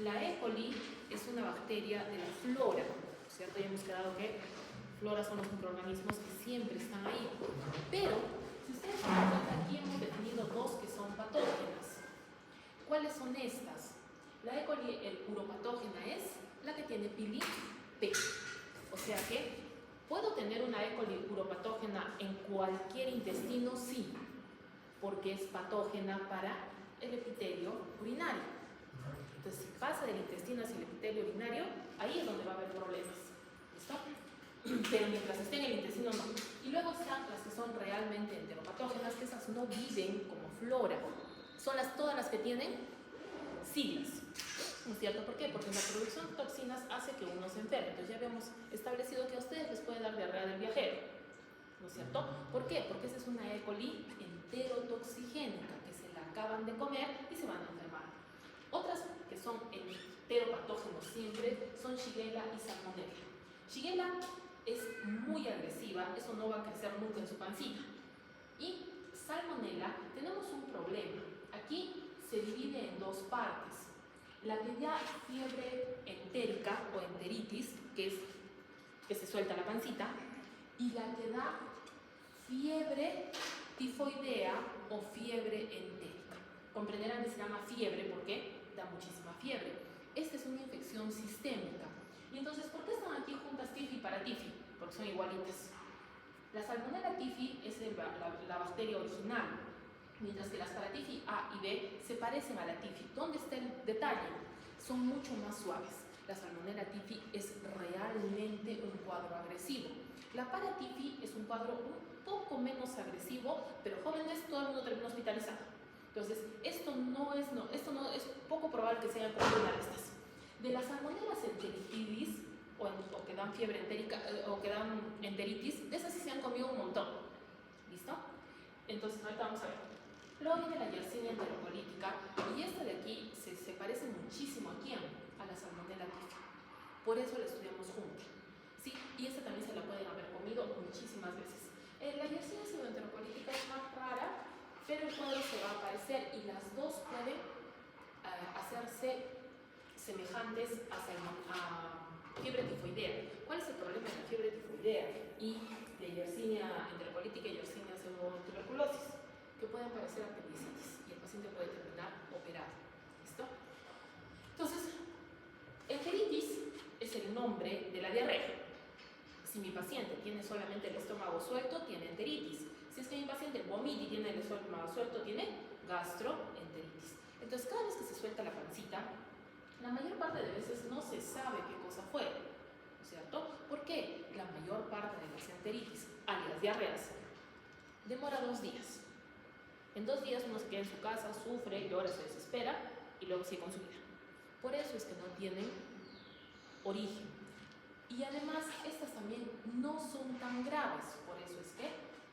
La E. coli es una bacteria de la flora, ¿cierto? Ya hemos quedado que flora son los microorganismos que siempre están ahí. Pero, si ustedes se dan cuenta, aquí hemos definido dos que son patógenas. ¿Cuáles son estas? La E. coli, el uropatógena, es la que tiene pili P. O sea que, ¿puedo tener una E. coli uropatógena en cualquier intestino? Sí, porque es patógena para el epitelio urinario. Entonces, si pasa del intestino hacia el epitelio urinario, ahí es donde va a haber problemas. ¿Listo? Pero mientras esté en el intestino, no. Y luego están las que son realmente enteropatógenas, que esas no viven como flora. Son todas las que tienen siglas. ¿No es cierto? ¿Por qué? Porque la producción de toxinas hace que uno se enferme. Entonces ya habíamos establecido que a ustedes les puede dar diarrea del viajero. ¿No es cierto? ¿Por qué? Porque esa es una E. coli enterotoxigénica, que se la acaban de comer y se van a enfermar. Otras que son enteropatógenos siempre son Shigella y Salmonella. Shigella es muy agresiva, eso no va a crecer nunca en su pancita. Y Salmonella, tenemos un problema. Aquí se divide en dos partes. La que da fiebre entérica o enteritis, que es que se suelta la pancita, y la que da fiebre tifoidea o fiebre entérica. Comprenderán que se llama fiebre porque da muchísima fiebre. Esta es una infección sistémica. Y entonces, ¿por qué están aquí juntas tifi y paratifi? Porque son igualitas. La Salmonella tifi es la bacteria original, mientras que las paratifi A y B se parecen a la tifi. ¿Dónde está el detalle? Son mucho más suaves. La Salmonella tifi es realmente un cuadro agresivo. La paratifi es un cuadro un poco menos agresivo, pero jóvenes, todo el mundo termina hospitalizado. Entonces, esto no es poco probable que sea como una de estas. De las Salmonellas enteritidis, o que dan fiebre entérica, o que dan enteritis, de esas sí se han comido un montón. ¿Listo? Entonces, ahorita vamos a ver. Luego viene la Yersinia enterocolítica, y esta de aquí se parece muchísimo a quién, a la Salmonella tifi. Por eso la estudiamos juntos. ¿Sí? Y esta también se la pueden haber comido muchísimas veces. La Yersinia enterocolítica es más rara, pero el cuadro se va a parecer y las dos pueden hacerse semejantes a fiebre tifoidea. ¿Cuál es el problema de la fiebre tifoidea y de Yersinia enterocolítica y Yersinia pseudotuberculosis? Que pueden parecer apendicitis y el paciente puede terminar operado. ¿Listo? Entonces, enteritis es el nombre de la diarrea. Si mi paciente tiene solamente el estómago suelto, tiene enteritis. Si es que mi paciente vomita y tiene el estómago suelto, tiene gastroenteritis. Entonces, cada vez que se suelta la pancita, la mayor parte de veces no se sabe qué cosa fue, ¿no es cierto? ¿Por qué? La mayor parte de las enteritis, alias diarreas, demora 2 días. En 2 días uno se queda en su casa, sufre, llora, se desespera y luego sigue con su vida. Por eso es que no tienen origen. Y además, estas también no son tan graves, por eso es que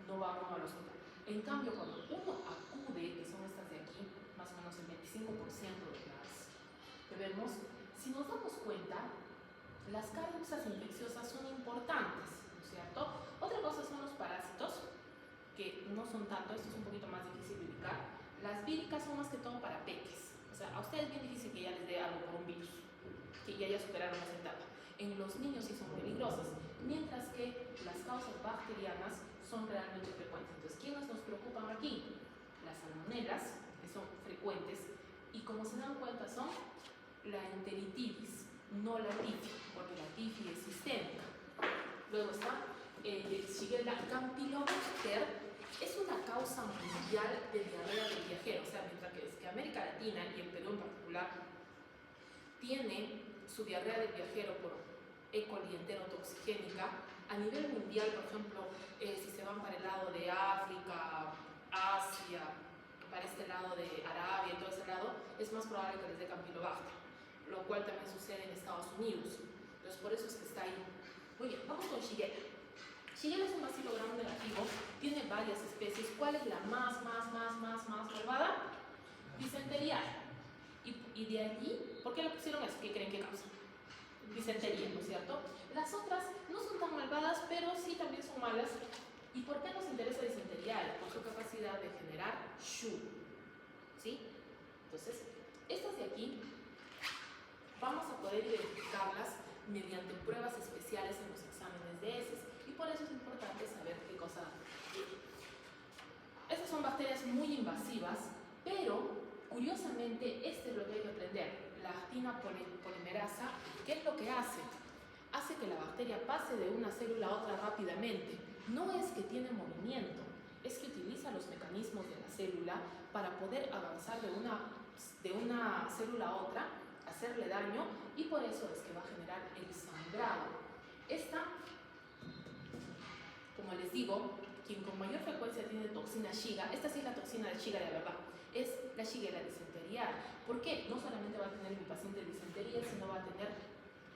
no va uno al hospital. En cambio, cuando uno acude, que son estas de aquí, más o menos el 25% de las que vemos, si nos damos cuenta, las causas infecciosas son importantes, ¿no es cierto? Otra cosa son los parásitos, que no son tanto, esto es un poquito más difícil de ubicar. Las víricas son más que todo para peques. O sea, a ustedes es bien difícil que ya les dé algo por un virus, que ya superaron esa etapa. En los niños sí son peligrosas, mientras que las causas bacterianas son realmente frecuentes. Entonces, ¿quiénes nos preocupan aquí? Las salmonellas, que son frecuentes, y como se dan cuenta son la enteritidis, no la tifi, porque la tifi es sistémica. Luego está Shigella campylobacter, es una causa mundial de diarrea del viajero. O sea, mientras que América Latina y el Perú en particular tiene su diarrea del viajero por E. coli enterotoxigénica, a nivel mundial, por ejemplo, si se van para el lado de África, Asia, para este lado de Arabia, todo ese lado, es más probable que les dé campylobacter, lo cual también sucede en Estados Unidos. Entonces, por eso es que está ahí. Muy bien, vamos con Shigella. Shigella es un bacilo gram negativo, tiene varias especies. ¿Cuál es la más malvada? Disenterial. Y de allí, ¿por qué le pusieron eso? ¿Qué creen que causa? Disentería, ¿no es cierto? Las otras no son tan malvadas, pero sí también son malas. ¿Y por qué nos interesa disenterial? Por su capacidad de generar shu. ¿Sí? Entonces, estas de aquí muy invasivas, pero curiosamente este es lo que hay que aprender. La actina polimerasa, ¿qué es lo que hace? Hace que la bacteria pase de una célula a otra rápidamente. No es que tiene movimiento, es que utiliza los mecanismos de la célula para poder avanzar de una célula a otra, hacerle daño, y por eso es que va a generar el sangrado. Esta, como les digo, quien con mayor frecuencia tiene toxina Shiga, esta sí es la toxina de Shiga de verdad, es la Shigella disenterial. ¿Por qué? No solamente va a tener mi paciente disentería, sino va a tener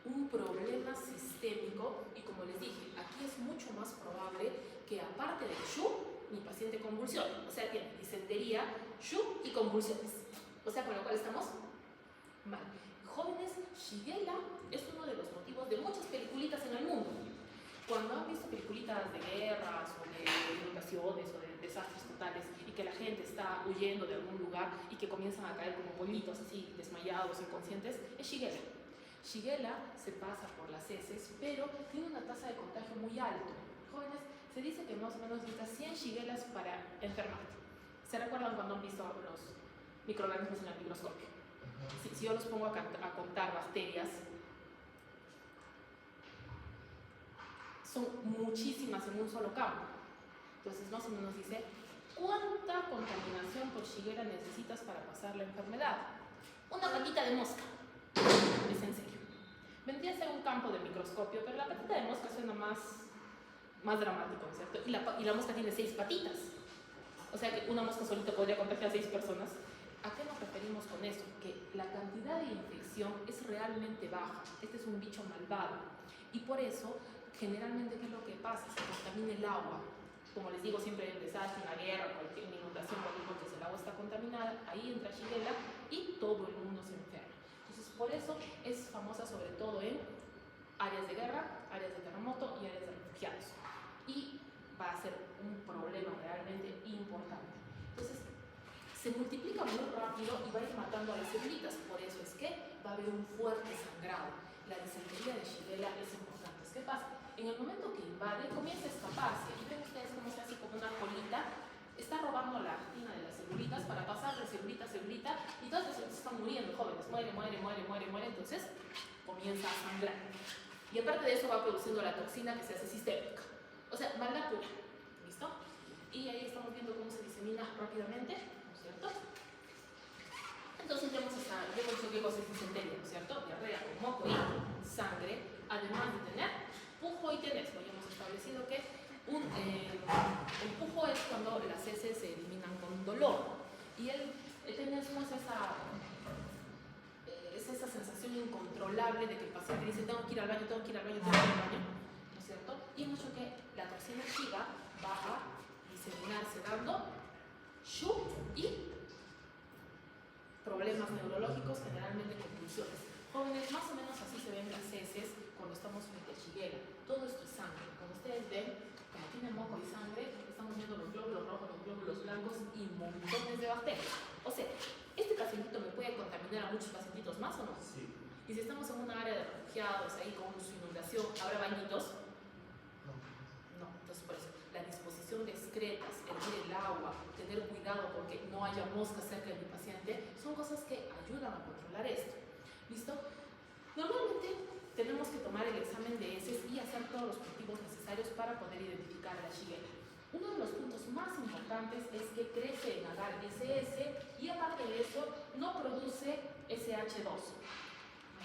un problema sistémico, y como les dije, aquí es mucho más probable que aparte del SHU, mi paciente convulsione. O sea, tiene disentería, SHU y convulsiones. O sea, con lo cual estamos mal. Jóvenes, Shigella es uno de los motivos de muchas peliculitas en el mundo. Cuando han visto peliculitas de guerras o de inundaciones o de desastres totales y que la gente está huyendo de algún lugar y que comienzan a caer como pollitos así, desmayados, inconscientes, es Shigella. Shigella se pasa por las heces, pero tiene una tasa de contagio muy alto. Jóvenes, se dice que más o menos necesitas 100 Shigellas para enfermarte. ¿Se recuerdan cuando han visto los microorganismos en el microscopio? Si yo los pongo a contar bacterias, son muchísimas en un solo campo. Entonces más o menos dice, ¿cuánta contaminación por Shigella necesitas para pasar la enfermedad? Una patita de mosca. Es en serio. Vendría a ser un campo de microscopio, pero la patita de mosca suena más dramático, ¿cierto? Y la mosca tiene 6 patitas. O sea que una mosca solita podría contagiar a 6 personas. ¿A qué nos referimos con eso? Que la cantidad de infección es realmente baja. Este es un bicho malvado. Y por eso, generalmente, ¿qué es lo que pasa? Se contamina el agua. Como les digo, siempre hay un desastre, una guerra, cualquier inundación, cualquier cosa, el agua está contaminada, ahí entra Shigella y todo el mundo se enferma. Entonces, por eso es famosa sobre todo en áreas de guerra, áreas de terremoto y áreas de refugiados. Y va a ser un problema realmente importante. Entonces, se multiplica muy rápido y va a ir matando a las célulitas. Por eso es que va a haber un fuerte sangrado. La disentería de Shigella es importante. ¿Qué pasa? En el momento que invade, comienza a escaparse. Y ven ustedes cómo se hace como una colita. Está robando la actina de las celulitas para pasar de celulita a celulita. Y todas las celulitas están muriendo, jóvenes. Muere. Entonces, comienza a sangrar. Y aparte de eso va produciendo la toxina que se hace sistémica. O sea, maldad pura. ¿Listo? Y ahí estamos viendo cómo se disemina rápidamente, ¿no es cierto? Entonces ya hemos visto qué cosa es disentería, ¿no es cierto? Diarrea con moco y sangre, además de tener pujo y tenesmo. Ya hemos establecido que el pujo es cuando las heces se eliminan con dolor. Y el tenesmo es esa sensación incontrolable de que el paciente dice tengo que ir al baño, ¿no es cierto? Y hemos dicho que la toxina Shiga va a diseminarse dando SHU y problemas neurológicos, generalmente convulsiones. Jóvenes, más o menos así se ven las heces cuando estamos frente a Shigella. Todo esto es sangre. Como ustedes ven, como tiene moco y sangre, estamos viendo los glóbulos rojos, los glóbulos blancos y montones de bacterias. O sea, ¿este pacientito me puede contaminar a muchos pacientitos más o no? Sí. Y si estamos en una área de refugiados, ahí con su inundación, ¿habrá bañitos? No, entonces por eso, la disposición de excretas, hervir el agua, tener cuidado porque no haya moscas cerca de mi paciente, son cosas que ayudan a controlar esto. ¿Listo? Normalmente tenemos que tomar el examen de heces y hacer todos los cultivos necesarios para poder identificar a la Shigella. Uno de los puntos más importantes es que crece en agar SS y aparte de eso no produce SH2.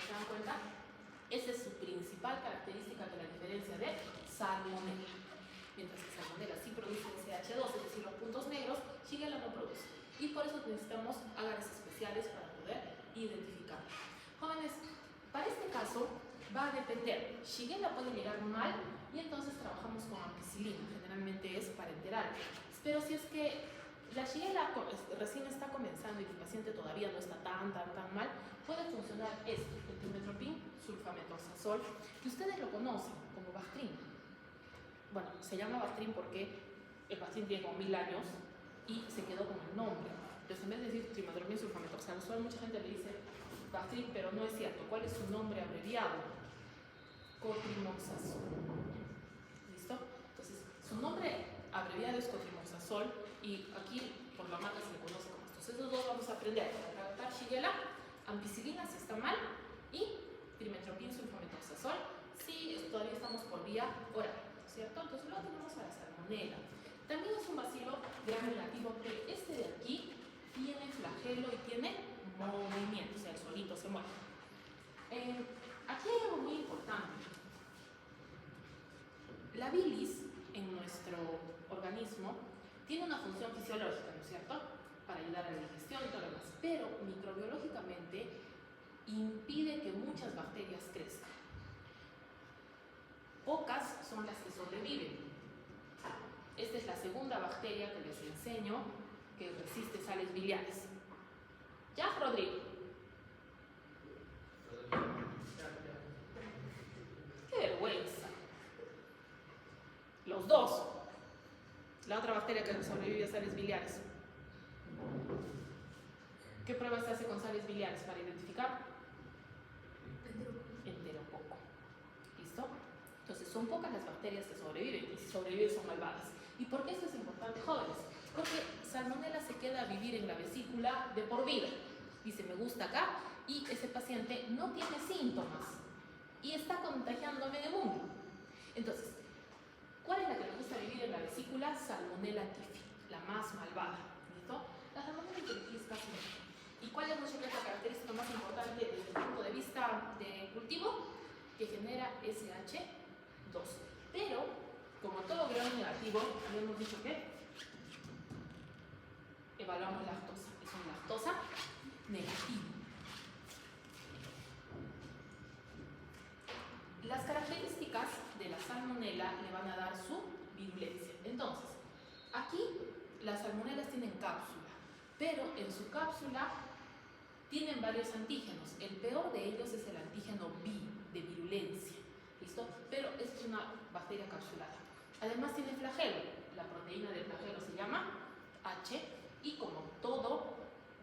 ¿Se dan cuenta? Esa es su principal característica que la diferencia de Salmonella. Mientras que Salmonella sí produce SH2, es decir, los puntos negros, Shigella no produce. Y por eso necesitamos agares especiales para poder identificar. Jóvenes, para este caso va a depender. Shigella puede llegar mal y entonces trabajamos con ampicilina, generalmente es parenteral. Pero si es que la Shigella recién está comenzando y el paciente todavía no está tan mal, puede funcionar el timetropin sulfamethoxazol, que ustedes lo conocen como Bactrim. Bueno, se llama Bactrim porque el Bactrim tiene como 1000 años y se quedó con el nombre. Entonces, en vez de decir timetropin sulfamethoxazol, mucha gente le dice Bactrim, pero no es cierto. ¿Cuál es su nombre abreviado? Cotrimoxazol. ¿Listo? Entonces, su nombre abreviado es cotrimoxazol y aquí por la marca se le conoce como estos. Esos dos vamos a aprender. Tratar Shigella, ampicilina si está mal y trimestoprim sulfamethoxazol si todavía estamos por vía oral, ¿cierto? Entonces luego tenemos a la salmonela. También es un bacilo gram negativo, pero este de aquí tiene flagelo y tiene movimiento, o sea, el solito se mueve. Aquí hay algo muy importante. La bilis en nuestro organismo tiene una función fisiológica, ¿no es cierto? Para ayudar a la digestión y todo lo demás, pero microbiológicamente impide que muchas bacterias crezcan. Pocas son las que sobreviven. Esta es la segunda bacteria que les enseño que resiste sales biliares. ¿Ya, Rodrigo? ¡Qué vergüenza! Los dos. La otra bacteria que sobrevive a sales biliares. ¿Qué pruebas se hace con sales biliares para identificar? Enterococo. ¿Listo? Entonces son pocas las bacterias que sobreviven y si sobreviven son malvadas. ¿Y por qué esto es importante, jóvenes? Porque Salmonella se queda a vivir en la vesícula de por vida. Dice, me gusta acá, y ese paciente no tiene síntomas y está contagiando a medio mundo. Entonces, ¿cuál es la que le gusta vivir en la vesícula? Salmonella typhi, la más malvada. ¿Listo? La Salmonella typhi es casi no. ¿Y cuál es nuestra característica más importante desde el punto de vista de cultivo? Que genera SH2. Pero, como todo grado negativo, habíamos dicho que evaluamos lactosa. Es una lactosa negativa. Las características de la salmonela le van a dar su virulencia. Entonces, aquí las salmonelas tienen cápsula, pero en su cápsula tienen varios antígenos. El peor de ellos es el antígeno B, de virulencia. ¿Listo? Pero es una bacteria capsulada. Además tiene flagelo. La proteína del flagelo se llama H y como todo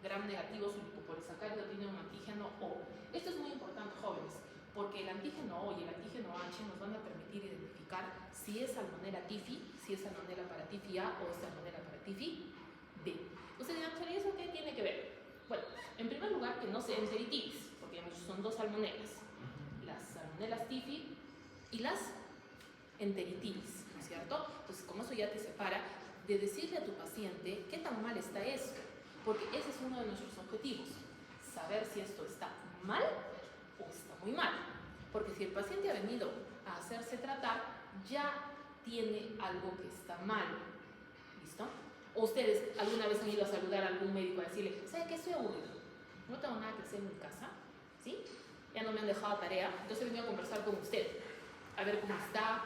gram negativo su lipopolisacárido tiene un antígeno O. Esto es muy importante, jóvenes, porque el antígeno O y el antígeno H nos van a permitir identificar si es Salmonella typhi, si es Salmonella paratyphi A o es Salmonella paratyphi B. Ustedes dirán, ¿y eso qué tiene que ver? Bueno, en primer lugar, que no sea enteritis, porque son dos salmonelas, las Salmonellas typhi y las enteritis, ¿no es cierto? Entonces, como eso ya te separa de decirle a tu paciente qué tan mal está esto, porque ese es uno de nuestros objetivos, saber si esto está mal o está muy mal, porque si el paciente ha venido a hacerse tratar, ya tiene algo que está mal, ¿listo? O ustedes alguna vez han ido a saludar a algún médico a decirle, ¿sabe qué? Estoy aburrido, no tengo nada que hacer en mi casa, ¿sí? Ya no me han dejado tarea, entonces he venido a conversar con usted, a ver cómo está,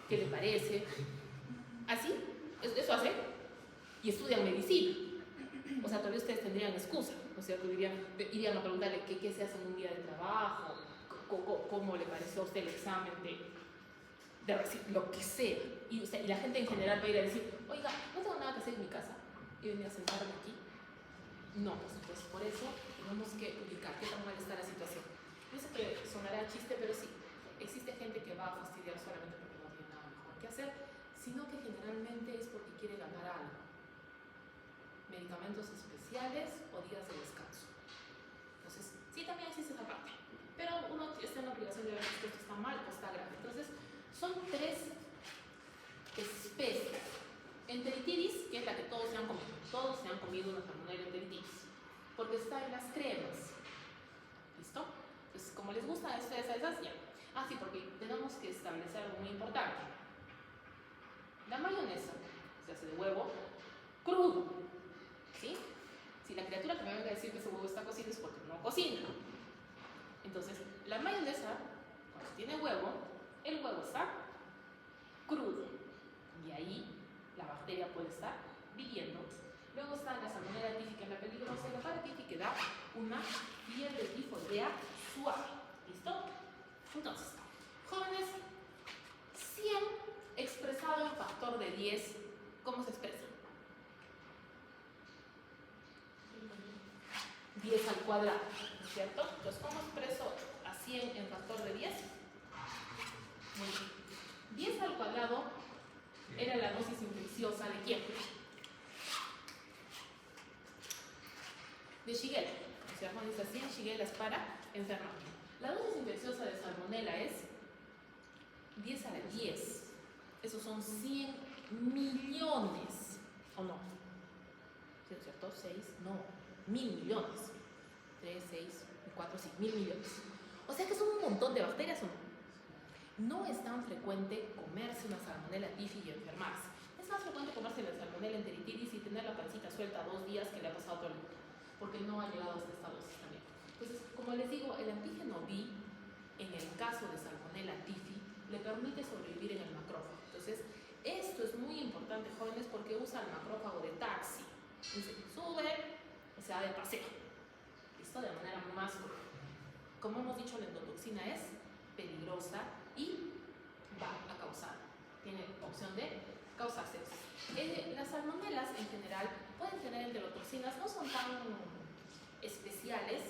qué le parece, ¿así? Eso hace, y estudian medicina. O sea, todavía ustedes tendrían excusa, ¿no es cierto? Irían a preguntarle qué se hace en un día de trabajo, cómo le pareció a usted el examen de lo que sea. Y la gente en general va a ir a decir, oiga, no tengo nada que hacer en mi casa, y venir a sentarme aquí. No, pues por eso tenemos que ubicar qué tan mal está la situación. Yo sé que sonará chiste, pero sí, existe gente que va a fastidiar solamente porque no tiene nada mejor que hacer, sino que generalmente es porque quiere ganar algo. Medicamentos especiales o días de descanso. Entonces, sí, también existe esa parte. Pero uno está en la obligación de ver si esto está mal o está grave. Entonces, son tres especies. Enteritis, que es la que todos se han comido. Todos se han comido una salmonella enteritis. Porque está en las cremas. ¿Listo? Pues como les gusta esas, ya. Ah, sí, porque tenemos que establecer algo muy importante. La mayonesa se hace de huevo crudo. ¿Sí? Si la criatura que me venga a decir que ese huevo está cocido es porque no cocina. Entonces, la mayonesa, cuando tiene huevo, el huevo está crudo. Y ahí la bacteria puede estar viviendo. Luego está la salmonella typhi, que es la peligrosa, y la paratyphi, que da una fiebre tifoidea suave. ¿Listo? Entonces, jóvenes, 100 expresado en factor de 10, ¿cómo se expresa? 10 al cuadrado, ¿no es cierto? Entonces, ¿cómo expreso a 100 en factor de 10? Muy bien. 10 al cuadrado era la dosis infecciosa de ¿quién? de Shigella. O sea, cuando dice 100 Shigellas para enfermar. La dosis infecciosa de Salmonella es 10 a la 10. Esos son 100 millones. ¿O no? ¿Sí, es cierto? 6, no. 1000 millones. 3, 6, 4, 5, 1000 millones. O sea que son un montón de bacterias, ¿o no? No es tan frecuente comerse una Salmonella typhi y enfermarse. Es más frecuente comerse la Salmonella enteritidis y tener la pancita suelta 2 días que le ha pasado a todo el mundo, porque no ha llegado hasta esta dosis también. Entonces, como les digo, el antígeno B, en el caso de Salmonella typhi, le permite sobrevivir en el macrófago. Entonces, esto es muy importante, jóvenes, porque usa el macrófago de taxi. Dice, sube y se va de paseo. Listo, de manera más cruel. Como hemos dicho, la endotoxina es peligrosa y va a causar, tiene opción de causar sepsis. Las salmonelas en general pueden tener enterotoxinas, no son tan especiales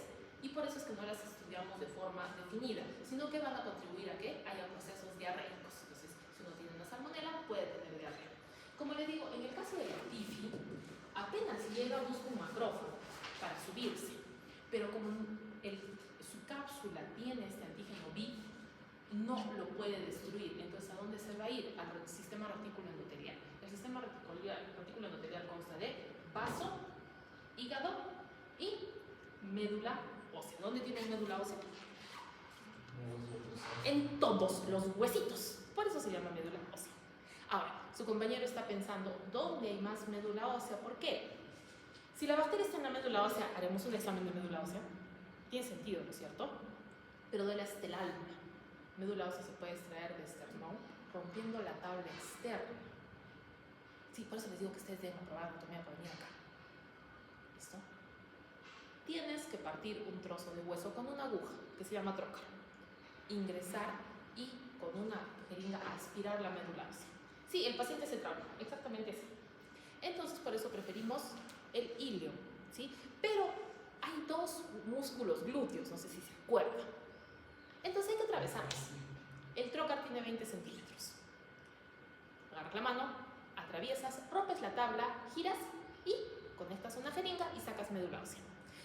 y por eso es que no las estudiamos de forma definida, sino que van a contribuir a que haya procesos diarreicos. Entonces, si uno tiene una salmonela, puede tener diarrea. Como les digo, en el caso de la TIFI, apenas llega, busca un macrófago para subirse, pero como su cápsula tiene este antígeno B, no lo puede destruir. Entonces, ¿a dónde se va a ir? Al sistema reticuloendotelial. El sistema reticuloendotelial consta de vaso, hígado y médula ósea. ¿Dónde tiene médula ósea? En todos los huesitos. Por eso se llama médula ósea. Ahora, su compañero está pensando, ¿dónde hay más médula ósea? ¿Por qué? Si la bacteria está en la médula ósea, haremos un examen de médula ósea. Tiene sentido, ¿no es cierto? Pero del alma. Médula ósea se puede extraer de esternón rompiendo la tabla externa. Sí, por eso les digo que ustedes deben probar anatomía para venir acá. ¿Listo? Tienes que partir un trozo de hueso con una aguja, que se llama trocar. Ingresar y con una jeringa aspirar la médula ósea. Sí, el paciente se trauma, exactamente así. Entonces, por eso preferimos el ilio, ¿sí? Pero hay 2 músculos glúteos, no sé si se acuerdan. Entonces hay que atravesarlos. El trocar tiene 20 centímetros. Agarras la mano, atraviesas, rompes la tabla, giras y conectas una jeringa y sacas médula ósea.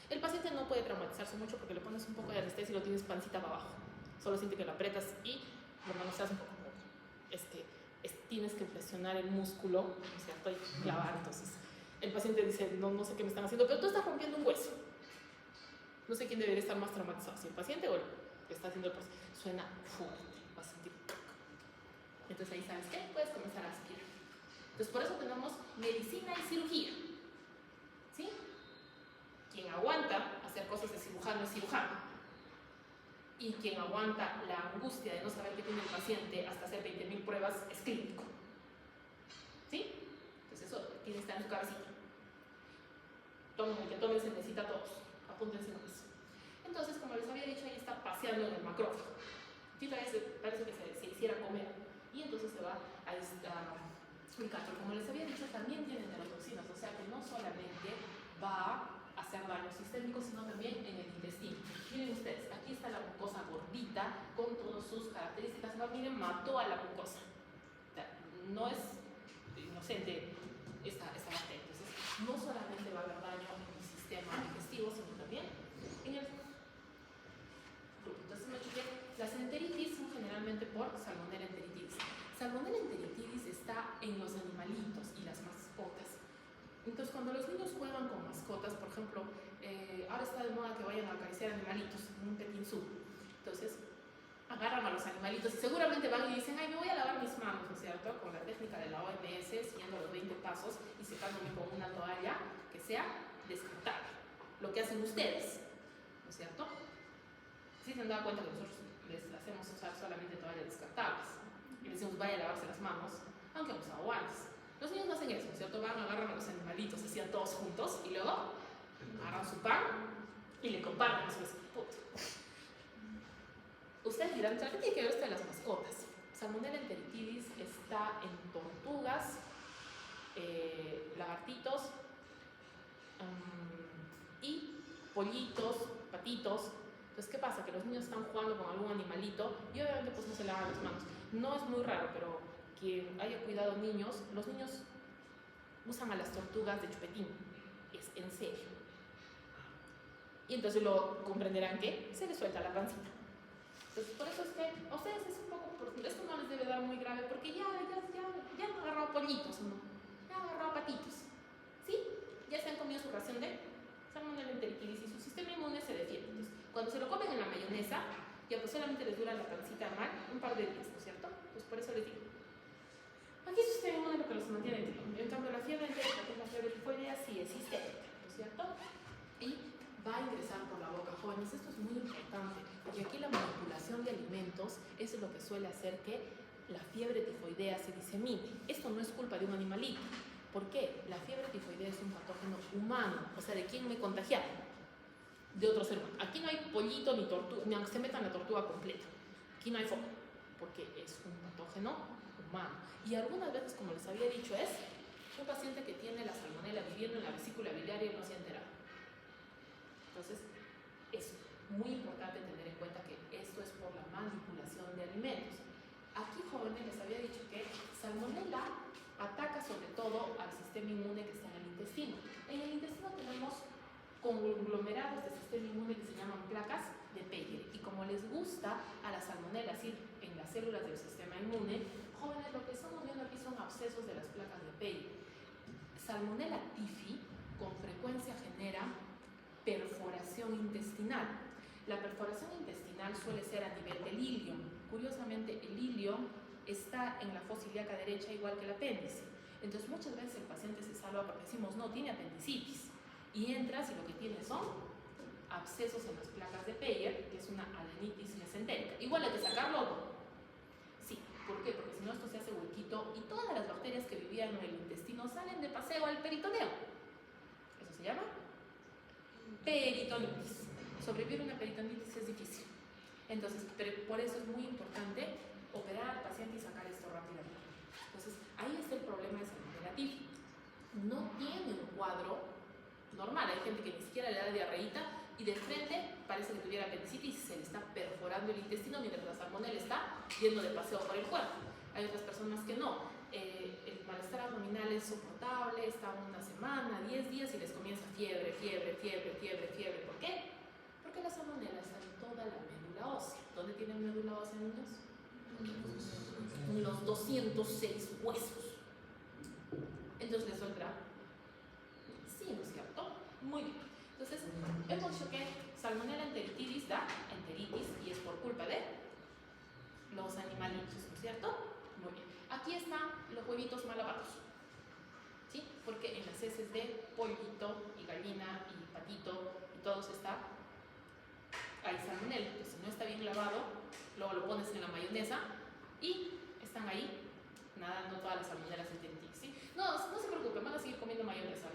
El paciente no puede traumatizarse mucho porque le pones un poco de anestesia y lo tienes pancita para abajo. Solo siente que lo aprietas y lo manoseas un poco. Tienes que presionar el músculo, o sea, estoy clavada. Entonces el paciente dice, no sé qué me están haciendo, pero tú estás rompiendo un hueso. No sé quién debería estar más traumatizado, si el paciente o el que está haciendo el proceso. Suena fuerte, vas a sentir. Entonces ahí, ¿sabes qué? Puedes comenzar a aspirar. Entonces por eso tenemos medicina y cirugía, ¿sí? Quien aguanta hacer cosas de cirujano es cirujano, y quien aguanta la angustia de no saber qué tiene el paciente hasta hacer 20.000 pruebas es clínico, ¿sí? Entonces eso tiene que estar en su cabecita. Tomen el que tomen, se necesita a todos, apúntense en eso. Entonces, como les había dicho, ahí está paseando en el macrófago. Sí, parece que se hiciera comer. Y entonces se va a explicar. Pero como les había dicho, también tiene neurotoxinas. O sea que no solamente va a hacer daño sistémico, sino también en el intestino. Miren ustedes, aquí está la mucosa gordita con todas sus características. No, miren, mató a la mucosa. O sea, no es inocente esta bacteria. Entonces, no solamente va a haber daño en el sistema digestivo, sino también en el. Entonces me expliqué, las enteritis son generalmente por Salmonella enteritidis. Salmonella enteritidis está en los animalitos y las mascotas. Entonces cuando los niños juegan con mascotas, por ejemplo, ahora está de moda que vayan a acariciar animalitos, un petit zoo. Entonces agarran a los animalitos y seguramente van y dicen, ay, me voy a lavar mis manos, ¿no es cierto? Con la técnica de la OMS, siguiendo los 20 pasos y secándome con una toalla que sea descartable. Lo que hacen ustedes, ¿no es cierto? Sí se han dado cuenta que nosotros les hacemos usar solamente toallas descartables y les decimos vaya a lavarse las manos, aunque hemos usado guantes. Los niños no hacen eso, ¿no es cierto? Van, agarran a los animalitos así a todos juntos y luego agarran su pan y le comparten a su puto. Ustedes dirán, ¿qué tiene que ver esto de las mascotas? Salmonella enteritidis está en tortugas, lagartitos y pollitos, patitos. Entonces, ¿qué pasa? Que los niños están jugando con algún animalito y obviamente pues no se lavan las manos. No es muy raro, pero quien haya cuidado niños, los niños usan a las tortugas de chupetín. Es en serio. Y entonces lo comprenderán que se le suelta la pancita. Entonces, por eso es que a ustedes es un poco, esto no les debe dar muy grave, porque ya han agarrado pollitos, ¿no? Ya han agarrado patitos, ¿sí? Ya se han comido su ración de salmonella enteritis y su sistema inmune se defiende. Entonces, cuando se lo comen en la mayonesa, ya pues solamente les dura la pancita mal un par de días, ¿no es cierto? Pues por eso les digo. Aquí su sistema inmune lo que los mantiene en en cambio la fiebre entérica, que es la fiebre tifoidea, sí es sistémica, ¿no es cierto? Y va a ingresar por la boca, jóvenes. Esto es muy importante, porque aquí la manipulación de alimentos es lo que suele hacer que la fiebre tifoidea se disemine. Esto no es culpa de un animalito. ¿Por qué? La fiebre tifoidea es un patógeno humano. O sea, ¿de quién me contagiaron? De otro ser humano. Aquí no hay pollito ni tortuga, ni aunque se metan la tortuga completa. Aquí no hay foco, porque es un patógeno humano. Y algunas veces, como les había dicho, es un paciente que tiene la salmonela viviendo en la vesícula biliar y no se ha enterado. Entonces, es muy importante tener en cuenta que esto es por la manipulación de alimentos. Aquí, jóvenes, les había dicho que salmonela ataca sobre todo al sistema inmune que está en el intestino. En el intestino tenemos conglomerados de sistema inmune que se llaman placas de Peyer. Y como les gusta a la salmonela ir en las células del sistema inmune, jóvenes, lo que estamos viendo aquí son abscesos de las placas de Peyer. Salmonella typhi con frecuencia genera perforación intestinal. La perforación intestinal suele ser a nivel del ilion. Curiosamente, el ilion está en la fosa ilíaca derecha igual que el apéndice. Entonces, muchas veces el paciente se salva porque decimos, no, tiene apendicitis. Y entras y lo que tiene son abscesos en las placas de Peyer, que es una adenitis mesentérica. Igual hay que sacarlo, ¿no? Sí. ¿Por qué? Porque si no, esto se hace huequito y todas las bacterias que vivían en el intestino salen de paseo al peritoneo. Eso se llama peritonitis. Sobrevivir una peritonitis es difícil. Entonces, por eso es muy importante operar al paciente y sacar esto rápidamente. Entonces, ahí está el problema de salmonella typhi. No tiene un cuadro normal. Hay gente que ni siquiera le da diarreíta y de frente parece que tuviera apendicitis y se le está perforando el intestino mientras la salmonella está yendo de paseo por el cuerpo. Hay otras personas que no. El malestar abdominal es soportable, está una semana, 10 días y les comienza fiebre. ¿Por qué? Porque la salmonella está en toda la médula ósea. ¿Dónde tiene médula ósea, niños? En los 206 huesos. Entonces les saldrá. Sí, ¿no es cierto? Muy bien. Entonces, hemos dicho que salmonella enteritis da enteritis y es por culpa de los animalitos, ¿no es cierto? Muy bien. Aquí están los huevitos mal lavados, ¿sí? Porque en las heces de pollito y gallina y patito y todos está, hay salmonella. Entonces, si no está bien lavado, luego lo pones en la mayonesa y están ahí nadando todas las salmonelas enteritis, ¿sí? No se preocupen, van a seguir comiendo mayonesa.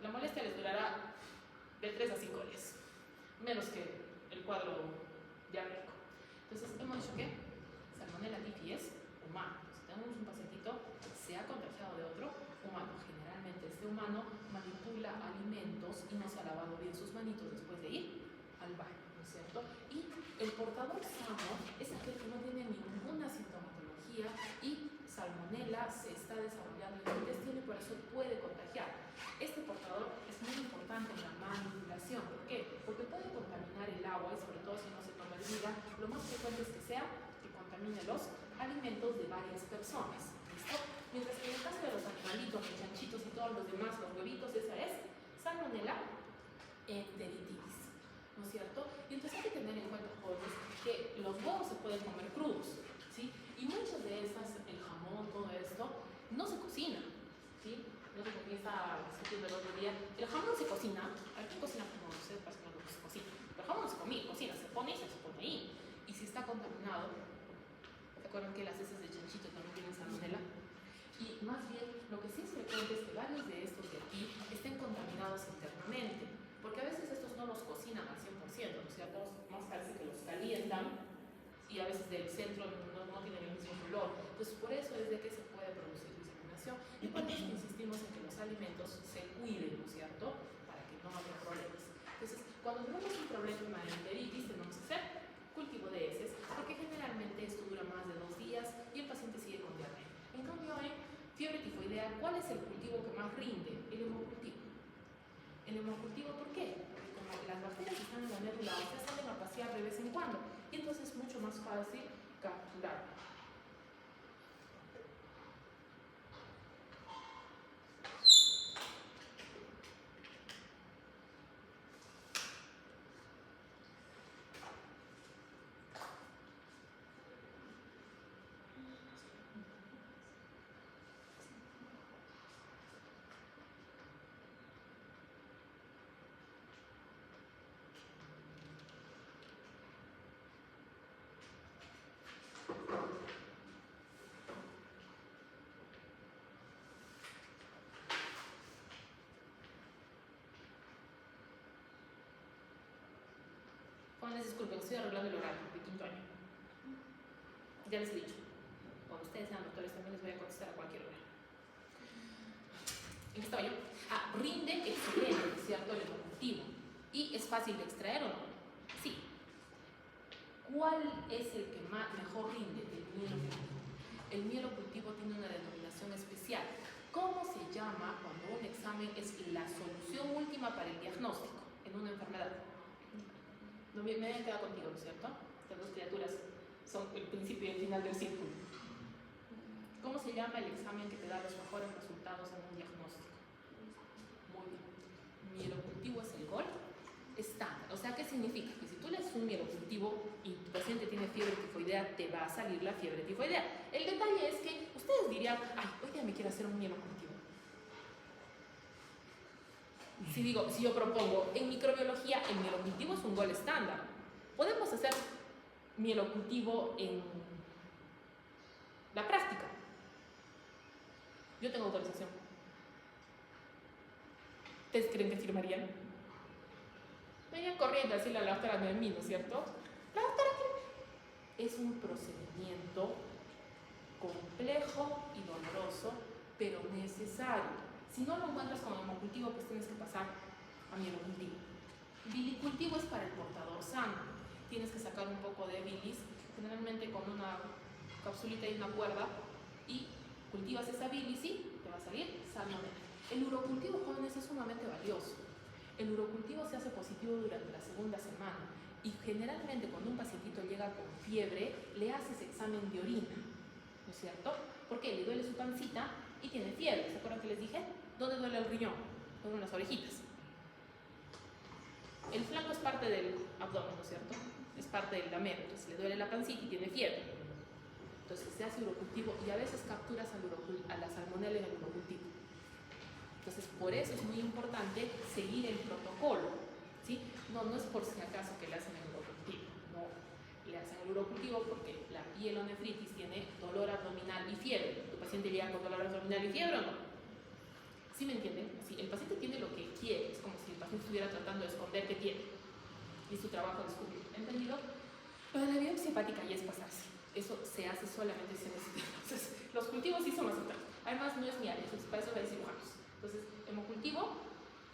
La molestia les durará de 3 a 5 días, menos que el cuadro diarreico. Entonces, hemos dicho que salmonella typhi es humano. Si tenemos un pacientito que se ha contagiado de otro humano, generalmente este humano manipula alimentos y no se ha lavado bien sus manitos después de ir al baño, ¿no es cierto? Y el portador sano es aquel que no tiene ninguna sintomatología y salmonella se está desarrollando en el intestino y por eso puede contagiar. Este portador es muy importante en la manipulación. ¿Por qué? Porque puede contaminar el agua y sobre todo si no se toma medida, lo más frecuente es que sea que contamine los alimentos de varias personas. ¿Listo? Mientras que en el caso de los animalitos, los chanchitos y todos los demás, los huevitos, esa es salmonella enteritis, ¿no es cierto? Y entonces hay que tener en cuenta, jóvenes, que los huevos se pueden comer crudos, ¿sí? Y muchas de esas, el jamón, todo esto, no se cocina, ¿sí? No se comienza a discutir del otro día. El jamón se cocina. Aquí cocina jamón, no sé, parece que no se cocina. Pero el jamón no se cocina, se pone y se pone ahí. Y si está contaminado, ¿se acuerdan que las heces de chanchito también tienen salmonella? Y más bien, lo que sí es frecuente es que varios de estos de aquí estén contaminados internamente. Porque a veces estos no los cocinan al 100%, ¿no es cierto? Más parece que los calientan y a veces del centro no tienen el mismo color. Entonces, por eso es de que se puede producir diseminación y por eso insistimos en que los alimentos se cuiden, ¿no es cierto? Para que no haya problemas. Entonces, cuando tenemos un problema de enteritis, tenemos que hacer cultivo de heces, porque generalmente esto dura más de 2 días y el paciente sigue con diarrea. En cambio, en fiebre tifoidea, ¿cuál es el cultivo que más rinde? El hemocultivo. El hemocultivo, ¿por qué? Porque como las bacterias entonces es mucho más fácil capturar. Jóvenes, disculpen, estoy arreglando el horario de quinto año. Ya les he dicho, cuando ustedes sean doctores también les voy a contestar a cualquier hora. ¿En qué estaba yo? Rinde excelente, ¿cierto? El cultivo. ¿Y es fácil de extraer o no? Sí. ¿Cuál es el que mejor rinde? El mielocultivo. El mielocultivo tiene una denominación especial. ¿Cómo se llama cuando un examen es la solución última para el diagnóstico en una enfermedad? No me habían quedado contigo, ¿no es cierto? Estas dos criaturas son el principio y el final del círculo. ¿Cómo se llama el examen que te da los mejores resultados en un diagnóstico? Muy bien. Mielocultivo es el gol estándar. O sea, ¿qué significa? Que si tú le haces un mielocultivo y tu paciente tiene fiebre tifoidea, te va a salir la fiebre tifoidea. El detalle es que ustedes dirían, ay, hoy día me quiero hacer un mielocultivo. Si yo propongo, en microbiología el mielocultivo es un gol estándar. Podemos hacer mielocultivo en la práctica. Yo tengo autorización. ¿Ustedes creen que firmarían? Venían corriendo a decirle a la doctora Noemí, ¿no es cierto? La doctora es un procedimiento complejo y doloroso, pero necesario. Si no lo encuentras con hemocultivo, pues tienes que pasar a mielocultivo. Bilicultivo es para el portador sano. Tienes que sacar un poco de bilis, generalmente con una capsulita y una cuerda, y cultivas esa bilis y te va a salir salmonela. El urocultivo, jóvenes, es sumamente valioso. El urocultivo se hace positivo durante la segunda semana y generalmente cuando un pacientito llega con fiebre, le haces examen de orina, ¿no es cierto? Porque le duele su pancita y tiene fiebre. ¿Se acuerdan que les dije? ¿Dónde duele el riñón? Duelen las orejitas. El flanco es parte del abdomen, ¿no es cierto? Es parte del lamero. Entonces le duele la pancita y tiene fiebre. Entonces se hace urocultivo y a veces capturas a la salmonela en el urocultivo. Entonces por eso es muy importante seguir el protocolo, ¿sí? No es por si acaso que le hacen el urocultivo. No, le hacen el urocultivo porque la pielonefritis tiene dolor abdominal y fiebre. ¿Tu paciente llega con dolor abdominal y fiebre o no? ¿Sí me entienden? Sí, el paciente tiene lo que quiere, es como si el paciente estuviera tratando de esconder que tiene. Y su trabajo es descubrir. ¿Entendido? Pero la biopsia hepática ya es pasarse. Eso se hace solamente si se necesita. Entonces, los cultivos sí son aceptables. Además, no es mi área, para eso hay cirujanos. Entonces, hemocultivo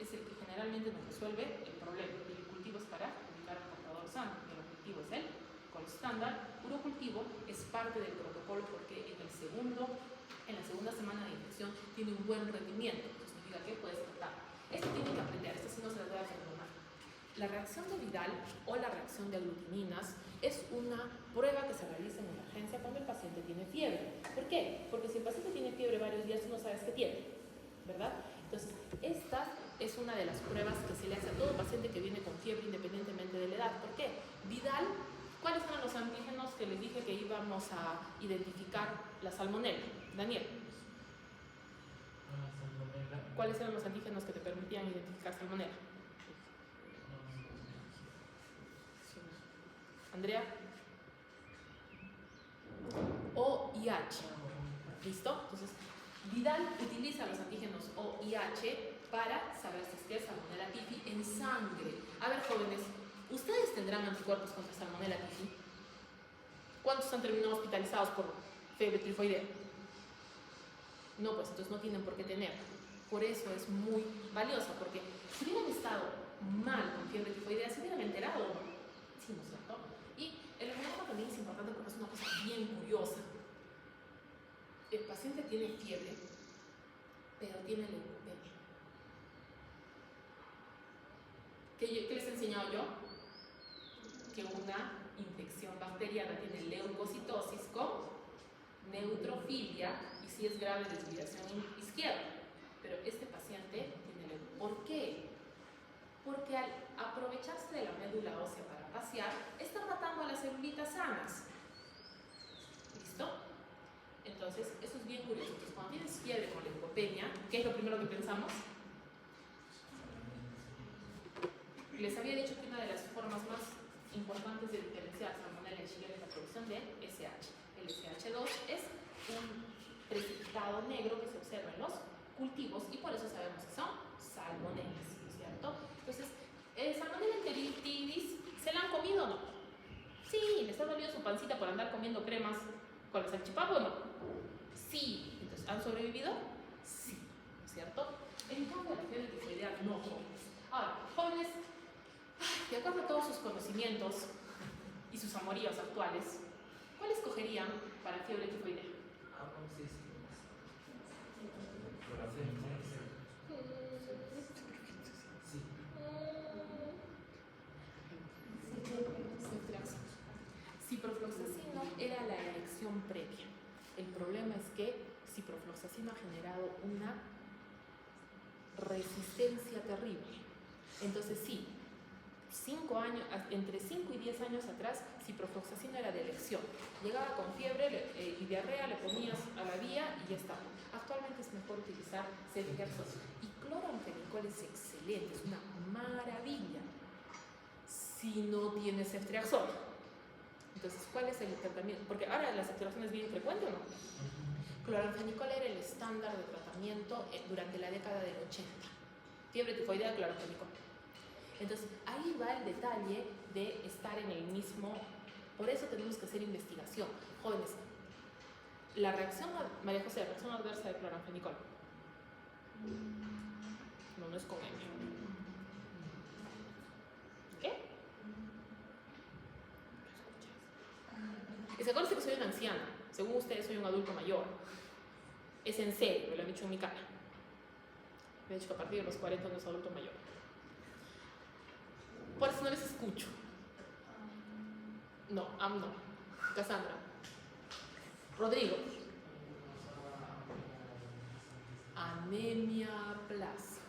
es el que generalmente nos resuelve el problema. El cultivo es para ubicar al portador sano. El hemocultivo es el gol estándar. Urocultivo es parte del protocolo porque en la segunda semana de infección tiene un buen rendimiento. Entonces significa que puedes tratar. Esto tiene que aprender, esto sí no se las voy a perdonar. La reacción de Vidal o la reacción de aglutininas es una prueba que se realiza en emergencia cuando el paciente tiene fiebre. ¿Por qué? Porque si el paciente tiene fiebre varios días, tú no sabes qué tiene, ¿verdad? Entonces, esta es una de las pruebas que se le hace a todo paciente que viene con fiebre independientemente de la edad. ¿Por qué? Vidal, ¿cuáles eran los antígenos que les dije que íbamos a identificar la salmonela? Daniel. ¿Cuáles eran los antígenos que te permitían identificar salmonela? Andrea. O y H. ¿Listo? Entonces, Vidal utiliza los antígenos O y H para saber si es salmonella typhi en sangre. A ver, jóvenes, ¿ustedes tendrán anticuerpos contra salmonella typhi? ¿Cuántos han terminado hospitalizados por fiebre tifoidea? No, pues entonces no tienen por qué tener. Por eso es muy valiosa, porque si hubieran estado mal con fiebre tifoidea, se hubieran enterado. Sí, ¿no es cierto? Y el hemograma también es importante porque es una cosa bien curiosa. El paciente tiene fiebre, pero tiene leucopenia. ¿Qué les he enseñado yo? que una infección bacteriana tiene leucocitosis con neutrofilia y si es grave desviación izquierda. Pero este paciente tiene leucocitosis. ¿Por qué? Porque al aprovecharse de la médula ósea para pasear, está matando a las celulitas sanas. ¿Listo? Entonces, eso es bien curioso. Entonces, cuando tienes fiebre con leucopenia, ¿qué es lo primero que pensamos? Les había dicho que una de las formas más importantes de diferenciar Salmonella y Shigella es la producción de SH. El SH2 es un precipitado negro que se observa en los cultivos y por eso sabemos que son salmonelas, ¿no es cierto? Entonces, Salmonella enteritidis, ¿se la han comido o no? Sí, ¿le está doliendo su pancita por andar comiendo cremas con el salchipapa o no? Sí. Entonces, ¿han sobrevivido? Sí, ¿no es cierto? En cambio, la fiebre tifoidea no, jóvenes. Ahora, jóvenes, de acuerdo a todos sus conocimientos y sus amoríos actuales, ¿cuál escogerían para fiebre tifoidea? Ciprofloxacino era la elección previa. El problema es que ciprofloxacino ha generado una resistencia terrible. Entonces sí, entre 5 y 10 años atrás, ciprofloxacino era de elección. Llegaba con fiebre y diarrea, le ponías a la vía y ya está. Actualmente es mejor utilizar ceftriaxona. Y cloramfenicol es excelente, es una maravilla si no tienes ceftriaxona. Entonces, ¿cuál es el tratamiento? Porque ahora la ceftriaxona es bien frecuente, ¿o no? Cloramfenicol era el estándar de tratamiento durante la década del 80. Fiebre tifoidea, cloramfenicol. Entonces, ahí va el detalle de estar en el mismo. Por eso tenemos que hacer investigación. Jóvenes, la reacción, María José, la reacción adversa de cloramfenicol. No es con M. ¿Qué? Y se acuerdan que soy una anciana. Según ustedes, soy un adulto mayor. Es en serio, me lo han dicho en mi cara. Me han dicho que a partir de los 40 no es adulto mayor. Por eso no les escucho. No, no. Cassandra. Rodrigo. Anemia plástica.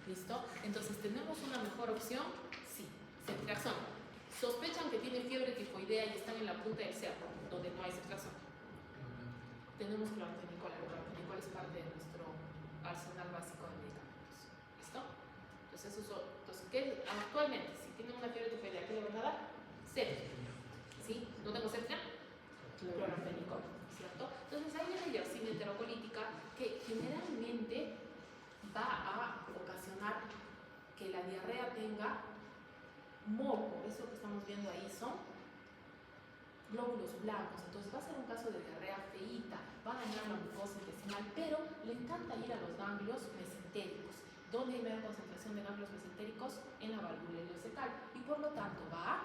¿Listo? Entonces, ¿tenemos una mejor opción? Sí. Ceftriaxona. Sospechan que tienen fiebre tifoidea y están en la punta del cerro, donde no hay ceftriaxona. Tenemos cloramfenicol. El cloramfenicol es parte de nuestro arsenal básico de medicamentos. ¿Listo? Entonces, ¿qué actualmente? Si tienen una fiebre tifoidea, ¿qué le van a dar? Ceftriaxona. ¿Sí? ¿No tengo ceftriaxona? Cloramfenicol, ¿cierto? Entonces, hay una dioxina enterocolítica que generalmente va a ocasionar que la diarrea tenga moco. Eso que estamos viendo ahí son glóbulos blancos. Entonces va a ser un caso de diarrea feíta, va a dañar la mucosa intestinal, pero le encanta ir a los ganglios mesentéricos. ¿Dónde hay mayor concentración de ganglios mesentéricos? En la válvula ileocecal. Y por lo tanto va a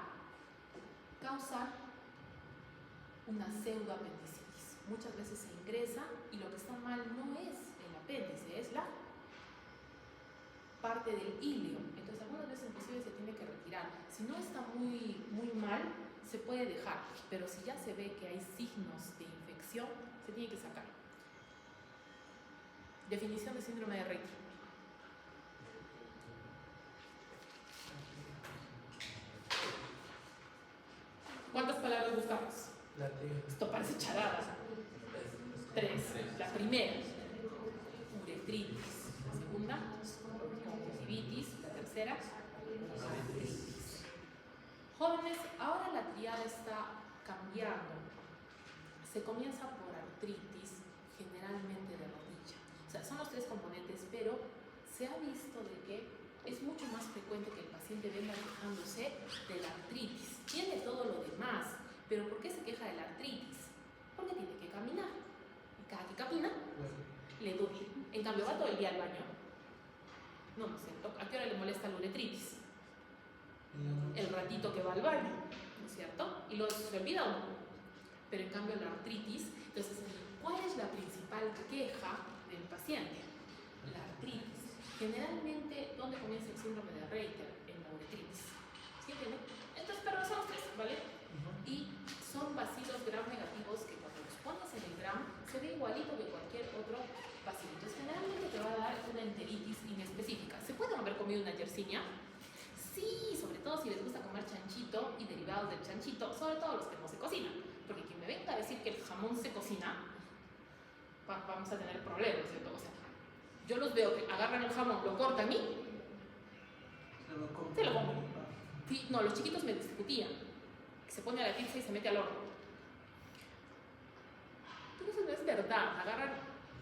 causar una pseudoapendicitis. Muchas veces se ingresa y lo que está mal no es el apéndice, es la parte del ilio. Entonces algunas veces inclusive se tiene que retirar. Si no está muy mal, se puede dejar, pero si ya se ve que hay signos de infección, se tiene que sacar. Definición de síndrome de Richter. ¿Cuántas palabras buscamos? Esto parece charada. 3. La primera, uretritis. La segunda, conjuntivitis. La tercera, artritis. Jóvenes, ahora la triada está cambiando. Se comienza por artritis, generalmente de rodilla. O sea, son los 3 componentes, pero se ha visto de que es mucho más frecuente que el paciente venga quejándose de la artritis. Tiene todo lo demás, pero ¿por qué se queja de la artritis? Porque tiene que caminar. Y cada que camina, le duele. En cambio, va todo el día al baño. No sé, ¿a qué hora le molesta la uretritis? El ratito que va al baño, ¿no es cierto? Y luego se olvida o no. Pero en cambio la artritis, entonces, ¿cuál es la principal queja del paciente? La artritis. Generalmente, ¿dónde comienza el síndrome de Reiter? En la uretritis. ¿Sí entienden? Entonces, pero son los 3 ¿vale? Y son bacilos gram negativos que cuando los pones en el gram se ve igualito que cualquier otro bacilo. Entonces generalmente te va a dar una enteritis inespecífica. ¿Se pueden haber comido una yersinia? Sí, sobre todo si les gusta comer chanchito y derivados del chanchito, sobre todo los que no se cocinan. Porque quien me venga a decir que el jamón se cocina, vamos a tener problemas, ¿cierto? O sea, yo los veo que agarran el jamón, lo cortan y se lo comen. Sí, no, los chiquitos me discutían. Que se pone a la pizza y se mete al horno. Pero eso no es verdad. Agarran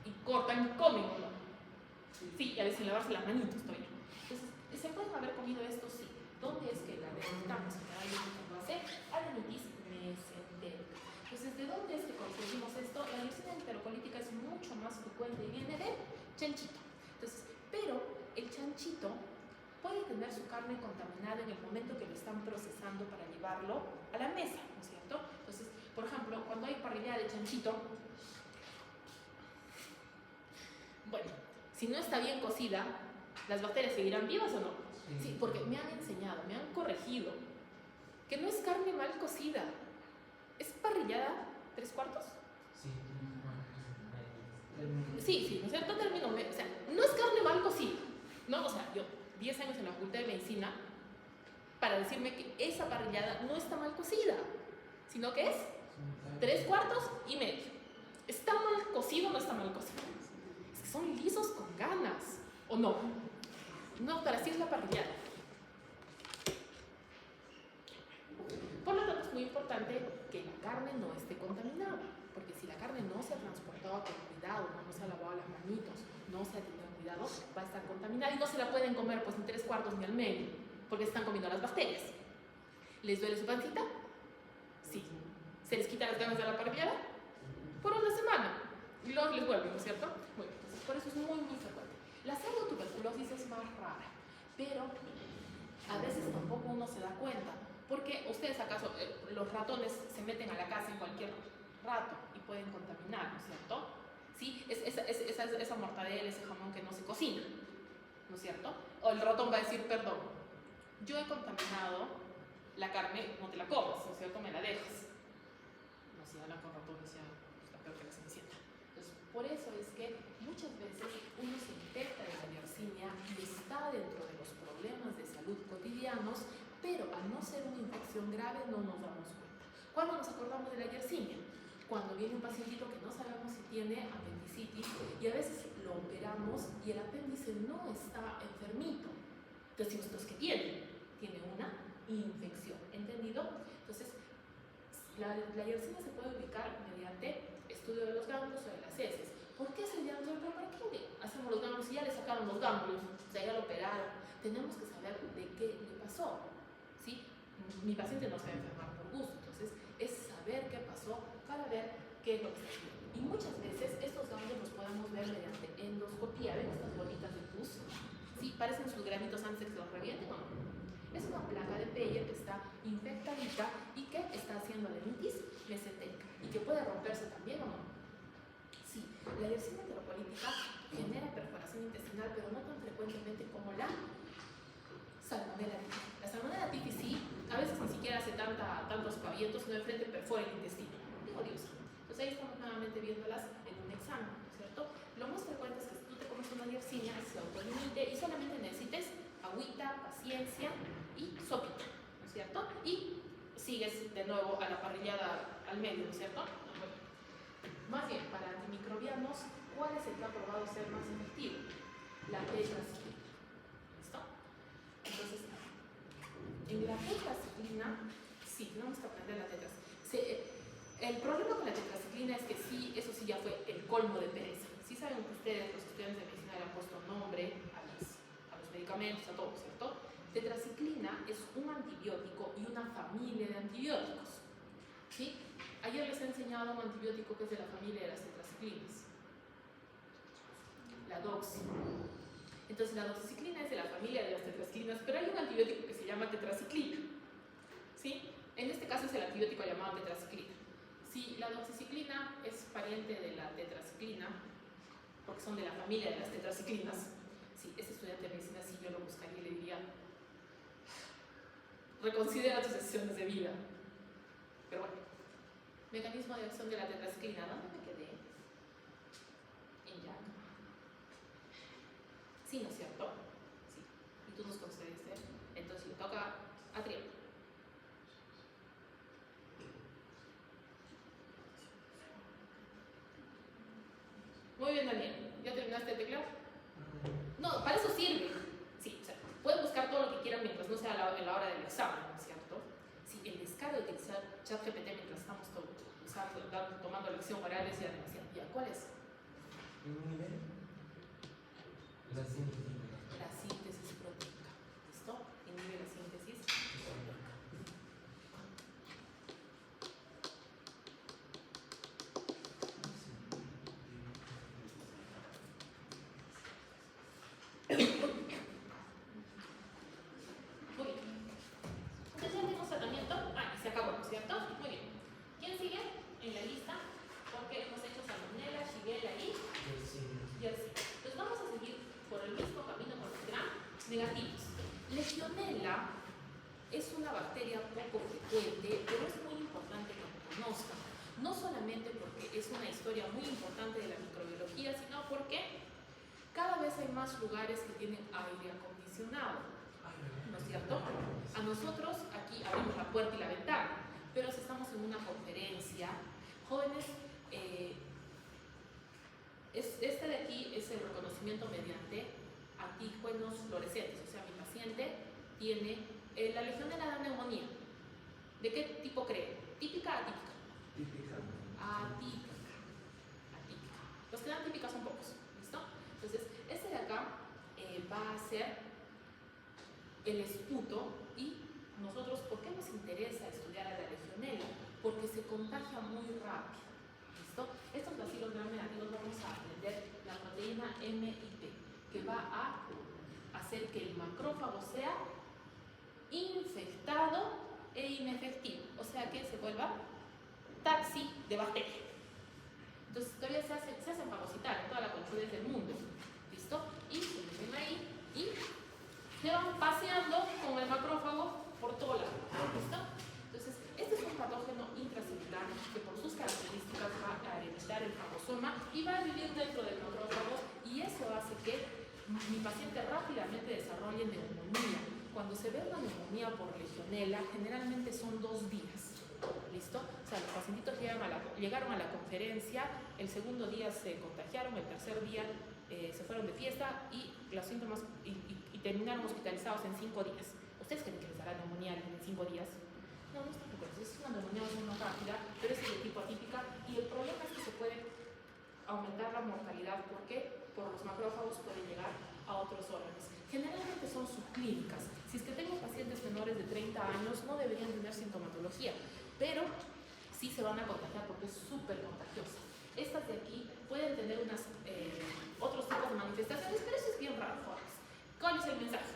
y cortan y comen, ¿no? Sí, y a veces sin lavarse las manitos todavía. Entonces, ¿se pueden haber comido esto? Sí. ¿Dónde es que la detectamos? Generalmente cuando hace adenitis mesentérica. Entonces, ¿de dónde es que conseguimos esto? La yersinia enterocolítica es mucho más frecuente y viene del chanchito. Entonces, pero el chanchito puede tener su carne contaminada en el momento que lo están procesando para llevarlo a la mesa, ¿no es cierto? Entonces, por ejemplo, cuando hay parrilla de chanchito, bueno, si no está bien cocida, ¿las bacterias seguirán vivas o no? Sí, porque me han enseñado, me han corregido que no es carne mal cocida, es parrillada 3/4. Sí, ¿no es cierto? Término, o sea, no es carne mal cocida, ¿no? O sea, yo 10 años en la Facultad de Medicina para decirme que esa parrillada no está mal cocida, sino que es 3/4 y medio. ¿Está mal cocido o no está mal cocido? Es que son lisos con ganas, ¿o no? No, pero así es la parrillada. Por lo tanto, es muy importante que la carne no esté contaminada, porque si la carne no se ha transportado con cuidado, no se ha lavado las manitos, no se ha tenido cuidado, va a estar contaminada y no se la pueden comer pues ni 3/4 ni al medio, porque se están comiendo las bacterias. ¿Les duele su pancita? Sí. ¿Se les quita las ganas de la parrillada? Por una semana. Y luego les vuelve, ¿no es cierto? Bueno, entonces por eso es muy, muy frecuente. La pseudotuberculosis es más rara, pero a veces tampoco uno se da cuenta. Porque ustedes acaso, los ratones se meten a la casa en cualquier rato y pueden contaminar, ¿no es cierto? ¿Sí? Esa mortadela, ese jamón que no se cocina, ¿no es cierto? O el ratón va a decir, perdón, yo he contaminado la carne, no te la comas, ¿no es cierto? Me la dejas. No, si hablan con ratones ya es la peor que la cenicienta. Entonces, por eso es que muchas veces uno se infecta de la yersinia y está dentro de los problemas de salud cotidianos, pero al no ser una infección grave no nos damos cuenta. ¿Cuándo nos acordamos de la yersinia? Cuando viene un pacientito que no sabemos si tiene apendicitis y a veces lo operamos y el apéndice no está enfermito. Entonces decimos, ¿entonces qué tiene? Tiene una infección, ¿entendido? Entonces, la yersinia se puede ubicar mediante estudio de los ganglios o de las heces. ¿Por qué se llama? ¿Pero para qué hacemos los ganglios? Si ya le sacaron los ganglios, o sea, ya lo operaron. Tenemos que saber de qué le pasó. ¿Sí? Mi paciente no se va a enfermar por gusto, entonces es saber qué pasó para ver qué es lo que está haciendo. Y muchas veces estos ganglios los podemos ver mediante endoscopía. ¿Ven estas bolitas de pus? ¿Sí? Parecen sus granitos antes de que se los revienten o no. Es una placa de Peyer que está infectadita y que está haciendo adenitis mesentérica y que puede romperse también o no. Sí, la yersinia enterocolítica genera perforación intestinal, pero no tan frecuentemente como la salmonella typhi. La salmonella typhi sí, a veces ni siquiera hace tantos pavientos, sino de frente perfora el intestino. Digo Dios. Entonces ahí estamos nuevamente viéndolas en un examen, ¿cierto? Lo más frecuente es que si tú te comes una yersinia, se autolimite y solamente necesites agüita, paciencia y sopita, ¿no es cierto? Y sigues de nuevo a la parrillada al medio, ¿no es cierto? Bueno. Más bien, para antimicrobianos, ¿cuál es el que ha probado ser más efectivo? La tetraciclina. ¿Listo? Entonces, en la tetraciclina, sí, tenemos que aprender la tetraciclina. El problema con la tetraciclina es que sí, eso sí ya fue el colmo de pereza. Sí saben que ustedes, los estudiantes de medicina, le han puesto nombre a los medicamentos, a todo, ¿cierto? Tetraciclina es un antibiótico y una familia de antibióticos. ¿Sí? Ayer les he enseñado un antibiótico que es de la familia de las tetraciclinas. La doxi. Entonces la doxiciclina es de la familia de las tetraciclinas, pero hay un antibiótico que se llama tetraciclina. ¿Sí? En este caso es el antibiótico llamado tetraciclina. Si la doxiciclina es pariente de la tetraciclina, porque son de la familia de las tetraciclinas, si ese estudiante de medicina sí yo lo buscaría y le diría, reconsidera tus decisiones de vida. Pero bueno, mecanismo de acción de la tetraciclina, ¿dónde me quedé? En ya. Sí, ¿no es cierto? Sí. Y tú nos concediste. Entonces le toca a Triana. Muy bien, Daniel. ¿Ya terminaste de teclar? No, para eso sirve. Sí, o sea, pueden buscar todo lo que quieran mientras no sea en la hora del examen, ¿no es cierto? Sí, el descaro de utilizar ChatGPT mientras estamos tomando lección oral es ya demasiado. ¿Ya cuál es? ¿En un nivel? La síntesis. La síntesis proteica. ¿Listo? Inhibe la síntesis proteica. Muy bien. Entonces ya tenemos tratamiento. Ah, y se acabó, ¿no es cierto? Muy bien. ¿Quién sigue en la lista? Porque hemos hecho salmonella, shigella y yersinia. Entonces vamos a seguir por el mismo camino con los gram negativos. Legionella es una bacteria poco frecuente, pero es muy importante que lo conozcan. No solamente porque es una historia muy importante de la microbiología, sino porque cada vez hay más lugares que tienen aire acondicionado, ¿no es cierto? A nosotros aquí abrimos la puerta y la ventana, pero si estamos en una conferencia, jóvenes, este de aquí es el reconocimiento mediante antígenos fluorescentes, o sea, mi paciente tiene la legionela da neumonía. ¿De qué tipo cree? ¿Típica o atípica? Típica. Atípica. Atípica. Los que dan típicas son pocos, ¿listo? Entonces, este de acá va a ser el esputo y nosotros, ¿por qué nos interesa estudiar a la legionela? Porque se contagia muy rápido, ¿listo? Estos bacilos gram negativos vamos a aprender la proteína M y P, que va a hacer que el macrófago sea infectado e inefectivo, o sea que se vuelva taxi de bacteria. Entonces todavía se hacen fagocitar en toda la conchudez del mundo, ¿listo? Y se meten ahí y se van paseando con el macrófago por todo lado, ¿listo? Entonces, este es un patógeno intracelular que por sus características va a evitar el fagosoma y va a vivir dentro del macrófago, y eso hace que mi paciente rápidamente desarrolle neumonía. Cuando se ve una neumonía por legionela, generalmente son 2 días, ¿listo? O sea, los pacientitos llegaron a la conferencia, el segundo día se contagiaron, el tercer día se fueron de fiesta y los síntomas y terminaron hospitalizados en 5 días. ¿Ustedes creen que les dará neumonía en 5 días? No, no están preocupados, es una neumonía más rápida, pero es de tipo atípica, y el problema es que se puede aumentar la mortalidad. ¿Por qué? Por los macrófagos pueden llegar a otros órganos. Generalmente son subclínicas. Si es que tengo pacientes menores de 30 años, no deberían tener sintomatología, pero sí se van a contagiar porque es súper contagiosa. Estas de aquí pueden tener otros tipos de manifestaciones, pero eso es bien raro, jóvenes. ¿Cuál es el mensaje?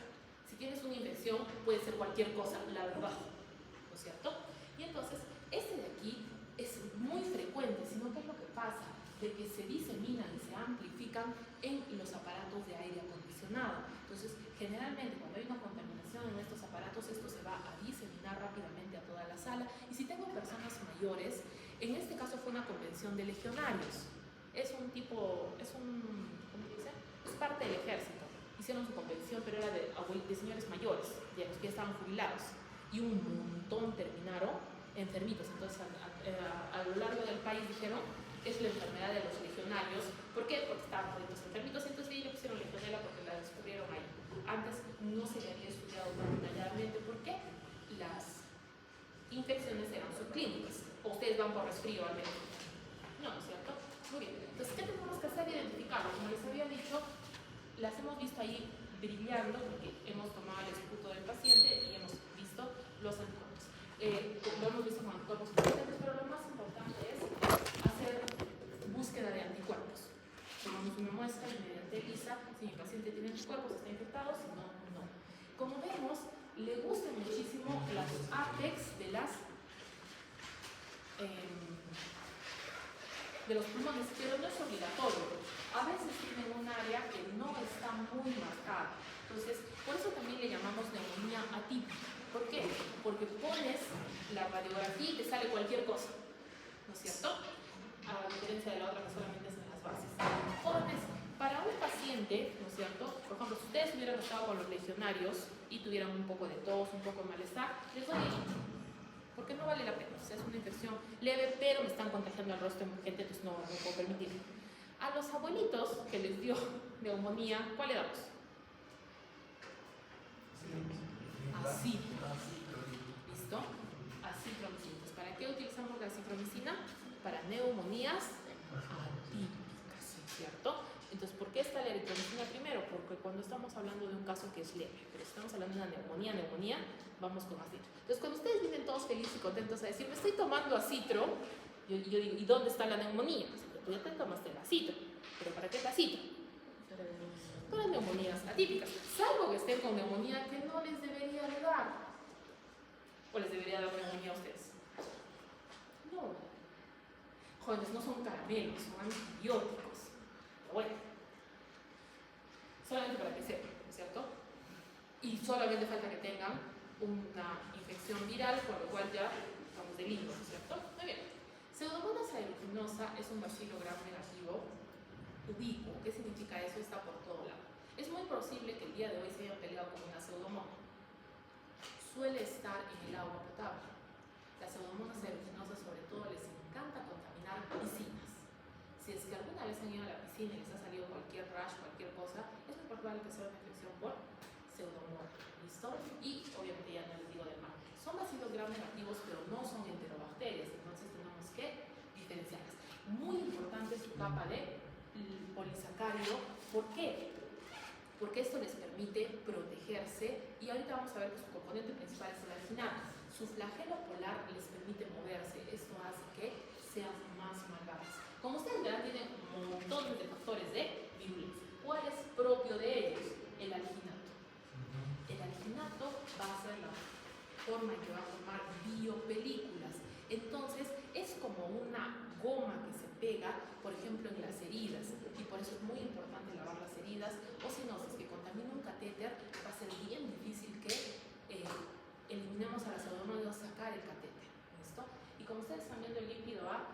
Si tienes una infección, puede ser cualquier cosa, la verdad, ¿no es cierto? Y entonces, este de aquí es muy frecuente, sino que es lo que pasa, de que se diseminan y se amplifican en los aparatos de aire acondicionado. Entonces, generalmente cuando hay una contaminación en estos aparatos, esto se va a diseminar rápidamente a toda la sala. Y si tengo personas mayores, en este caso fue una convención de legionarios. Es un tipo, ¿cómo dice? Es parte del ejército. Hicieron su convención, pero era de señores mayores, de los que ya estaban jubilados. Y un montón terminaron enfermitos. Entonces, a lo largo del país dijeron, es la enfermedad de los legionarios. ¿Por qué? Porque estaban toditos enfermitos. Entonces ahí le pusieron legionela porque la descubrieron ahí. Antes no se le había estudiado tan detalladamente porque las infecciones eran subclínicas. O ustedes van por resfrío al médico. No, ¿no es cierto? Muy bien. Entonces, ¿qué tenemos que hacer? Identificarlo. Como les había dicho, las hemos visto ahí brillando porque hemos tomado el esputo del paciente y hemos visto los anticuerpos. Lo hemos visto con anticuerpos presentes, pero lo más importante es hacer búsqueda de anticuerpos. Tomamos una muestra mediante ELISA, si mi paciente tiene anticuerpos, está infectado, si no, no. Como vemos, le gustan muchísimo las apex de los pulmones, pero no es obligatorio. A veces tienen un área que no está muy marcada. Entonces, por eso también le llamamos neumonía atípica. ¿Por qué? Porque pones la radiografía y te sale cualquier cosa, ¿no es cierto? A diferencia de la otra que solamente es en las bases. Jóvenes, para un paciente, ¿no es cierto? Por ejemplo, si ustedes hubieran estado con los legionarios y tuvieran un poco de tos, un poco de malestar, les doy el litro, porque no vale la pena. O sea, es una infección leve, pero me están contagiando al resto de gente, entonces no puedo permitirlo. A los abuelitos que les dio neumonía, ¿cuál le damos? Así. ¿Listo? Acitromicina. Entonces, ¿para qué utilizamos la acitromicina? Para neumonías atípicas, ¿cierto? Entonces, ¿por qué está la eritromicina primero? Porque cuando estamos hablando de un caso que es leve, pero si estamos hablando de una neumonía, vamos con acitro. Entonces, cuando ustedes vienen todos felices y contentos a decir, me estoy tomando acitro, yo digo, ¿y dónde está la neumonía? Pues, tú ya te tomaste el acitro, pero ¿para qué el acitro? Para neumonías atípicas, salvo que estén con neumonía que no les debería de dar. ¿O les debería dar neumonía a ustedes? No. Jóvenes, no son caramelos, son antibióticos. Pero bueno, solamente para que sepan, ¿no es cierto? Y solamente falta que tengan una infección viral, por lo cual ya estamos de limbo, ¿no es cierto? Muy bien. Pseudomonas aeruginosa es un bacilo gram negativo ubicuo. ¿Qué significa eso? Está por todo lado. Es muy posible que el día de hoy se hayan peleado con una pseudomona. Suele estar en el agua potable. Las pseudomonas aeruginosas sobre todo les encanta contaminar piscinas. Si es que alguna vez han ido a la piscina y les ha salido cualquier rash, cualquier cosa, es muy probable que sea una infección por pseudomona. ¿Listo? Y obviamente ya no les digo del mar. Son bacilos gram negativos, pero no son enterobacterias, entonces tenemos que diferenciarlas. Muy importante su capa de polisacárido. ¿Por qué? Porque esto les permite protegerse y ahorita vamos a ver que su componente principal es el alginato. Su flagelo polar les permite moverse, esto hace que sean más malvadas. Como ustedes verán, tienen montones de factores de virulencia. ¿Cuál es propio de ellos? El alginato. El alginato va a ser la forma en que va a formar biopelículas. Entonces, es como una goma que se pega, por ejemplo, en las heridas, y por eso es muy importante lavar las heridas, o si no, si es que contamina un catéter, va a ser bien difícil que eliminemos a la pseudomonas y sacar el catéter. ¿Listo? Y como ustedes están viendo, el lípido A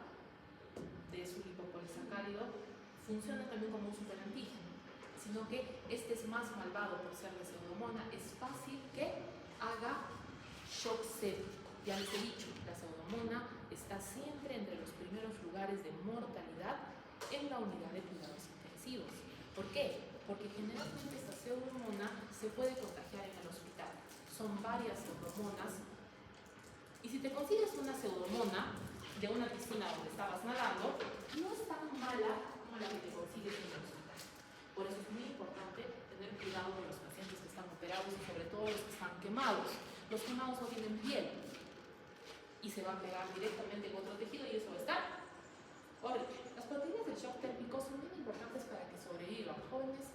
de su lipopolisacárido funciona también como un superantígeno, sino que este es más malvado por ser de pseudomona, es fácil que haga shock séptico. Ya les he dicho, la pseudomona está siempre entre los primeros lugares de mortalidad en la unidad de cuidados intensivos. ¿Por qué? Porque generalmente esta pseudomona se puede contagiar en el hospital. Son varias pseudomonas. Y si te consigues una pseudomona de una piscina donde estabas nadando, no es tan mala como la que te consigues en el hospital. Por eso es muy importante tener cuidado con los pacientes que están operados y sobre todo los que están quemados. Los quemados no tienen piel y se va a pegar directamente en otro tejido y eso va a estar horrible. Las proteínas del shock térmico son muy importantes para que sobrevivan. Jóvenes,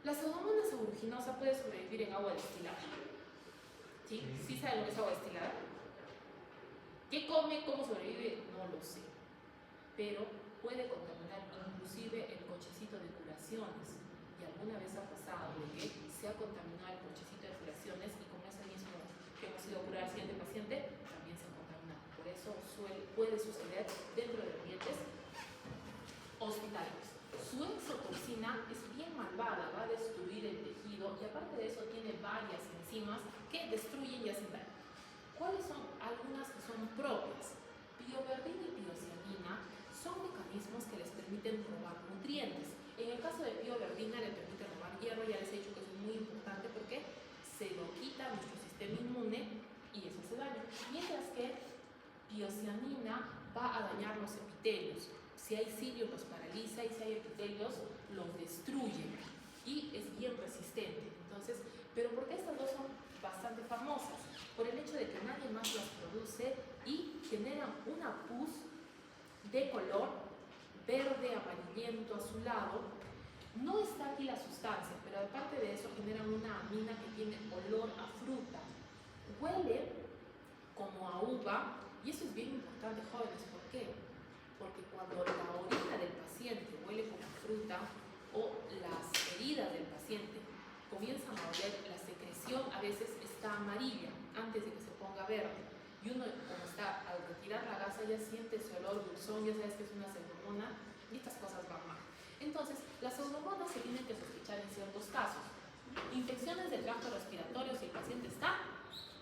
la pseudomonas aeruginosa puede sobrevivir en agua destilada. ¿Sí? ¿Sí saben lo que es agua destilada? ¿Qué come? ¿Cómo sobrevive? No lo sé. Pero puede contaminar inclusive el cochecito de curaciones. Y alguna vez ha pasado de que se ha contaminado el cochecito de curaciones y con ese mismo que hemos ido a curar al siguiente paciente, también se ha contaminado. Por eso puede suceder dentro de ambientes hospitalarios. Su exotoxina es bien malvada, va a destruir el tejido y aparte de eso tiene varias enzimas que destruyen y hacen daño. ¿Cuáles son algunas que son propias? Pioverdina y piocianina son mecanismos que les permiten robar nutrientes. En el caso de pioverdina le permite robar hierro, ya les he dicho que eso es muy importante porque se lo quita a nuestro sistema inmune y eso hace daño. Mientras que piocianina va a dañar los epitelios. Si hay cilios los paraliza y si hay epitelios los destruye y es bien resistente. Entonces, pero ¿por qué estas dos son bastante famosas? Por el hecho de que nadie más las produce y generan una pus de color verde, amarillento, azulado. No está aquí la sustancia, pero aparte de eso generan una amina que tiene olor a fruta. Huele como a uva y eso es bien importante, jóvenes. ¿Por qué? Porque cuando la orina del paciente huele como fruta o las heridas del paciente comienzan a oler, la secreción a veces está amarilla antes de que se ponga verde. Y Y uno, como está, al retirar la gasa ya siente ese olor dulzón, ya sabes que es una pseudomonas, y estas cosas van mal. Entonces, las pseudomonas se tienen que sospechar en ciertos casos. Infecciones del tracto respiratorio si el paciente está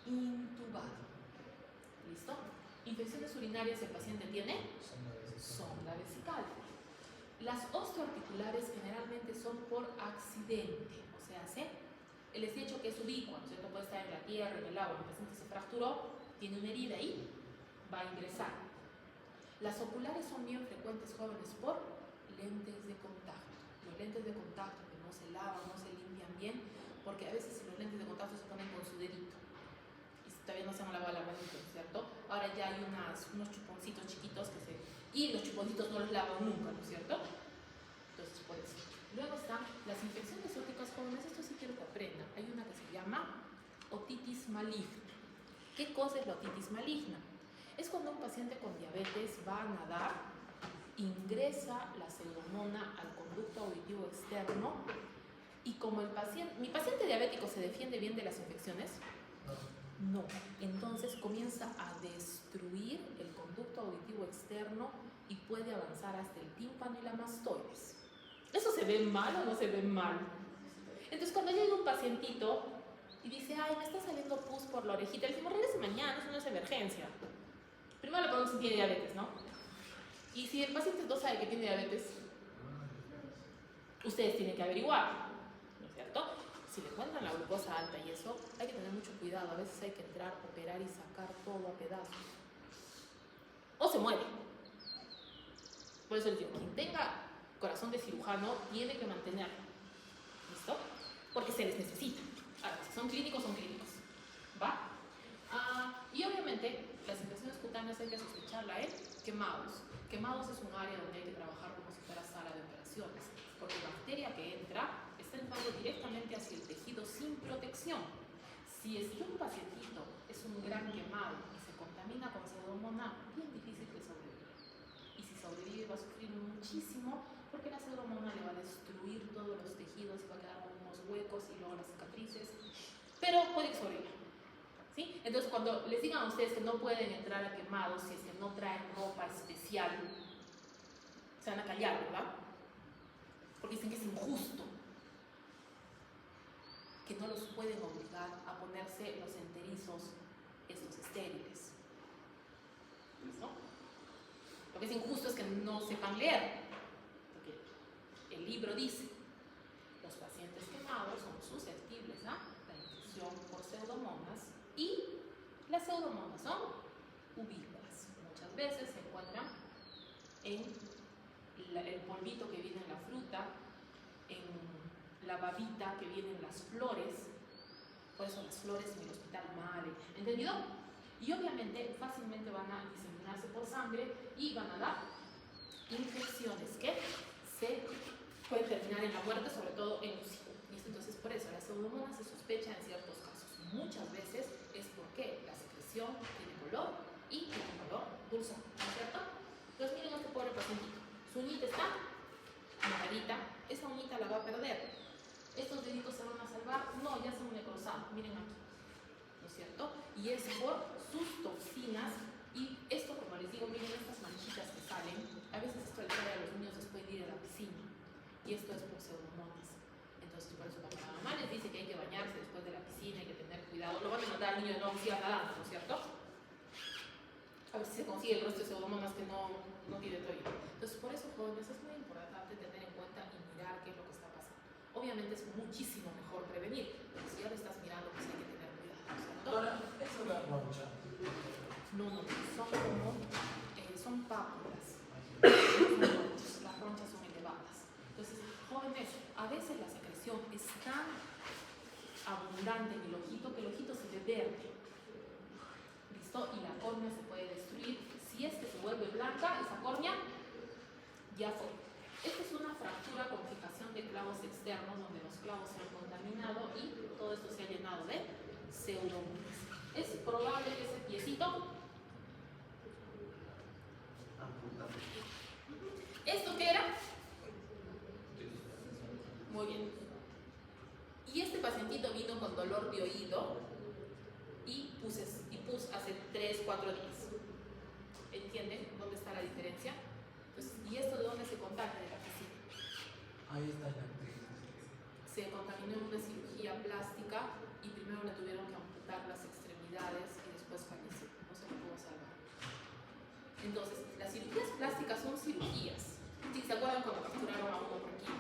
intubado. ¿Listo? Infecciones urinarias si el paciente tiene sonda vesical. Las osteoarticulares generalmente son por accidente, o sea, el hecho que es ubicua, ¿no es cierto? Puede estar en la tierra, en el agua, el paciente se fracturó, tiene una herida ahí, va a ingresar. Las oculares son bien frecuentes, jóvenes, por lentes de contacto. Los lentes de contacto que no se lavan, no se limpian bien, porque a veces los lentes de contacto se ponen con su dedito y todavía no se han lavado la manita, ¿cierto? Ahora ya hay unos chuponcitos chiquitos y los chuponcitos no los lavan nunca, ¿no es cierto? Entonces puede ser. Luego están las infecciones óticas jóvenes, esto sí quiero que aprendan. Hay una que se llama otitis maligna. ¿Qué cosa es la otitis maligna? Es cuando un paciente con diabetes va a nadar, ingresa la pseudomona al conducto auditivo externo y como mi paciente diabético se defiende bien de las infecciones, no. Entonces comienza a destruir el conducto auditivo externo y puede avanzar hasta el tímpano y la mastoides. ¿Eso se ve mal o no se ve mal? Entonces cuando llega un pacientito y dice, ay, me está saliendo pus por la orejita, le decimos, regrese mañana, eso no es emergencia. Primero le preguntamos si tiene diabetes, ¿no? Y si el paciente no sabe que tiene diabetes, ustedes tienen que averiguar, ¿no es cierto? Si le encuentran la glucosa alta y eso, hay que tener mucho cuidado. A veces hay que entrar, operar y sacar todo a pedazos. O se muere. Por eso les digo, quien tenga corazón de cirujano tiene que mantenerlo. ¿Listo? Porque se les necesita. Ahora, si son clínicos, son clínicos. ¿Va? Y obviamente, las infecciones cutáneas hay que sospecharla en quemados. Quemados es un área donde hay que trabajar como si fuera sala de operaciones. Porque la bacteria que entra está entrando directamente hacia el tejido sin protección. Si es que un pacientito es un gran quemado y se contamina con pseudomonas, bien difícil que sobreviva. Y si sobrevive va a sufrir muchísimo porque la pseudomonas le va a destruir todos los tejidos y va a quedar con unos huecos y luego las cicatrices. Pero puede que sobreviva. ¿Sí? Entonces cuando les digan a ustedes que no pueden entrar a quemados si es que no traen ropa especial, se van a callar, ¿verdad? Porque dicen que es injusto, que no los pueden obligar a ponerse los enterizos, estos estériles. ¿Listo? Lo que es injusto es que no sepan leer, porque el libro dice, los pacientes quemados son susceptibles a la infección por pseudomonas y las pseudomonas son ubíquas. Muchas veces se encuentran en el polvito que viene en la fruta, en la babita que viene en las flores. Por eso las flores en el hospital mal, ¿entendido? Y obviamente fácilmente van a diseminarse por sangre y van a dar infecciones que se pueden terminar en la muerte, sobre todo en UCI. Entonces por eso la pseudomonas se sospecha en ciertos casos. Muchas veces es porque la secreción tiene color y tiene un color dulzón, ¿no es cierto? Entonces miren este pobre pacientito. Su uñita está moradita, esa uñita la va a perder. ¿Estos deditos se van a salvar? No, ya se han necrosado, miren aquí, ¿no es cierto? Y es por sus toxinas y esto, como les digo, miren estas manchitas que salen, a veces esto le sale a los niños después de ir a la piscina y esto es por pseudomonas. Entonces por eso cuando la mamá les dice que hay que bañarse después de la piscina, hay que tener cuidado, lo van a notar al niño de no siga nadando, ¿no es cierto? A ver si se consigue el resto de pseudomonas que no tiene toalla. Entonces por eso, jóvenes, es muy importante tener en cuenta y mirar qué es lo que está pasando. Obviamente es muchísimo mejor prevenir, pero si ya lo estás mirando, pues hay que tener cuidado, ¿no es cierto? Ahora, ¿es una roncha? No, son pápulas. Las ronchas son elevadas. Entonces, jóvenes, a veces la secreción es tan abundante en el ojito que el ojito se ve verde. ¿Listo? Y la córnea se puede destruir. Si es que se vuelve blanca, esa córnea ya fue. Esta es una fractura con fijación de clavos externos donde los clavos se han contaminado y todo esto se ha llenado de pseudomonas. Es probable que ese piecito. ¿Esto qué era? Muy bien. Y este pacientito vino con dolor de oído y pus hace 3-4 Entonces, las cirugías plásticas son cirugías. Si se acuerdan cuando capturaron a uno por aquí,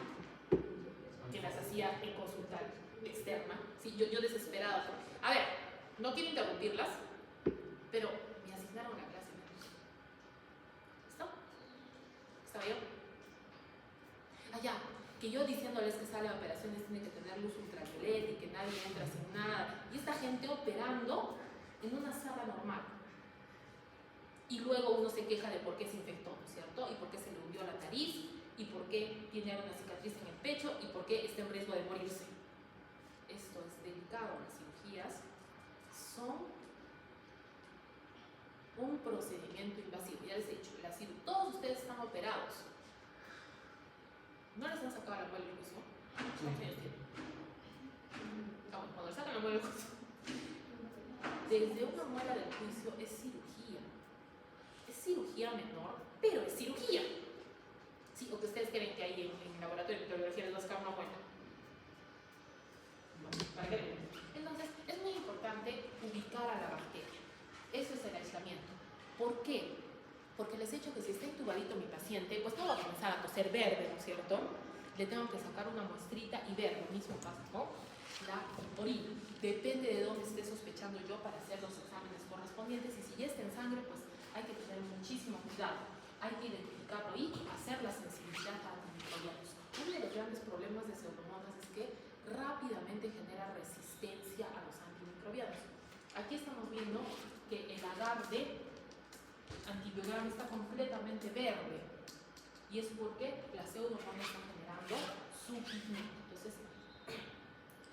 que las hacía en consulta externa, sí, yo desesperada. A ver, no quiero interrumpirlas, pero me asignaron la clase. ¿Listo? ¿Está bien? Allá, que yo diciéndoles que sala de operaciones tiene que tener luz ultravioleta y que nadie entra sin nada. Y esta gente operando en una sala normal. Y luego uno se queja de por qué se infectó, ¿no es cierto? Y por qué se le hundió la nariz, y por qué tiene una cicatriz en el pecho, y por qué está en riesgo de morirse. Esto es delicado. Las cirugías son un procedimiento invasivo. Ya les he dicho, todos ustedes están operados. ¿No les han sacado la muela del juicio? ¿Cuántos años tienen? Ah, bueno, cuando le sacan la muela del juicio. Desde una muela del juicio es cirugía. Es cirugía menor, pero es cirugía. Sí, o que ustedes creen que ahí en el laboratorio de microbiología les va a sacar una muela. ¿Para qué? Entonces, es muy importante ubicar a la bacteria. Eso es el aislamiento. ¿Por qué? Porque les he dicho que si está intubadito mi paciente, pues no va a comenzar a toser verde, ¿no es cierto? Le tengo que sacar una muestrita y ver, lo mismo pasa, ¿no? La orina. Depende de dónde esté sospechando yo para hacer los exámenes correspondientes, y si ya está en sangre, pues hay que tener muchísimo cuidado. Hay que identificarlo y hacer la sensibilidad a antimicrobianos. Uno de los grandes problemas de Pseudomonas es que rápidamente genera resistencia a los antimicrobianos. Aquí estamos viendo que el agar de antibiograma está completamente verde, y es porque las pseudomonas están generando su pigmento. Entonces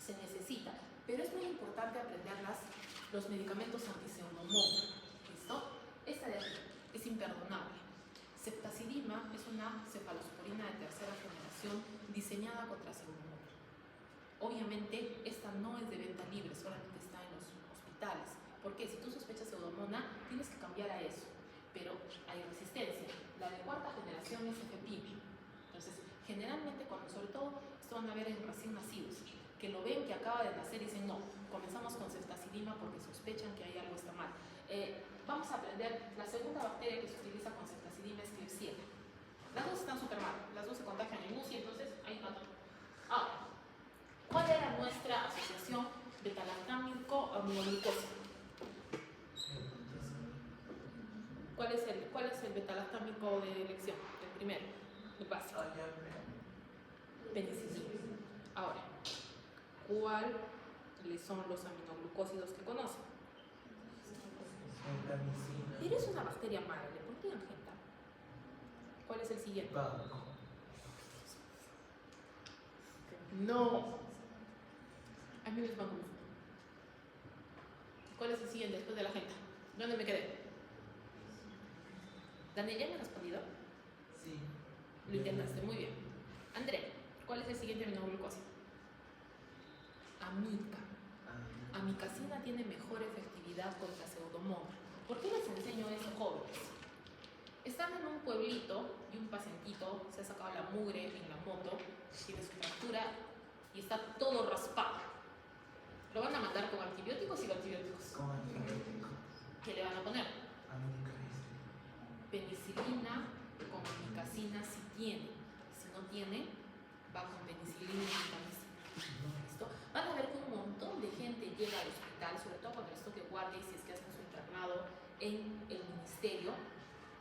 se necesita, pero es muy importante aprender los medicamentos antipseudomonas. ¿Listo? Esta de aquí es imperdonable. Ceftazidima es una cefalosporina de tercera generación diseñada contra pseudomonas. Obviamente esta no es de venta libre, solamente está en los hospitales, porque si tú sospechas pseudomona tienes que cambiar a eso, pero hay resistencia. La de cuarta generación es FPIP. Entonces generalmente, sobre todo esto van a ver en recién nacidos, que lo ven que acaba de nacer y dicen no, comenzamos con ceftazidima porque sospechan que hay algo está mal. Vamos a aprender, la segunda bacteria que se utiliza con ceftazidima es Klebsiella. Las dos están súper mal, las dos se contagian en UCI, entonces ahí va. ¿Cuál era nuestra asociación beta-lactámico-aminoglucósico? ¿Cuál es el beta-lactámico de elección? El primero, el básico. Penicilina. Ahora, ¿cuáles son los aminoglucósidos que conocen? Pero es una bacteria mala, ¿le pondrían genta? ¿Cuál es el siguiente? No. A mí me van como. ¿Cuál es el siguiente después de la genta? ¿Dónde me quedé? ¿Daniel ya me ha respondido? Sí. Lo intentaste, muy bien. André, ¿cuál es el siguiente aminoglucósido? Amica. Amicacina tiene mejor efectividad contra pseudomonas. ¿Por qué les enseño eso, jóvenes? Están en un pueblito y un pacientito se ha sacado la mugre en la moto, tiene su fractura y está todo raspado. ¿Lo van a mandar con antibióticos y antibióticos? Con antibiótico. ¿Qué le van a poner? Penicilina con amicacina si tiene. Si no tiene, va con penicilina y gentamicina. ¿Listo? Van a ver que un montón de gente llega al hospital, sobre todo cuando les toque guardia y si es que hacen su internado en el ministerio,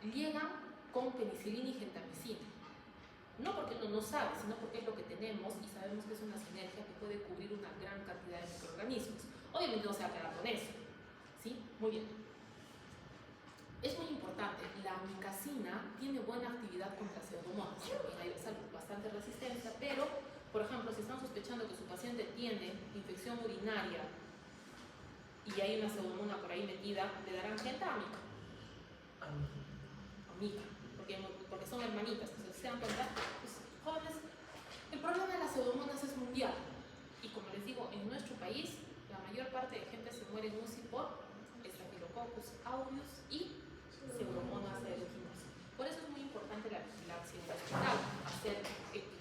llegan con penicilina y gentamicina. No porque uno no sabe, sino porque es lo que tenemos y sabemos que es una sinergia que puede cubrir una gran cantidad de microorganismos. Obviamente no se va a quedar con eso. ¿Sí? Muy bien. Es muy importante, la amicacina tiene buena actividad contra pseudomonas. Hay bastante resistencia, pero, por ejemplo, si están sospechando que su paciente tiene infección urinaria y hay una pseudomona por ahí metida, le darán gentámica. Amica, porque son hermanitas. Entonces, se dan cuenta, pues, jóvenes, el problema de las pseudomonas es mundial. Y como les digo, en nuestro país, la mayor parte de gente se muere en UCI por Staphylococcus aureus y pseudomonas aeruginosa. Por eso es muy importante la vigilancia en el hospital, hacer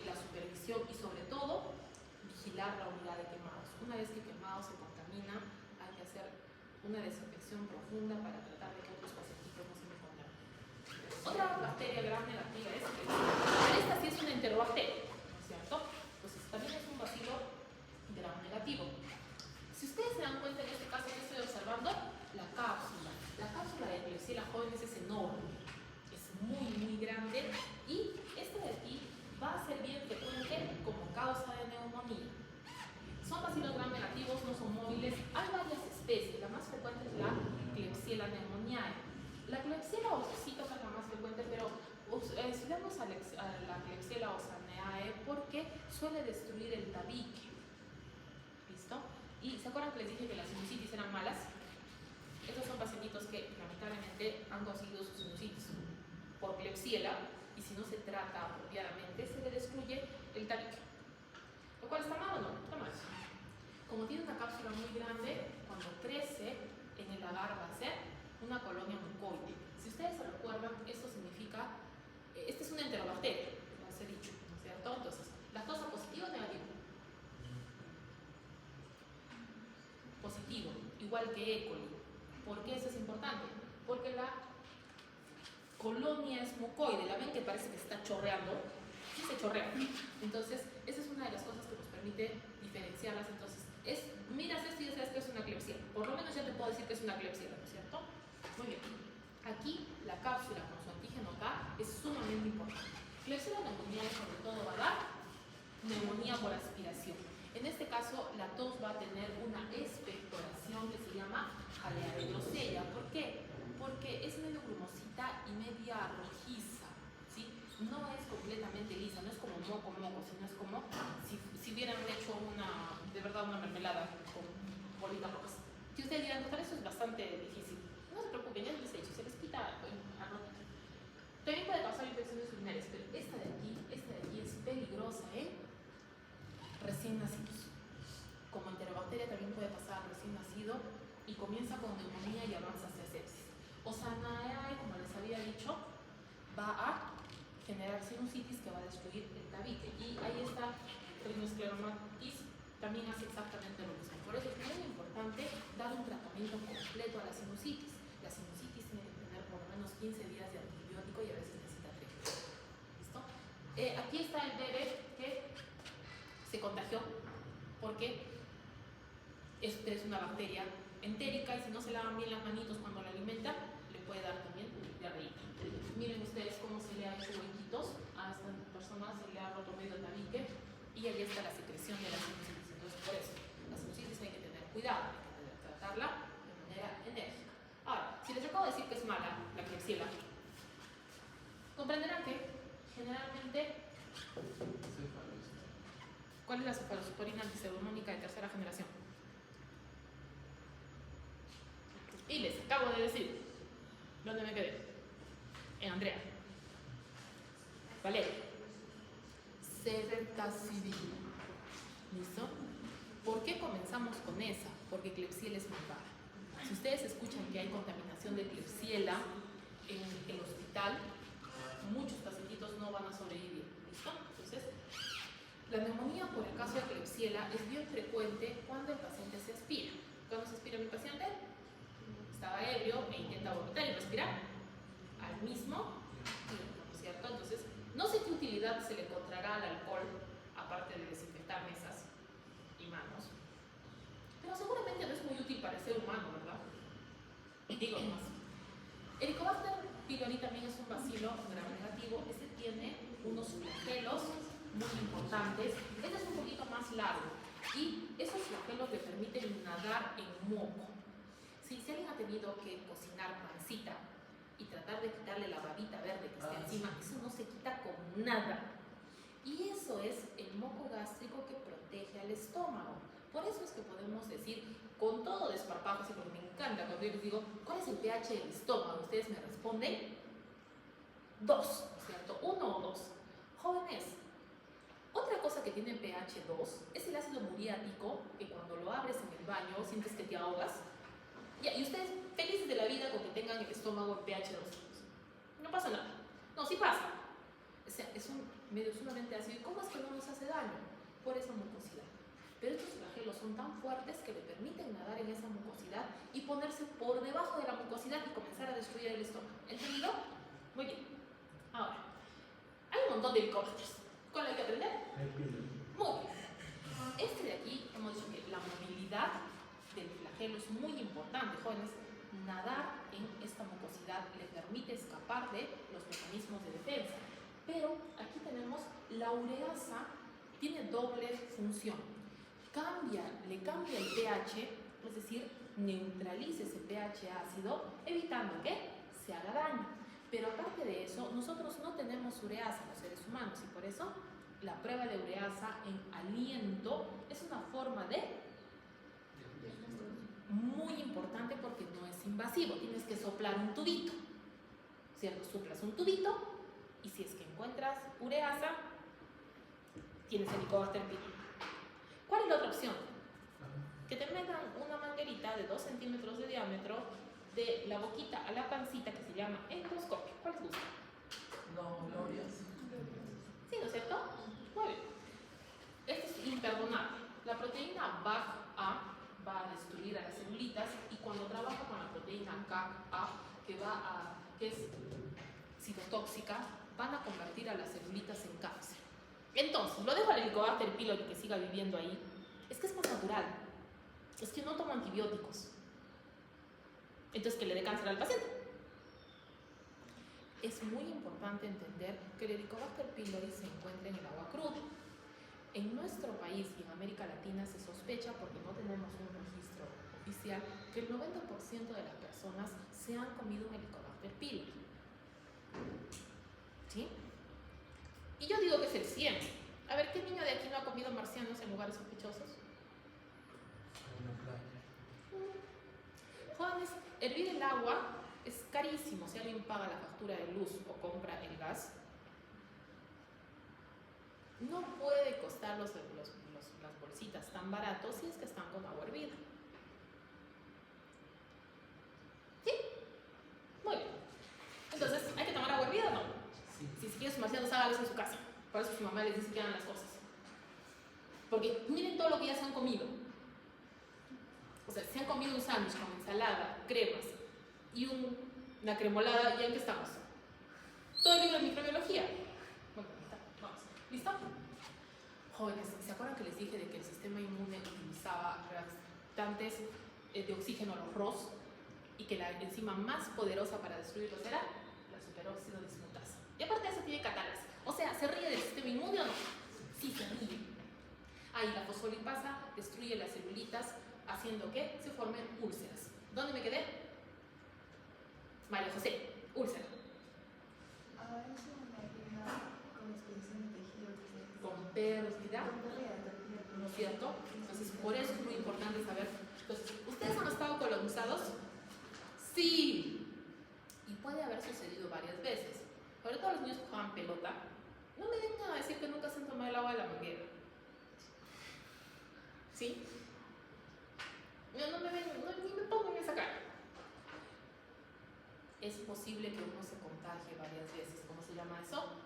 la supervisión y sobre todo vigilar la unidad de quemados. Una vez que quemado se contamina, hay que hacer una desinfección profunda para tratar de que otros pacientes no se me contaminen. bacteria gram negativa es Klebsiella. Esta sí es una enterobacteria, ¿no es cierto? Entonces también es un bacilo gram negativo. Si ustedes se dan cuenta en este caso que estoy observando, la cápsula. La cápsula de Klebsiella jóvenes es enorme, es muy grande y esta de aquí va a ser bien frecuente como causa de neumonía. Son bacilos gram negativos, no son móviles. Hay varias especies, la más frecuente es la Klebsiella pneumoniae. La Klebsiella oocito es la más frecuente, pero estudiamos a la Klebsiella osaneae porque suele destruir el tabique. ¿Listo? Y ¿se acuerdan que les dije que las sinusitis eran malas? Estos son pacientitos que lamentablemente han conseguido su sinusitis por Klebsiella y si no se trata apropiadamente se le destruye el tabique. ¿Lo cual está mal o no? Está mal. Como tiene una cápsula muy grande, cuando crece en el agar va a ser una colonia mucoide. Si ustedes se recuerdan, esto significa, esta es una enterobacteria, como les he dicho, ¿no es cierto? Entonces, lactosa positivo o negativo. Positivo, igual que E. coli. ¿Por qué eso es importante? Porque la colonia es mucoide, la ven que parece que está chorreando, sí se chorrea. Entonces, esa es una de las cosas que nos permite diferenciarlas. Entonces, miras esto y ya sabes que es una Klebsiella. Por lo menos ya te puedo decir que es una Klebsiella, ¿no es cierto? Muy bien. Aquí la cápsula con su antígeno K es sumamente importante. Klebsiella pneumoniae sobre todo va a dar neumonía por aspiración. En este caso, la tos va a tener una expectoración que se llama jalea de grosella. ¿Por qué? Porque es medio grumosita y media rojiza, ¿sí? No es completamente lisa, no es como moco, sino es como si hubieran hecho de verdad una mermelada con bolitas rojas. Si ustedes dirán, notar eso es bastante difícil. No se preocupen, ya les he dicho, se les quita a ratito. También puede causar infecciones urinarias, pero esta de aquí es peligrosa, recién nacidos. Como enterobacteria también puede pasar recién nacido y comienza con neumonía y avanza hacia sepsis. Osaneae, como les había dicho, va a generar sinusitis que va a destruir el tabique. Y ahí está rinoescleromatis, también hace exactamente lo mismo. Por eso es muy importante dar un tratamiento completo a la sinusitis. La sinusitis tiene que tener por lo menos 15 días de antibiótico y a veces necesita 30. ¿Listo? Aquí está el bebé que se contagió porque esta es una bacteria entérica y si no se lavan bien las manitos cuando la alimentan, le puede dar también diarrea. Miren ustedes cómo se le ha hecho huequitos a esta persona, se le ha roto medio tabique y ahí está la secreción de la sinusitis. Entonces, por eso, la sinusitis hay que tener cuidado, hay que tratarla de manera enérgica. Ahora, si les acabo de decir que es mala la Klebsiella, comprenderán que generalmente ¿cuál es la cefalosporina antipseudónica de tercera generación? Y les acabo de decir, ¿dónde me quedé? En Andrea. Valeria. Ceftazidima. ¿Listo? ¿Por qué comenzamos con esa? Porque Klebsiella es malvada. Si ustedes escuchan que hay contaminación de Klebsiella en el hospital, muchos pacientitos no van a sobrevivir. ¿Listo? Entonces, la neumonía por el caso de Klebsiella es bien frecuente cuando el paciente se aspira. ¿Cuándo se aspira mi paciente? Estaba ebrio e intenta vomitar y respirar al mismo tiempo, ¿no es cierto? Entonces, no sé qué utilidad se le encontrará al alcohol, aparte de desinfectar mesas y manos, pero seguramente no es muy útil para el ser humano, ¿verdad? Digo más. Helicobacter pylori también es un bacilo gram negativo. Este tiene unos flagelos muy importantes. Este es un poquito más largo y esos flagelos le permiten nadar en moco. Si alguien ha tenido que cocinar pancita y tratar de quitarle la babita verde que está encima, eso no se quita con nada. Y eso es el moco gástrico que protege al estómago. Por eso es que podemos decir, con todo desparpajo, así porque me encanta cuando yo les digo, ¿cuál es el pH del estómago? Ustedes me responden, 2, ¿cierto? 1 o 2. Jóvenes, otra cosa que tiene pH 2 es el ácido muriático, que cuando lo abres en el baño sientes que te ahogas. Y ustedes felices de la vida con que tengan el estómago en pH 2. No pasa nada. No, sí pasa. O sea, es un medio sumamente ácido. ¿Y cómo es que no nos hace daño? Por esa mucosidad. Pero estos flagelos son tan fuertes que le permiten nadar en esa mucosidad y ponerse por debajo de la mucosidad y comenzar a destruir el estómago. ¿Entendido? Muy bien. Ahora, helicópteros. ¿Cuál hay que aprender? El pilo. Muy bien. Este de aquí, hemos dicho que la movilidad del flagelo es muy importante, jóvenes. Nadar en esta mucosidad le permite escapar de los mecanismos de defensa. Pero aquí tenemos la ureasa, tiene doble función. Le cambia el pH, es decir, neutraliza ese pH ácido, evitando que se haga daño. Pero aparte de eso, nosotros no tenemos ureasa, los seres humanos, y por eso la prueba de ureasa en aliento es una forma de muy importante porque no es invasivo. Tienes que soplar un tubito, ¿cierto? Soplas un tubito y si es que encuentras ureasa, tienes Helicobacter pylori. ¿Cuál es la otra opción? Que te metan una manguerita de 2 centímetros de diámetro de la boquita a la pancita que se llama endoscopio. ¿Cuál les gusta? No, Gloria. Sí, ¿no es cierto? Muy bien. Esto es imperdonable. La proteína BAG-A va a destruir a las celulitas y cuando trabaja con la proteína CAG-A, que es citotóxica, van a convertir a las celulitas en cáncer. Entonces, lo dejo al Helicobacter pylori que siga viviendo ahí. Es que es más natural. Es que no tomo antibióticos. Entonces, que le dé cáncer al paciente. Es muy importante entender que el Helicobacter pylori se encuentra en el agua cruda. En nuestro país y en América Latina se sospecha, porque no tenemos un registro oficial, que el 90% de las personas se han comido un Helicobacter pylori. ¿Sí? Y yo digo que es el 100. A ver, ¿qué niño de aquí no ha comido marcianos en lugares sospechosos? En la playa. Jóvenes, hervir el agua es carísimo. Si alguien paga la factura de luz o compra el gas, no puede costar las bolsitas tan baratos si es que están con agua hervida. ¿Sí? Muy bien. Entonces, ¿hay que tomar agua hervida o no? Sí. Si quieren sus marcianos, háganlos en su casa. Por eso su mamá les dice que hagan las cosas. Porque miren todo lo que ya se han comido. O sea, se han comido un sándwich con ensalada, cremas y una cremolada, ¿y en qué estamos? Todo el libro de microbiología. Bueno, vamos. ¿Listo? Jóvenes, ¿se acuerdan que les dije de que el sistema inmune utilizaba reactantes de oxígeno, los ROS, y que la enzima más poderosa para destruirlos era la superóxido dismutasa? Y aparte de eso tiene catarsis. O sea, ¿se ríe del sistema inmune o no? Sí, se ríe. Ahí la fosfolipasa destruye las celulitas, haciendo que se formen úlceras. ¿Dónde me quedé? María José, úlcera. Ahora es una herida con exposición de tejido. Con pérdida, ¿no es cierto? Entonces, por eso es muy importante saber. Entonces, ¿ustedes han estado colonizados? Sí. Y puede haber sucedido varias veces. Sobre todo los niños que juegan pelota, no me vengan a decir que nunca se han tomado el agua de la manguera. ¿Sí? No me ven, ni me pongan esa cara. Es posible que uno se contagie varias veces. ¿Cómo se llama eso?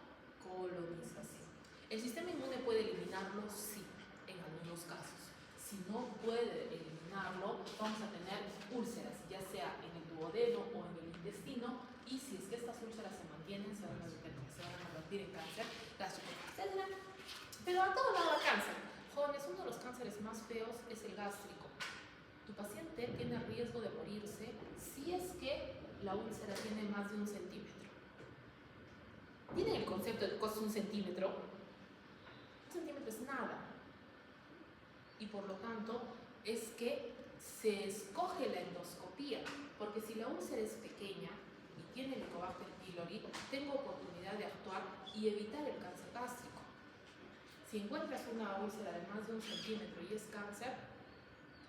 Colonización. ¿El sistema inmune puede eliminarlo? Sí, en algunos casos. Si no puede eliminarlo, vamos a tener úlceras, ya sea en el duodeno o en el intestino, y si es que estas úlceras se mantienen, se van a convertir en cáncer gástrico, etc. Pero a todo lado da cáncer. Jóvenes, uno de los cánceres más feos es el gástrico. Tu paciente tiene riesgo de morirse si es que la úlcera tiene más de 1 centímetro. ¿Tienen el concepto de cuánto es 1 centímetro? 1 centímetro es nada. Y por lo tanto, es que se escoge la endoscopía, porque si la úlcera es pequeña y tiene Helicobacter pylori, tengo oportunidad de actuar y evitar el cáncer gástrico. Si encuentras una úlcera de más de 1 centímetro y es cáncer,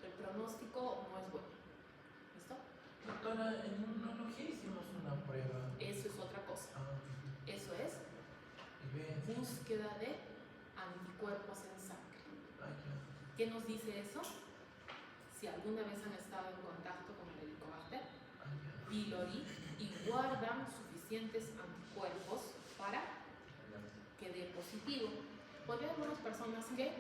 el pronóstico no es bueno. ¿Listo? Doctora, en inmunología hicimos una prueba. Eso es otra cosa. Eso es Y ven. búsqueda de anticuerpos en sangre. Ya. ¿Qué nos dice eso? Si alguna vez han estado en contacto con el Helicobacter Ya. pylori y guardan suficientes anticuerpos para que dé positivo. Porque hay algunas personas que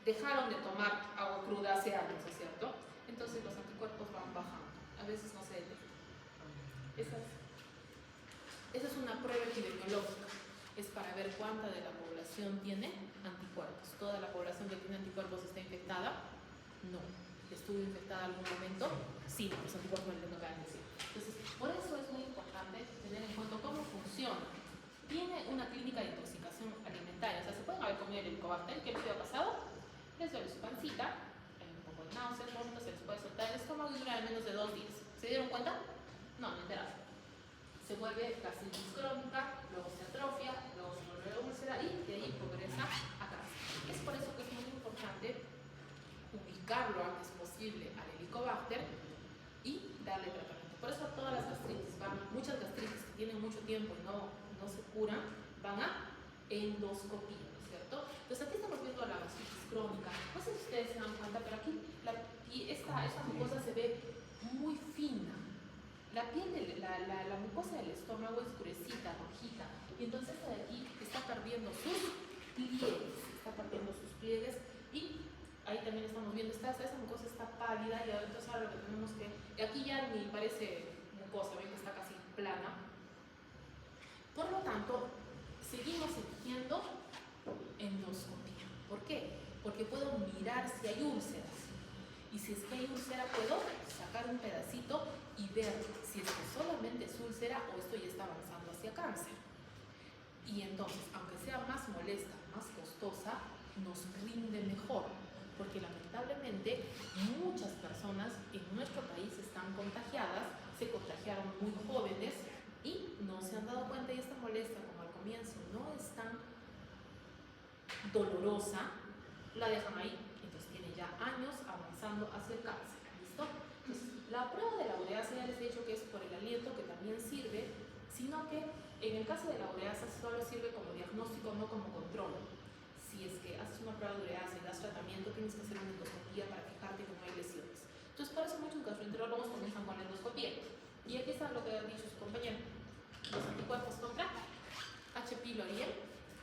dejaron de tomar agua cruda hace años, ¿no es cierto? Entonces los anticuerpos van bajando. A veces no se detectan. Esa es una prueba epidemiológica. es para ver cuánta de la población tiene anticuerpos. ¿Toda la población que tiene anticuerpos está infectada? No. ¿Estuvo infectada en algún momento? Sí, los anticuerpos no acaban de decir. Entonces, por eso es muy importante tener en cuenta cómo funciona. Tiene una clínica de intoxicación alimentaria, o sea, se pueden haber comido el Helicobacter. ¿Qué les ha pasado? Les duele su pancita, hay un poco de náuseas, vómitos, se les puede soltar el estómago y dura menos de 2 días. ¿Se dieron cuenta? No, no enteraron. Se vuelve gastritis crónica, luego se atrofia, luego se vuelve úlcera y de ahí progresa a cáncer. Es por eso que es muy importante ubicar lo antes posible al Helicobacter y darle tratamiento. Por eso todas las gastritis muchas gastritis que tienen mucho tiempo y no se curan, van a endoscopía, ¿no es cierto? Entonces aquí estamos viendo la gastritis crónica. No sé si ustedes se dan cuenta, pero aquí esta mucosa se ve muy fina. La piel, la mucosa del estómago es gruesita, rojita, y entonces esta de aquí está perdiendo sus pliegues, y ahí también estamos viendo, esa mucosa está pálida, y entonces ahora lo que tenemos que, aquí ya ni parece mucosa, ven que está casi plana. Por lo tanto, seguimos eligiendo endoscopía. ¿Por qué? Porque puedo mirar si hay úlceras. Y si es que hay úlcera, puedo sacar un pedacito y ver si es que solamente es úlcera o esto ya está avanzando hacia cáncer. Y entonces, aunque sea más molesta, más costosa, nos rinde mejor. Porque lamentablemente muchas personas en nuestro país están contagiadas, se contagiaron muy jóvenes y no se han dado cuenta, y esta molestia, como al comienzo no es tan dolorosa, la dejan ahí. Ya años avanzando hacia el cáncer. ¿Listo? Entonces, la prueba de la ureasa ya les he dicho que es por el aliento, que también sirve, sino que en el caso de la ureasa solo sirve como diagnóstico, no como control. Si es que haces una prueba de ureasa y das tratamiento, tienes que hacer una endoscopía para fijarte que no hay lesiones. Entonces, por eso muchos gastroenterólogos comienzan con la endoscopía. Y aquí está lo que ha dicho su compañero. Los anticuerpos contra H. pylori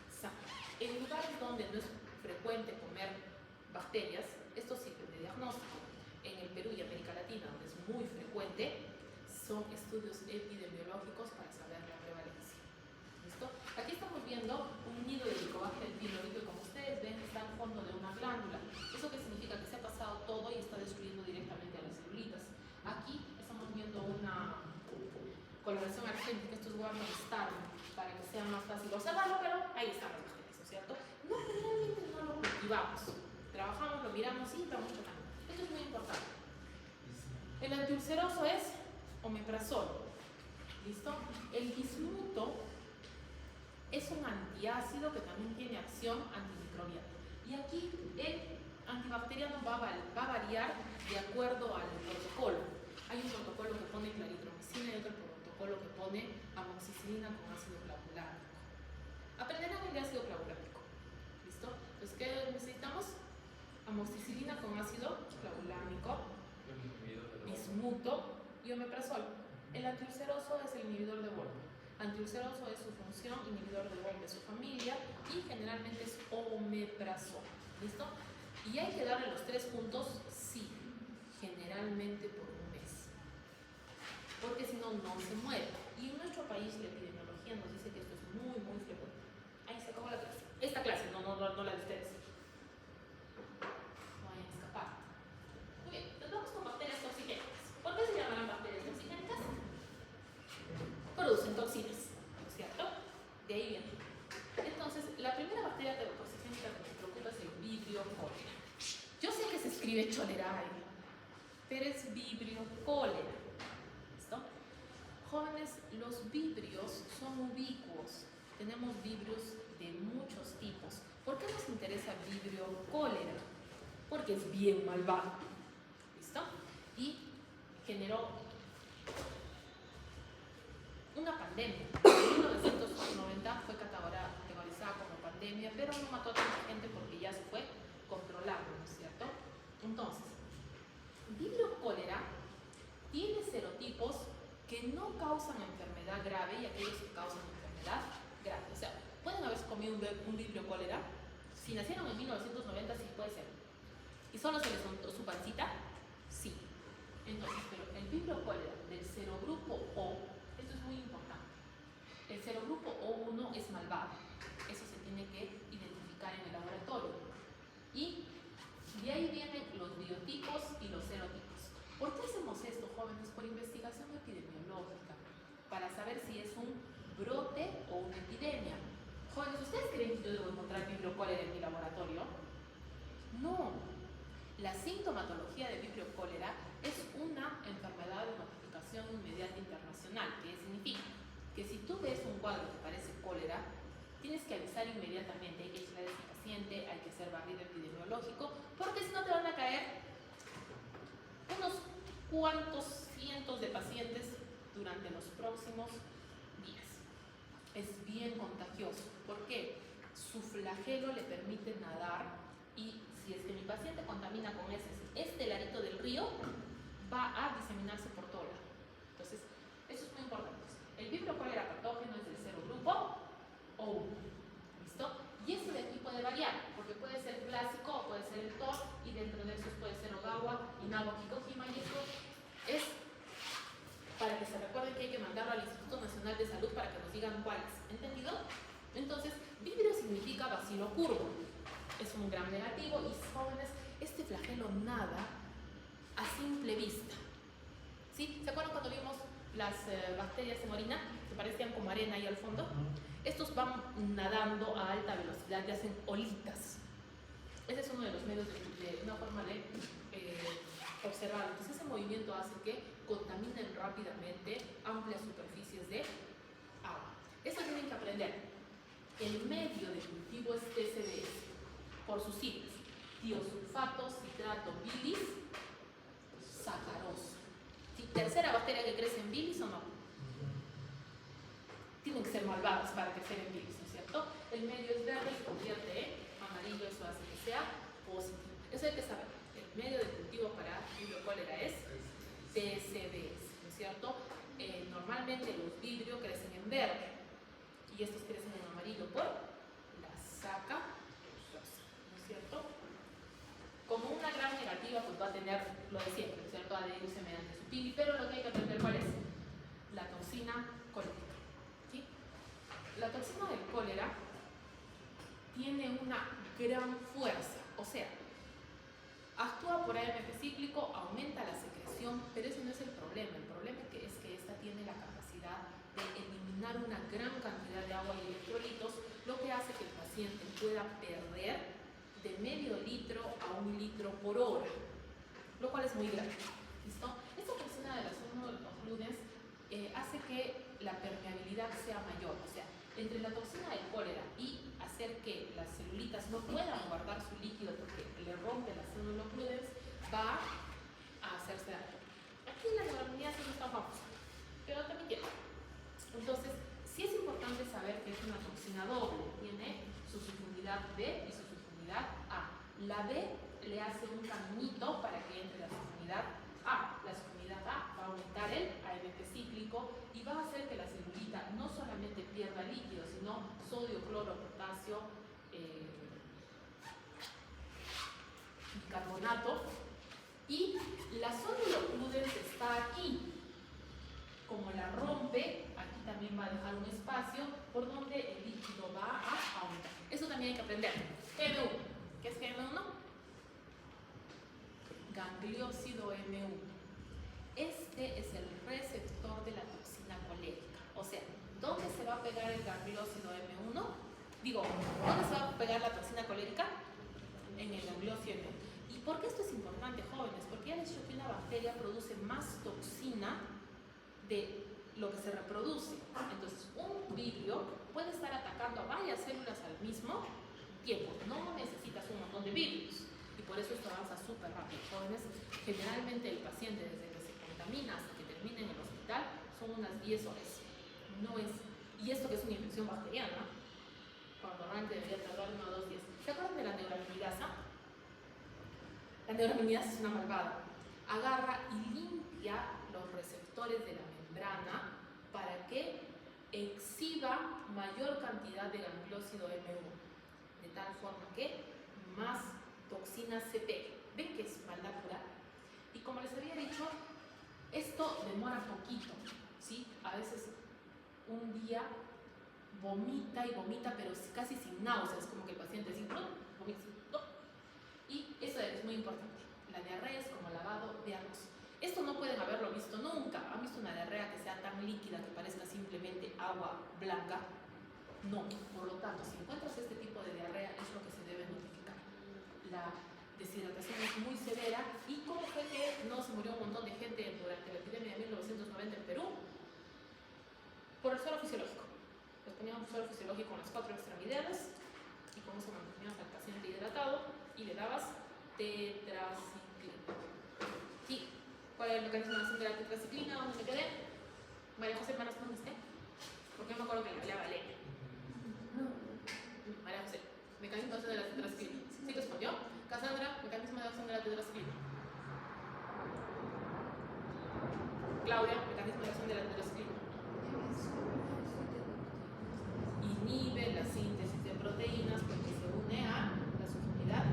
sangre. En lugares donde no es frecuente comer bacterias, esto sirve de diagnóstico. En el Perú y América Latina, donde es muy frecuente, son estudios epidemiológicos para saber la prevalencia. ¿Listo? Aquí estamos viendo un nido de Helicobacter pylori que, como ustedes ven, está al fondo de una glándula. ¿Eso qué significa? Que se ha pasado todo y está destruyendo directamente a las celulitas. Aquí estamos viendo una coloración argéntica, esto es Warner Star, para que sea más fácil observarlo, pero ahí están las bacterias, ¿no es cierto? No, generalmente no lo cultivamos. Trabajamos, lo miramos y estamos tratando. Esto es muy importante. El antiulceroso es omeprazol. ¿Listo? El bismuto es un antiácido que también tiene acción antimicrobiana. Y aquí el antibacteriano va a variar de acuerdo al protocolo. Hay un protocolo que pone claritromicina y otro protocolo que pone amoxicilina con ácido clavulánico. Aprenderán el de ácido clavulánico. ¿Listo? Entonces, ¿qué necesitamos? Amoxicilina con ácido clavulánico, bismuto y omeprazol. El antiulceroso es el inhibidor de Wolff. Antiulceroso es su función, inhibidor de Wolff de su familia, y generalmente es omeprazol. ¿Listo? Y hay que darle los 3 juntos, sí, generalmente por un mes. Porque si no, no se muere. Y en nuestro país la epidemiología nos dice que esto es muy, muy frecuente. Ahí se acabó la clase. Esta clase, no la de ustedes. Muy bien, entonces vamos con bacterias toxigénicas. ¿Por qué se llaman bacterias toxigénicas? Producen toxinas, ¿no es cierto? De ahí viene. Entonces, la primera bacteria toxigénica que nos preocupa es el Vibrio cholera. Yo sé que se escribe cholerae, pero es Vibrio cholera. ¿Listo? Jóvenes, los vibrios son ubicuos. Tenemos vibrios de muchos tipos. ¿Por qué nos interesa Vibrio cholera? Porque es bien malvado. ¿Listo? Y generó una pandemia. En 1990 fue categorizada como pandemia, pero no mató a tanta gente porque ya se fue controlando, ¿no es cierto? Entonces, Vibrio cholera tiene serotipos que no causan enfermedad grave y aquellos que causan enfermedad grave. O sea, ¿pueden haberse comido un Vibrio cholera? Si nacieron en 1990, sí puede ser. ¿Y solo se les soltó su pancita? Sí. Entonces, pero el Vibrio cholera del serogrupo O, esto es muy importante. El serogrupo O1 es malvado. saber si es un brote o una epidemia. Jóvenes, ¿ustedes creen que yo debo encontrar vibrio cólera en mi laboratorio? No. La sintomatología de vibrio cólera es una enfermedad de notificación inmediata internacional. ¿Qué significa? Que si tú ves un cuadro que parece cólera, tienes que avisar inmediatamente, hay que aislar a ese paciente, hay que hacer barrido epidemiológico, porque si no te van a caer unos cuantos cientos de pacientes durante los próximos días. Es bien contagioso. ¿Por qué? Su flagelo le permite nadar y si es que mi paciente contamina con este ladito del río, va a diseminarse por todo lado. Entonces, eso es muy importante. El vibrio cólera patógeno es del cero grupo O1. ¿Listo? Y eso de aquí puede variar, porque puede ser clásico o puede ser el TOR, y dentro de esos puede ser Ogawa, Inago, Kikojima, y esto es para que se recuerden que hay que mandarlo al Instituto Nacional de Salud para que nos digan cuáles. ¿Entendido? Entonces, vibrio significa vacilo curvo. Es un gran negativo y, jóvenes, este flagelo nada a simple vista. ¿Sí? ¿Se acuerdan cuando vimos las bacterias en orina que parecían como arena ahí al fondo? Estos van nadando a alta velocidad y hacen olitas. Ese es uno de los medios de una forma de observarlo. Entonces ese movimiento hace que contaminen rápidamente amplias superficies de agua. Eso tienen que aprender. El medio de cultivo es TCDS, por sus siglas: tiosulfato, citrato, bilis, sacarosa. ¿Sí? Tercera bacteria que crece en bilis o no. Tienen que ser malvadas para crecer en bilis, ¿no es cierto? El medio es verde, se convierte en amarillo, eso hace que sea positivo. Eso hay que saber. El medio de cultivo para vibrio cólera es TCDS, ¿no es cierto? Normalmente los vibrio crecen en verde y estos crecen en amarillo por la sacarosa, ¿no es cierto? Como una gran negativa, pues va a tener lo de siempre, ¿no es cierto? Adherirse mediante su pili, pero lo que hay que aprender, ¿cuál es? La toxina colérica. ¿Sí? La toxina del cólera tiene una gran fuerza, o sea, actúa por AMP cíclico, aumenta la secreción, pero ese no es el problema. El problema es que esta tiene la capacidad de eliminar una gran cantidad de agua y electrolitos, lo que hace que el paciente pueda perder de medio litro a 1 litro por hora, lo cual es muy grave. ¿Listo? Esta toxina de las mononucleotidas hace que la permeabilidad sea mayor, o sea, entre la toxina del cólera y hacer que las celulitas no puedan guardar su líquido porque le rompe las mononucleotidas, va a hacerse daño. Aquí la neuraminidasa no es tan famosa, pero también tiene. Entonces, sí es importante saber que es una toxina doble, tiene su subunidad B y su subunidad A. La B le hace un caminito para que entre la subunidad A. La subunidad A va a aumentar el AMP cíclico y va a hacer que la celulita no solamente pierda líquido, sino sodio, cloro, potasio, bicarbonato. Y la sodio está aquí. Como la rompe, aquí también va a dejar un espacio por donde el líquido va a aumentar. Eso también hay que aprender. GM1. ¿Qué es GM1? Gangliósido M1. Este es el receptor de la toxina colérica. O sea, ¿dónde se va a pegar el gangliósido M1? Digo, ¿dónde se va a pegar la toxina colérica? En el gangliósido M1. ¿Y por qué esto es importante, jóvenes? Porque ya les he dicho que una bacteria produce más toxina de lo que se reproduce. Entonces, un vibrio puede estar atacando a varias células al mismo tiempo. No necesitas un montón de vibrios. Y por eso esto avanza súper rápido. Jóvenes, generalmente el paciente, desde que se contamina hasta que termina en el hospital, son unas 10 horas. No es... Y esto que es una infección bacteriana, cuando normalmente debería tardar 1 o 2 días. ¿Se acuerdan de la neuraminidasa? La neuraminidasa es una malvada. Agarra y limpia los receptores de la membrana para que exhiba mayor cantidad de gangliósido M1, de tal forma que más toxinas se peguen. ¿Ven que es maldad pura? Y como les había dicho, esto demora poquito, ¿sí? A veces un día vomita y vomita, pero casi sin náuseas, como que el paciente dice, no, vomita, no. Y eso es muy importante. La diarrea es como lavado de arroz. Esto no pueden haberlo visto nunca. ¿Han visto una diarrea que sea tan líquida que parezca simplemente agua blanca? No. Por lo tanto, si encuentras este tipo de diarrea, es lo que se debe notificar. La deshidratación es muy severa. ¿Y cómo fue que no se murió un montón de gente durante la epidemia de 1990 en Perú? Por el suelo fisiológico. Les poníamos un suelo fisiológico en las 4 extremidades y con eso mantenías al paciente hidratado y le dabas tetraciclina. ¿Sí? ¿Cuál es el mecanismo de acción de la tetraciclina? ¿Dónde me quedé? María José, ¿me respondiste? Porque yo me acuerdo que le hablaba leña. María José, mecanismo de acción de la tetraciclina. ¿Sí respondió? Cassandra, mecanismo de acción de la tetraciclina. Claudia, mecanismo de acción de la tetraciclina. Inhibe la síntesis de proteínas porque se une a la subunidad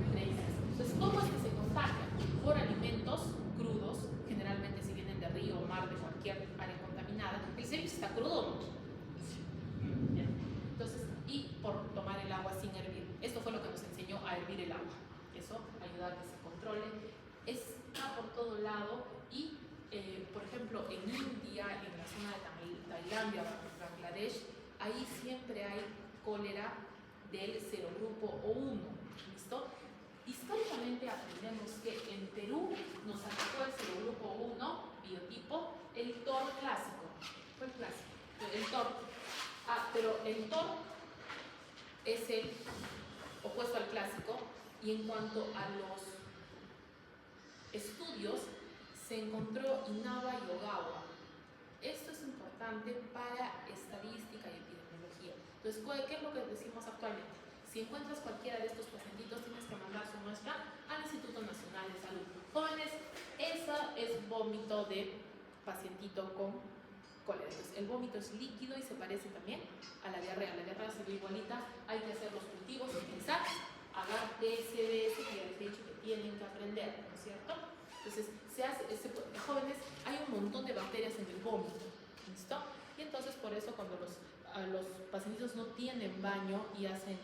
nucleica. Entonces, ¿cómo es que se contagia? Por alimentos crudos, generalmente si vienen de río o mar, de cualquier área contaminada. El ceviche está crudo, ¿no? Bien. Entonces, y por tomar el agua sin hervir. Esto fue lo que nos enseñó a hervir el agua. Eso ayuda a que se controle. Está por todo lado y, por ejemplo, en India, en la zona de Tailandia, Bangladesh, ahí siempre hay cólera del serogrupo O1, ¿listo? Históricamente aprendemos que en Perú nos atacó el serogrupo O1, biotipo, el TOR clásico. ¿Cuál clásico? El TOR. Pero el TOR es el opuesto al clásico y en cuanto a los estudios se encontró Inaba y Ogawa. Esto es importante para estadística y epidemiología. Entonces, ¿qué es lo que decimos actualmente? Si encuentras cualquiera de estos pacientitos, tienes que mandar su muestra al Instituto Nacional de Salud. Jóvenes, esa es vómito de pacientito con cólera. Entonces, el vómito es líquido y se parece también a la diarrea. La diarrea se ve igualita, hay que hacer los cultivos y pensar, hagan TSDS, que ya les he dicho que tienen que aprender, ¿no es cierto? Entonces, jóvenes, hay un montón de bacterias en el vómito, ¿listo? Y entonces, por eso, cuando los pacientes no tienen baño y hacen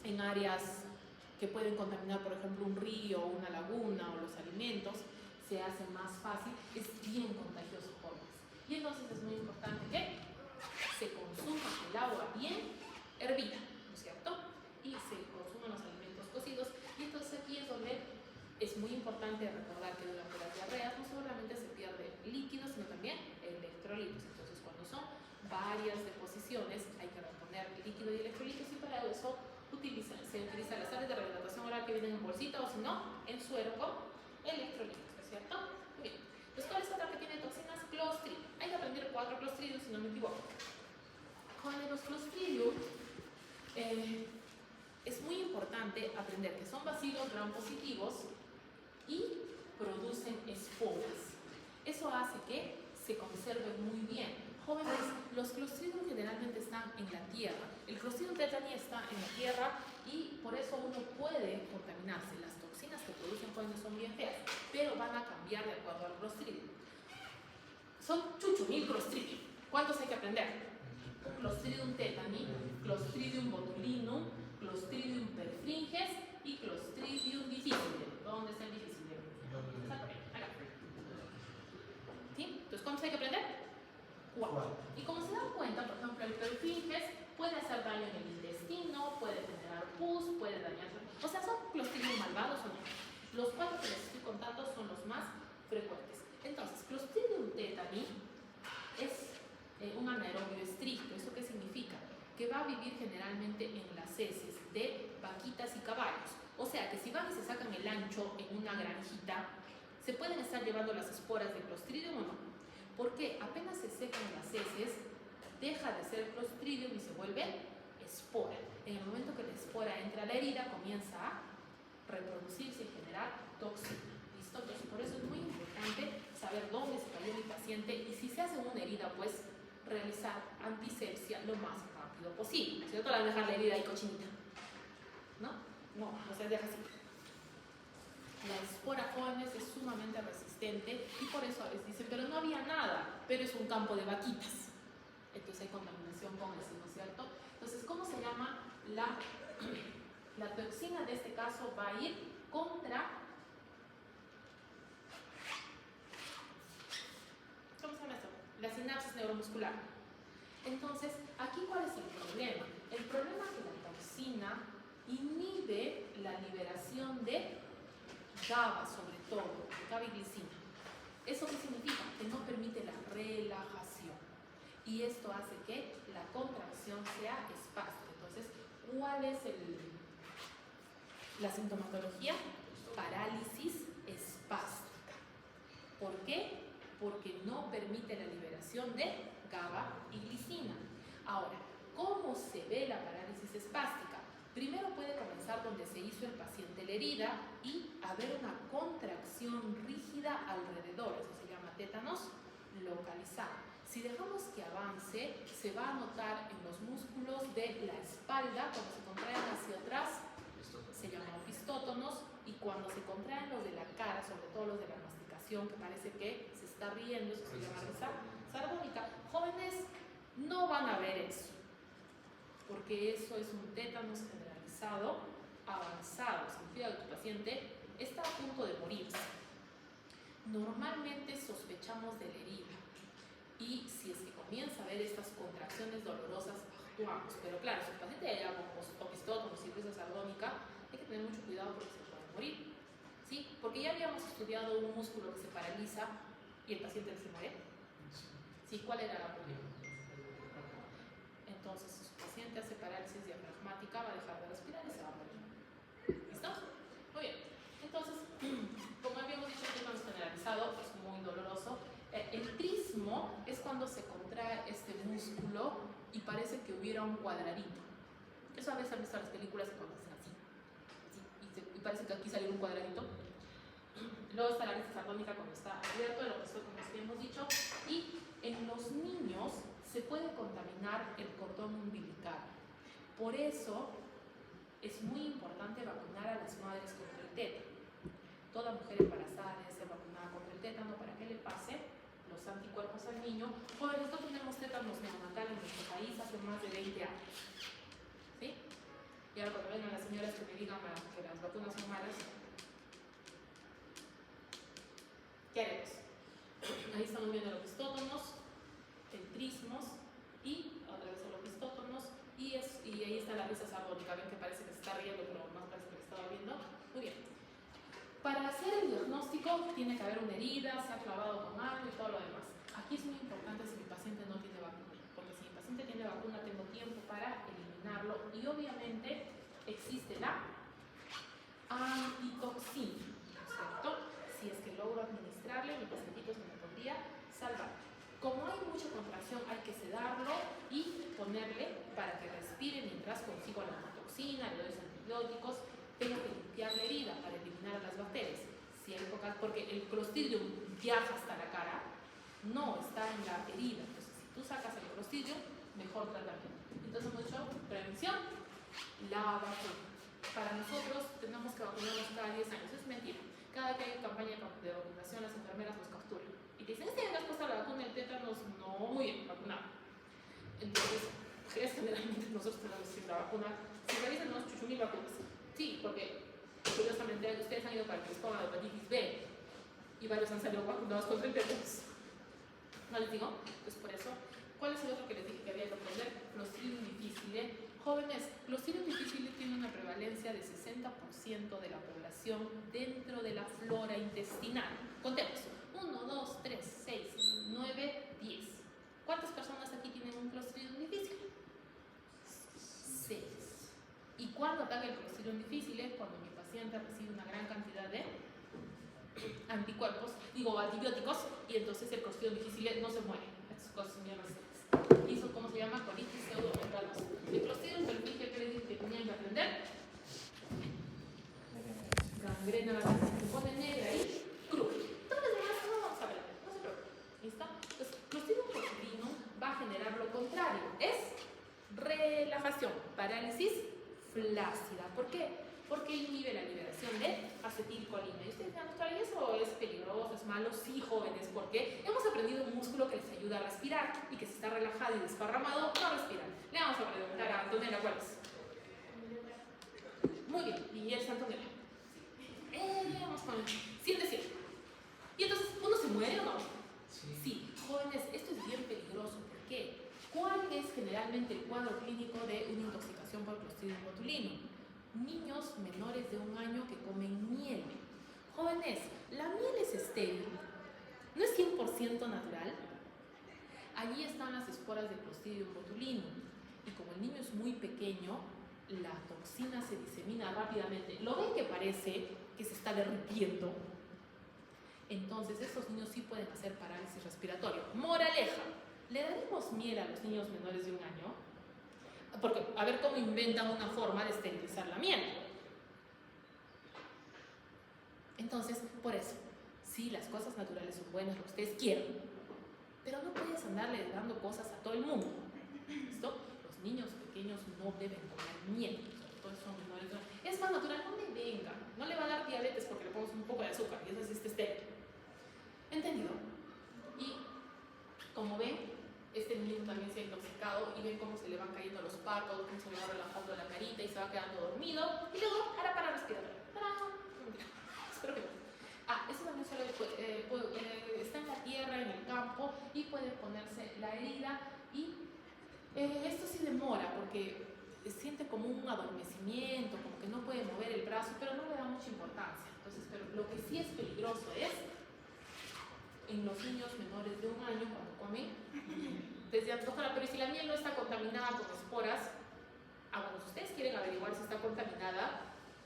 en áreas que pueden contaminar, por ejemplo, un río, una laguna o los alimentos, se hace más fácil, es bien contagioso, jóvenes. Y entonces es muy importante que se consuma el agua bien hervida, ¿no es cierto? Y se consuman los alimentos cocidos. Y entonces aquí es donde es muy importante recordar que durante las diarreas no solamente se pierde líquido, sino también electrolitos. Entonces, cuando son varias deposiciones, hay que reponer líquido y electrolitos, y para eso se utilizan las sales de rehidratación oral que vienen en bolsita o si no, en suero con electrolitos, ¿no es cierto? Muy bien. Entonces, ¿cuál es otra que tiene toxinas? Clostridium. Hay que aprender 4 clostridium, si no me equivoco. Con los clostridium, es muy importante aprender que son bacilos gram positivos y producen esporas. Eso hace que se conserven muy bien. Jóvenes, los clostridium generalmente están en la tierra. El Clostridium tetani está en la tierra y por eso uno puede contaminarse. Las toxinas que producen jóvenes son bien feas, pero van a cambiar de acuerdo al Clostridium. Son 8.000 Clostridium. ¿Cuántos hay que aprender? Clostridium tetani, Clostridium botulinum, Clostridium perfringens y Clostridium difficile. ¿Dónde está el difficile? Acá. ¿Sí? Entonces, ¿cuántos hay que aprender? 4. Y como se dan cuenta, por ejemplo, el perfringens puede hacer daño en el intestino, puede generar pus, puede dañar. O sea, ¿son Clostridium malvados o no? Los 4 que les estoy contando son los más frecuentes. Entonces, Clostridium tetani es un anaerobio estricto. ¿Eso qué significa? Que va a vivir generalmente en las heces de vaquitas y caballos. O sea, que si van y se sacan el ancho en una granjita, se pueden estar llevando las esporas de Clostridium o no. Porque apenas se secan las heces, deja de ser Clostridium y se vuelve espora. En el momento que la espora entra a la herida, comienza a reproducirse y generar toxina. ¿Listo? Entonces, por eso es muy importante saber dónde se cayó mi paciente y si se hace una herida, pues realizar antisepsia lo más rápido posible. ¿Cierto? La dejar la herida ahí cochinita. ¿No? No se deja así. La espora, jóvenes, es sumamente resistente y por eso a veces dicen, pero no había nada, pero es un campo de vaquitas. Entonces hay contaminación con eso, ¿no es cierto? Entonces, ¿cómo se llama? La toxina de este caso va a ir contra... ¿Cómo se llama esto? la sinapsis neuromuscular. Entonces, aquí ¿cuál es el problema? El problema es que la toxina inhibe la liberación de GABA, sobre todo, GABA y glicina. ¿Eso qué significa? Que no permite la relajación. Y esto hace que la contracción sea espástica. Entonces, ¿cuál es la sintomatología? Parálisis espástica. ¿Por qué? Porque no permite la liberación de GABA y glicina. Ahora, ¿cómo se ve la parálisis espástica? Primero puede comenzar donde se hizo el paciente la herida y haber una contracción rígida alrededor, eso se llama tétanos localizado. Si dejamos que avance, se va a notar en los músculos de la espalda, cuando se contraen hacia atrás, se llaman opistótonos, y cuando se contraen los de la cara, sobre todo los de la masticación, que parece que se está riendo, eso se llama risa sardónica. Jóvenes no van a ver eso, porque eso es un tétanos generalizado avanzado, significa que tu paciente está a punto de morirse. Normalmente sospechamos de la herida y si es que comienza a ver estas contracciones dolorosas, actuamos. Pero claro, si el paciente ya con opistótonos y risa sardónica, hay que tener mucho cuidado porque se puede morir, ¿sí? Porque ya habíamos estudiado un músculo que se paraliza y el paciente se muere. ¿Sí? ¿Cuál era la problema? Entonces, si su paciente hace parálisis diafragmática, va a dejar de respirar y se va a morir. ¿Listo? Muy bien. Entonces, como habíamos dicho, el tétanos generalizado es muy doloroso. El trismo es cuando se contrae este músculo y parece que hubiera un cuadradito. Eso a veces han visto en las películas que cuando hacen así. Y parece que aquí sale un cuadradito. Luego está la risa sardónica cuando está abierto, el opistótono, como habíamos dicho. Y en los niños se puede contaminar el cordón umbilical. Por eso es muy importante vacunar a las madres contra el tétano. Toda mujer embarazada debe ser vacunada contra el tétano para que le pase los anticuerpos al niño. Jóvenes, no tenemos tétanos neonatal en nuestro país hace más de 20 años. ¿Sí? Y ahora cuando vengan las señoras que me digan que las vacunas son malas, ¿qué haremos? Ahí estamos viendo los opistótonos, el trismos y otra vez el opistótonos y ahí está la risa sardónica. Ven que parece que se está riendo, pero más parece que se estaba viendo. Muy bien. Para hacer el diagnóstico tiene que haber una herida, se ha clavado con algo y todo lo demás. Aquí es muy importante si mi paciente no tiene vacuna, porque si mi paciente tiene vacuna tengo tiempo para eliminarlo y obviamente existe la antitoxina, ¿cierto? Si es que logro administrarle, mi pacientito se me podría salvar. Como hay mucha contracción, hay que sedarlo y ponerle para que respire mientras consigo la antitoxina, le doy antibióticos. Tengo que limpiar la herida para eliminar las bacterias. Si hay pocas, porque el Clostridium viaja hasta la cara, no está en la herida. Entonces, si tú sacas el Clostridium, mejor tratamiento. Entonces, hemos hecho prevención, la vacuna. Para nosotros, tenemos que vacunarnos cada 10 años. Es mentira. Cada que hay campaña de vacunación, las enfermeras nos capturan. Y te dicen, ¿ya has puesto la vacuna del tétanos? No, muy bien, vacunado. Entonces, generalmente nosotros tenemos que ir a vacunar. Si revisan, tenemos 8.000 vacunas. Sí, porque curiosamente ustedes han ido para el estómago de hepatitis B y varios han salido vacunados contra el tétanos. ¿No les digo? Pues por eso, ¿cuál es el otro que les dije que había que aprender? Clostridium difficile. Jóvenes, Clostridium difficile tiene una prevalencia de 60% de la población dentro de la flora intestinal. Contemos. 1, 2, 3, 6, 9, 10. ¿Cuántas personas aquí tienen un Clostridium difficile? 6. ¿Y cuándo ataca el Clostridium difficile? Cuando mi paciente recibe una gran cantidad de antibióticos, y entonces el Clostridium difficile no se muere. Estas cosas son bien recientes. Y eso, ¿cómo se llama? Colitis pseudomembranosa. El Clostridium difficile, ¿qué les dije que tenían que aprender? Gangrena, se pone negra y cruz. Todas las demás no vamos a aprender, no se preocupen. ¿Listo? Entonces, Clostridium botulinum va a generar lo contrario. Es relajación, parálisis flácida. ¿Por qué? Porque inhibe la liberación de acetilcolina. Y ustedes dirán, doctora, ¿y eso es peligroso, es malo? Sí, jóvenes, porque hemos aprendido un músculo que les ayuda a respirar y que si está relajado y desparramado, no respiran. Le vamos a preguntar a Antonella cuál es. Muy bien, y es Antonella. Vamos con 100 de 100. Y entonces, ¿uno se muere o no? Sí. Jóvenes, esto es bien generalmente el cuadro clínico de una intoxicación por Clostridium botulino. Niños menores de 1 año que comen miel. Jóvenes, la miel es estéril, no es 100% natural. Allí están las esporas de Clostridium botulino y como el niño es muy pequeño, la toxina se disemina rápidamente. ¿Lo ven que parece que se está derritiendo? Entonces estos niños sí pueden hacer parálisis respiratoria. Moraleja, ¿le daremos miel a los niños menores de 1 año? Porque a ver cómo inventan una forma de esterilizar la miel. Entonces, por eso, sí, las cosas naturales son buenas, lo que ustedes quieran, pero no puedes andarle dando cosas a todo el mundo. ¿Listo? Los niños pequeños no deben comer miel, sobre todo son menores de 1 año. Es más natural, no me venga, no le va a dar diabetes porque le ponemos un poco de azúcar y eso sí está estéril. ¿Entendido? Y como ven, este niño también se ha intoxicado y ven cómo se le van cayendo los párpados, cómo se le va relajando la carita y se va quedando dormido y luego hará para respirar. Espero que no. Eso también está en la tierra, en el campo y puede ponerse la herida y esto sí demora porque siente como un adormecimiento, como que no puede mover el brazo, pero no le da mucha importancia. Entonces, pero lo que sí es peligroso es en los niños menores de 1 año cuando comen desde antojada, pero si la miel no está contaminada con esporas, bueno, si ustedes quieren averiguar si está contaminada,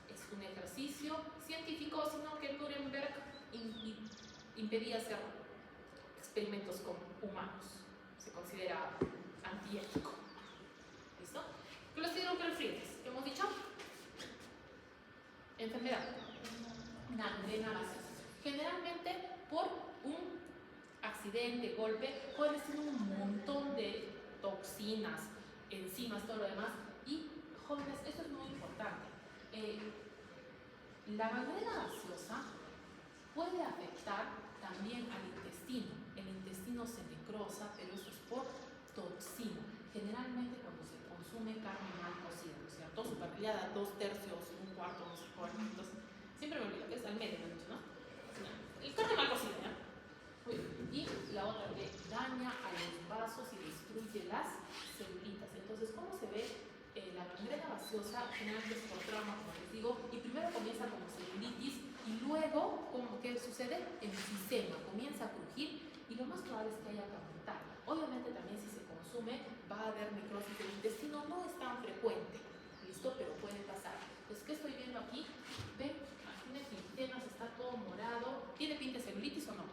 es un ejercicio científico, sino que Nuremberg impedía hacer experimentos con humanos, se considera antiético. ¿Listo? Clostridium perfringens, ¿qué hemos dicho? Enfermedad, gangrena gaseosa. Generalmente por un accidente, golpe, pueden ser un montón de toxinas, enzimas, todo lo demás. Y jóvenes, esto es muy importante. La gangrena gaseosa puede afectar también al intestino. El intestino se necrosa, pero eso es por toxina. Generalmente cuando se consume carne mal cocida, ¿no es cierto? Superliada, 2/3, 1/4, no sé cuánto. Entonces, siempre me olvido que es al medio, ¿no? El carne mal cocida, ¿ya? Y la otra que daña a los vasos y destruye las celulitas. Entonces, ¿cómo se ve? La gangrena gaseosa generalmente es por trauma, como les digo, y primero comienza como celulitis y luego, ¿qué sucede? Enfisema, comienza a crujir y lo más probable es que haya que amputar. Obviamente también si se consume va a haber necrosis del intestino, no es tan frecuente, ¿listo? Pero puede pasar. Entonces, ¿qué estoy viendo aquí? ¿Ven? Tiene fintemas, está todo morado. ¿Tiene pinta de celulitis o no?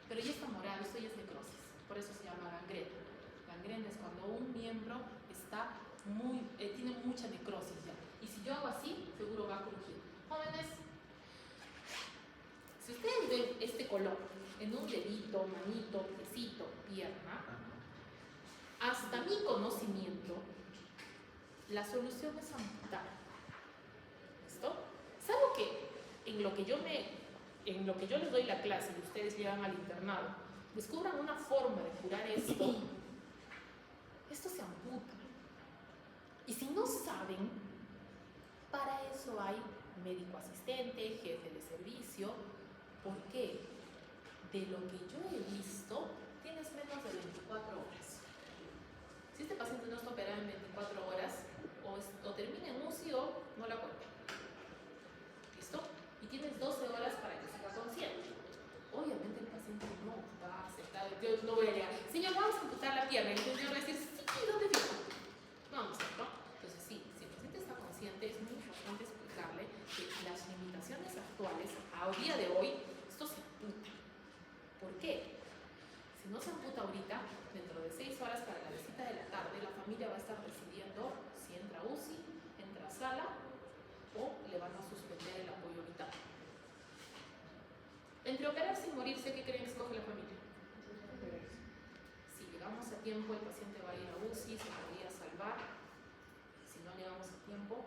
Pero ya está morado, esto ya es necrosis, por eso se llama gangrena. Gangrena es cuando un miembro está tiene mucha necrosis ya. Y si yo hago así, seguro va a crujir. Jóvenes, si ustedes ven este color en un dedito, manito, piecito, pierna, hasta mi conocimiento, la solución es amputar. ¿Listo? Es algo que en lo que yo les doy la clase y ustedes llegan al internado, descubran una forma de curar esto se amputa. Y si no saben, para eso hay médico asistente, jefe de servicio. ¿Por qué? De lo que yo he visto, tienes menos de 24 horas. Si este paciente no está operado en 24 horas, o termina en UCI o no la cuenta. ¿Listo? Y tienes 12 horas para que siga consciente. Obviamente el paciente no va a aceptar. Yo no voy a llegar, señor, vamos a amputar la pierna. Y el señor va a decir, sí, ¿dónde fijo? No, ¿cierto? Entonces sí, si el paciente está consciente, es muy importante explicarle que las limitaciones actuales, a día de hoy, esto se amputa. ¿Por qué? Si no se amputa ahorita, dentro de 6 horas para la visita de la tarde, la familia va a estar decidiendo si entra a UCI, entra a sala o le van a suspender el apoyo vital. Entre operarse y morirse, ¿qué creen que escoge la familia? Si llegamos a tiempo, el paciente va a ir a UCI, se podría salvar. Si no llegamos a tiempo,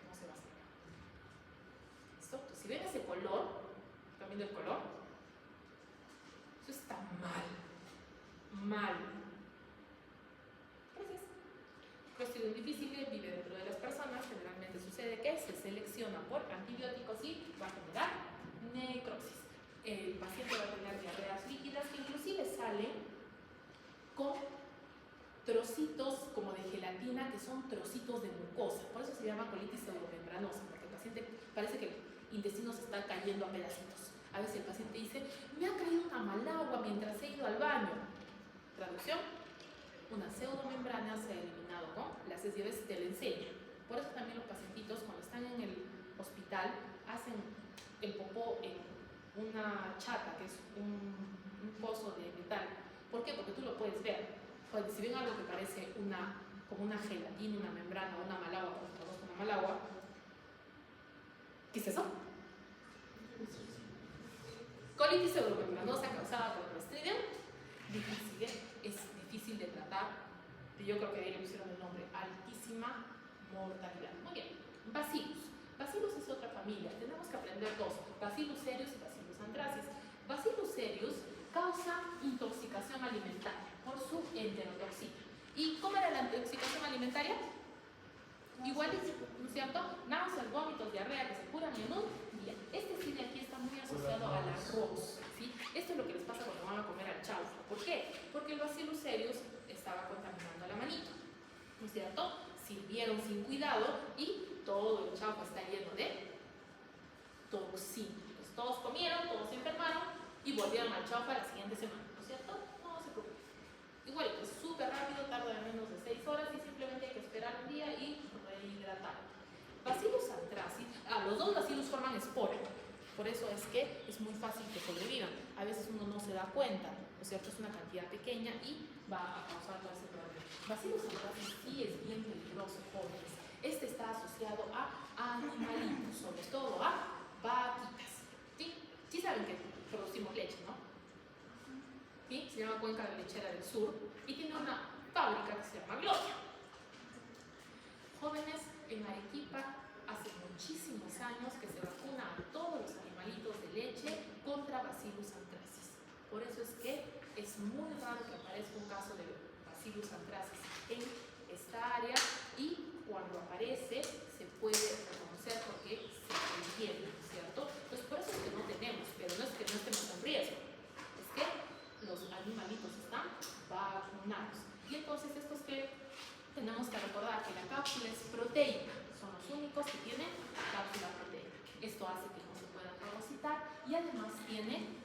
no se va a salvar. ¿Listo? Entonces, si ven ese color, ¿también del color? Eso está mal. Mal. Entonces, Clostridium difficile vive dentro de las personas. Generalmente sucede que se selecciona por antibióticos y va a generar necrosis. El paciente va a tener diarreas líquidas que inclusive salen con trocitos como de gelatina que son trocitos de mucosa. Por eso se llama colitis pseudomembranosa, porque el paciente parece que el intestino se está cayendo a pedacitos. A veces el paciente dice, me ha caído una malagua mientras he ido al baño. Traducción, una pseudomembrana se ha eliminado con las heces y a veces te lo enseña. Por eso también los pacientitos cuando están en el hospital hacen el popó en una chata, que es un pozo de metal. ¿Por qué? Porque tú lo puedes ver. Pues, si ven algo que parece como una gelatina, una membrana, una malagua, por ejemplo, una malagua, ¿qué es eso? Colitis pseudomembranosa causada por Clostridium. Es difícil de tratar. Yo creo que ahí le pusieron el nombre, altísima mortalidad. Muy bien, Bacillus. Bacillus es otra familia. Tenemos que aprender dos: Bacillus cereus y Bacillus anthracis. Bacillus cereus causa intoxicación alimentaria por su enterotoxina. ¿Y cómo era la intoxicación alimentaria? Igualito, ¿no es cierto? Náuseas, vómitos, diarrea que se curan en un día. Este sí de aquí está muy asociado al arroz, ¿sí? Esto es lo que les pasa cuando van a comer al chaufa. ¿Por qué? Porque el Bacillus cereus estaba contaminando la manito, ¿no es cierto? Sirvieron sin cuidado y todo el chaufa está lleno de toxina. Entonces, todos comieron, todos se enfermaron y volvieron al chaufa la siguiente semana, ¿no es cierto? No se preocupen. Igual, es súper rápido, tarda menos de 6 horas y simplemente hay que esperar un día y rehidratar. Bacillus anthracis, los dos bacillus forman espora, por eso es que es muy fácil que sobrevivan. A veces uno no se da cuenta, ¿no es cierto? Es una cantidad pequeña y va a causar todo ese problema. Bacillus anthracis sí es bien peligroso, jóvenes. Este está asociado a animalitos, sobre todo a vaquitas. ¿Sí? Sí saben que producimos leche, ¿no? ¿Sí? Se llama Cuenca Lechera del Sur y tiene una fábrica que se llama Gloria. Jóvenes, en Arequipa hace muchísimos años que se vacuna a todos los animalitos de leche contra Bacillus anthracis. Por eso es que es muy raro que aparezca un caso de Bacillus anthracis en esta área y cuando aparece se puede reconocer porque se entiende, ¿cierto? Entonces por eso es que no tenemos, pero no es que no estemos en riesgo, es que los animalitos están vacunados. Y entonces estos que tenemos que recordar que la cápsula es proteica, son los únicos que tienen cápsula proteica. Esto hace que no se puedan fagocitar y además tiene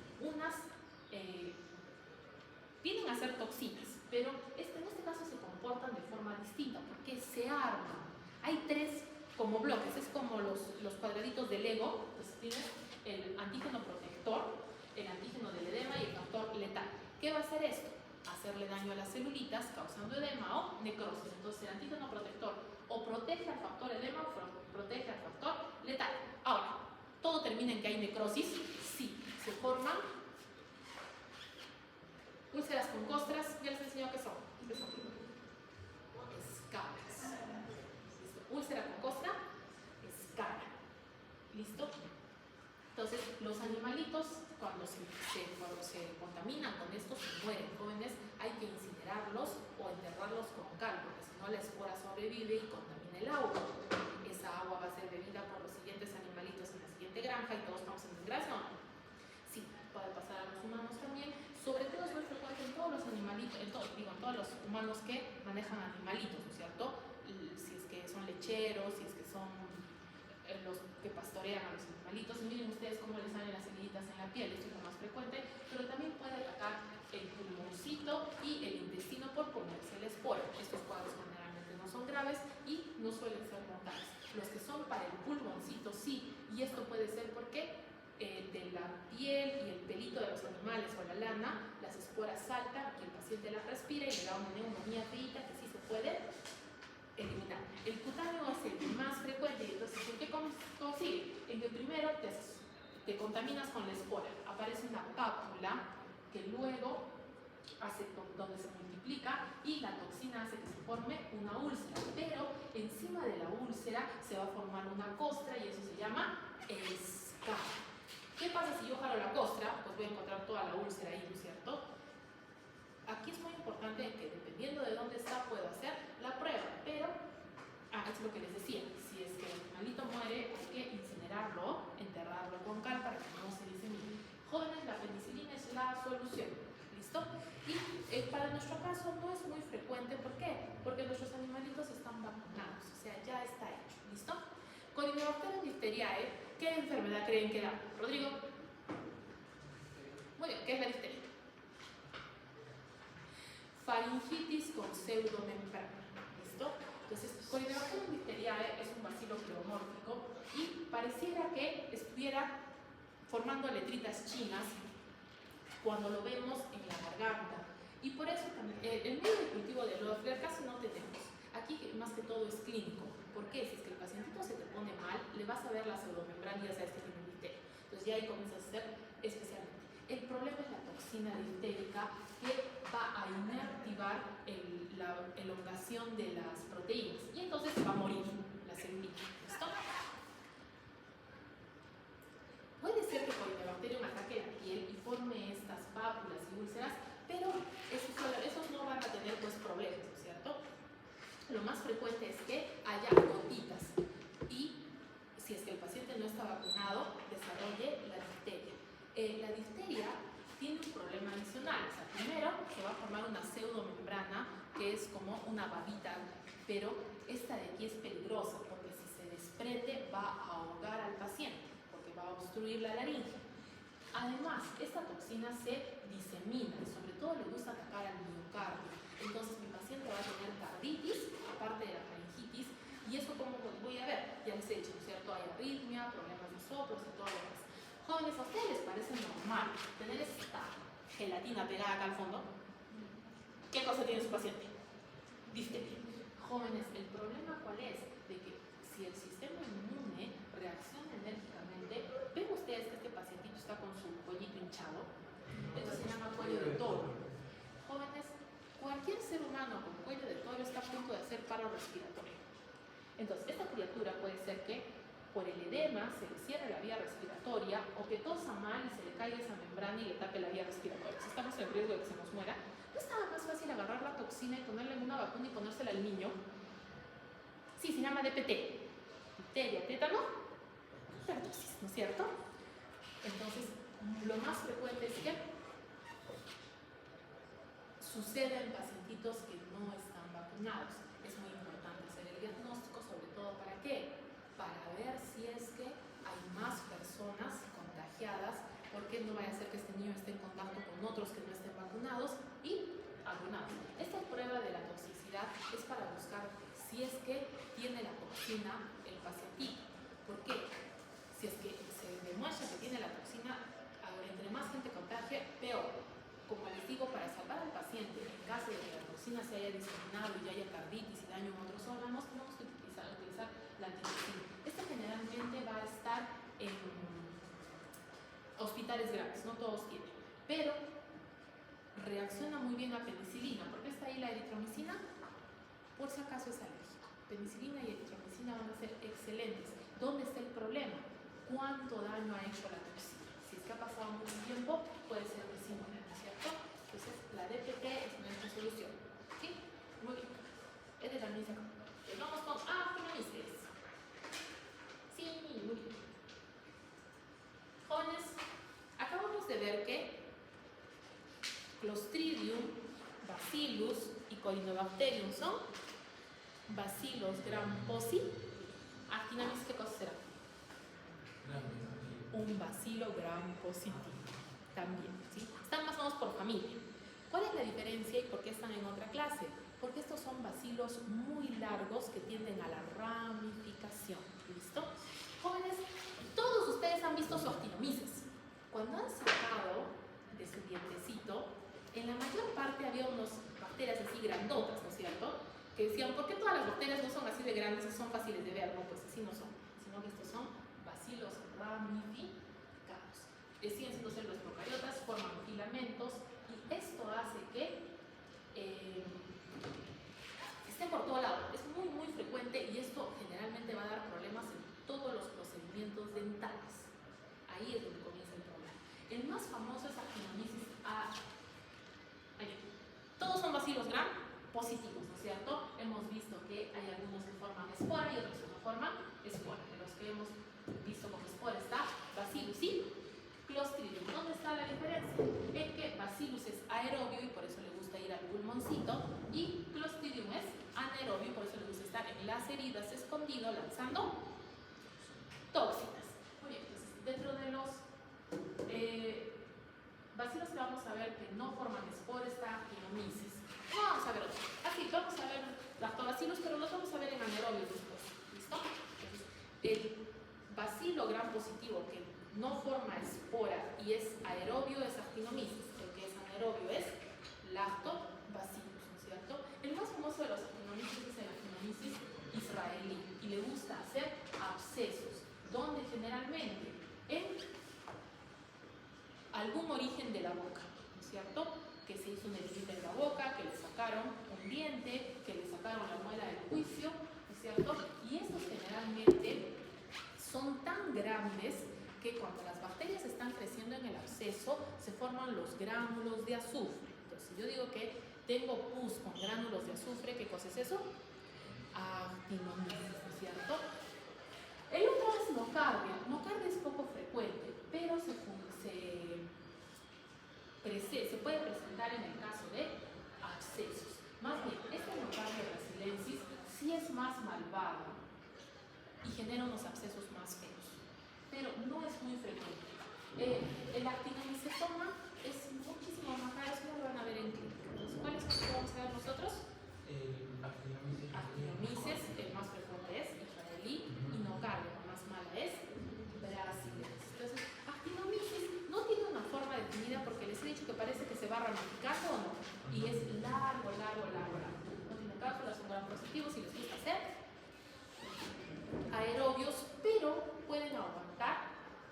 tienden a ser toxinas, pero en este caso se comportan de forma distinta porque se arman. Hay 3 como bloques, es como los cuadraditos de Lego. Entonces tienes el antígeno protector, el antígeno del edema y el factor letal. ¿Qué va a hacer esto? Hacerle daño a las celulitas causando edema o necrosis. Entonces el antígeno protector o protege al factor edema o protege al factor letal. Ahora, ¿todo termina en que hay necrosis? Sí, se forman úlceras con costras. Ya les enseño qué son. ¿Qué son? Escaras. ¿Listo? Úlcera con costra, escara. ¿Listo? Entonces, los animalitos, cuando se contaminan con esto, se mueren. Jóvenes, hay que incinerarlos o enterrarlos con cal, porque si no la espora sobrevive y contamina el agua. Esa agua va a ser bebida por los siguientes animalitos en la siguiente granja y todos estamos en desgracia, ¿no? Sí, puede pasar a los humanos también. Sobre todo es muy frecuente en todos los animalitos, en todos los humanos que manejan animalitos, ¿no es cierto? Si es que son lecheros, si es que son los que pastorean a los animalitos. Miren ustedes cómo les salen las heriditas en la piel, esto es lo más frecuente, pero también puede atacar el pulmoncito y el intestino por comerse el esporo. Estos cuadros generalmente no son graves y no suelen ser mortales. Los que son para el pulmoncito sí, y esto puede ser porque de la piel y el pelito de los animales o la lana, las esporas saltan y el paciente las respira y le da una neumonía feíta que sí se puede eliminar. El cutáneo es el más frecuente y entonces ¿en qué consigue? En que primero te contaminas con la espora, aparece una cápsula que luego hace donde se multiplica y la toxina hace que se forme una úlcera, pero encima de la úlcera se va a formar una costra y eso se llama escara. ¿Qué pasa si yo jalo la costra? Pues voy a encontrar toda la úlcera ahí, ¿no es cierto? Aquí es muy importante que dependiendo de dónde está puedo hacer la prueba, pero es lo que les decía, si es que el animalito muere hay que incinerarlo, enterrarlo con cal para que no se disemine. Jóvenes, la penicilina es la solución, ¿listo? Y Para nuestro caso no es muy frecuente. ¿Por qué? Porque nuestros animalitos están vacunados, o sea, ya está hecho. ¿Listo? Corynebacterium diphtheriae, ¿qué enfermedad creen que da? Rodrigo. Muy bien, ¿qué es la difteria? Faringitis con pseudomembrana. ¿Listo? Entonces, Corynebacterium diphtheriae es un bacilo pleomórfico y pareciera que estuviera formando letritas chinas cuando lo vemos en la garganta. Y por eso el medio de cultivo de Loeffler casi no tenemos. Aquí más que todo es clínico. ¿Por qué? Si es que el pacientito se te pone mal, le vas a ver la pseudomembrana y ya sabes que tiene difteria. Entonces ya ahí comienzas a ser especialmente. El problema es la toxina difterica que va a inactivar la elongación de las proteínas y entonces va a morir la semilla. ¿Listo? Puede ser que Corynebacterium ataque la piel y forme estas pápulas y úlceras, pero esos no van a tener pues problemas, ¿no es cierto? Lo más frecuente es que haya gotitas y si es que el paciente no está vacunado, desarrolle la difteria. La difteria tiene un problema adicional. O sea, primero se va a formar una pseudomembrana que es como una babita, pero esta de aquí es peligrosa porque si se desprende va a ahogar al paciente porque va a obstruir la laringe. Además, esta toxina se disemina y sobre todo le gusta atacar al miocardio. Entonces mi paciente va a tener carditis, aparte de la faringitis, y eso como lo voy a ver, ya les he dicho, ¿no es cierto? Hay arritmia, problemas de soplos y todo lo demás. Jóvenes, ¿a ustedes les parece normal tener esta gelatina pegada acá al fondo? ¿Qué cosa tiene su paciente? Difteria. Jóvenes, el problema cuál es? De que si el sistema inmune reacciona enérgicamente, ven ustedes que este pacientito está con su cuellito hinchado, esto se llama cuello de toro. Jóvenes, cualquier ser humano con cuello de toro está a punto de hacer paro respiratorio. Entonces, esta criatura puede ser que por el edema se le cierre la vía respiratoria o que tosa mal y se le caiga esa membrana y le tape la vía respiratoria. Si estamos en riesgo de que se nos muera, ¿no estaba más fácil agarrar la toxina y ponerle en una vacuna y ponérsela al niño? Sí, se llama DPT. Difteria, tétano, pertusis, ¿no es cierto? Entonces, lo más frecuente es que sucede en pacientitos que no están vacunados. Es muy importante hacer el diagnóstico, sobre todo ¿para qué? Para ver si es que hay más personas contagiadas, porque no vaya a ser que este niño esté en contacto con otros que no estén vacunados y vacunados. Esta prueba de la toxicidad es para buscar si es que tiene la toxina el pacientito. ¿Por qué? Si es que se demuestra que tiene la toxina, entre más gente contagie, peor. Como les digo, para salvar al paciente, en caso de que la toxina se haya diseminado y haya carditis y daño en otros órganos, tenemos que utilizar la antitoxina. Esta generalmente va a estar en hospitales grandes, no todos tienen, pero reacciona muy bien a penicilina. ¿Por qué está ahí la eritromicina? Por si acaso es alérgico. Penicilina y eritromicina van a ser excelentes. ¿Dónde está el problema? ¿Cuánto daño ha hecho la toxina? Si es que ha pasado mucho tiempo, puede ser que sí muera, ¿no es cierto? Entonces, la DPT es nuestra solución. ¿Sí? Muy bien. Es de la misma. Vamos con actinomyces. Sí, muy bien. Jóvenes, acabamos de ver que Clostridium, Bacillus y Corynebacterium son Bacillus gram-posi. Actinomyces, ¿qué cosa será? Un bacilo gram positivo también, ¿sí? Están más o menos por familia. ¿Cuál es la diferencia y por qué están en otra clase? Porque estos son bacilos muy largos que tienden a la ramificación. ¿Listo? Jóvenes, todos ustedes han visto su actinomyces. Cuando han sacado de su dientecito, en la mayor parte había unas bacterias así grandotas, ¿no es cierto? Que decían, ¿por qué todas las bacterias no son así de grandes y son fáciles de ver? No, pues así no son, sino que estos son bacilos ramificados. Siguen siendo células procariotas, forman filamentos y esto hace que estén por todo lado. Es muy muy frecuente y esto generalmente va a dar problemas en todos los procedimientos dentales. Ahí es donde comienza el problema. El más famoso es actinomyces A. Todos son bacilos gram positivos, ¿no es cierto? Hemos visto que hay algunos que forman espora y otros que no forman espora. De los que hemos visto como espora está Bacillus y Clostridium. ¿Dónde está la diferencia? En que Bacillus es aerobio y por eso le gusta ir ir al pulmoncito. Y Clostridium es anaerobio, por eso le gusta estar en las heridas escondido lanzando tóxinas. Muy bien, entonces dentro de los bacilos que vamos a ver que no forman espora está Actinomyces. Vamos a ver otro. Así, vamos a ver lactobacilos, pero los vamos a ver en anaerobios después. ¿Listo? Entonces, el bacilo gram positivo que no forma espora y es aerobio es Actinomyces. El que es anaerobio es lactobacillus, ¿no es cierto? El más famoso de los Actinomyces es el Actinomyces israelí y le gusta hacer abscesos, donde generalmente en algún origen de la boca, ¿no es cierto? Que se hizo una heridita en la boca, que le sacaron un diente, que le sacaron la muela del juicio, ¿no es cierto? Y estos generalmente son tan grandes que cuando las bacterias están creciendo en el absceso se forman los gránulos de azufre. Entonces, si yo digo que tengo pus con gránulos de azufre, ¿qué cosa es eso? Actinomyces, ¿no es cierto? El otro es nocardia. Nocardia es poco frecuente, pero se puede presentar en el caso de abscesos. Más bien, esta nocardia brasilensis sí es más malvada y genera unos abscesos más feos, pero no es muy frecuente. El actinomycetoma es muchísimo más raro, eso no lo van a ver en clínica. Entonces, ¿cuál es el que vamos a ver nosotros? Actinomyces, el más frecuente es israelí, y nocardia, la más mala es brasilensis. Entonces, actinomyces no tiene una forma definida porque les he dicho que parece que se va ramificando o no, y es largo. No tiene cápsulas, son gram positivos y les gusta hacer aerobios, pero pueden aguantar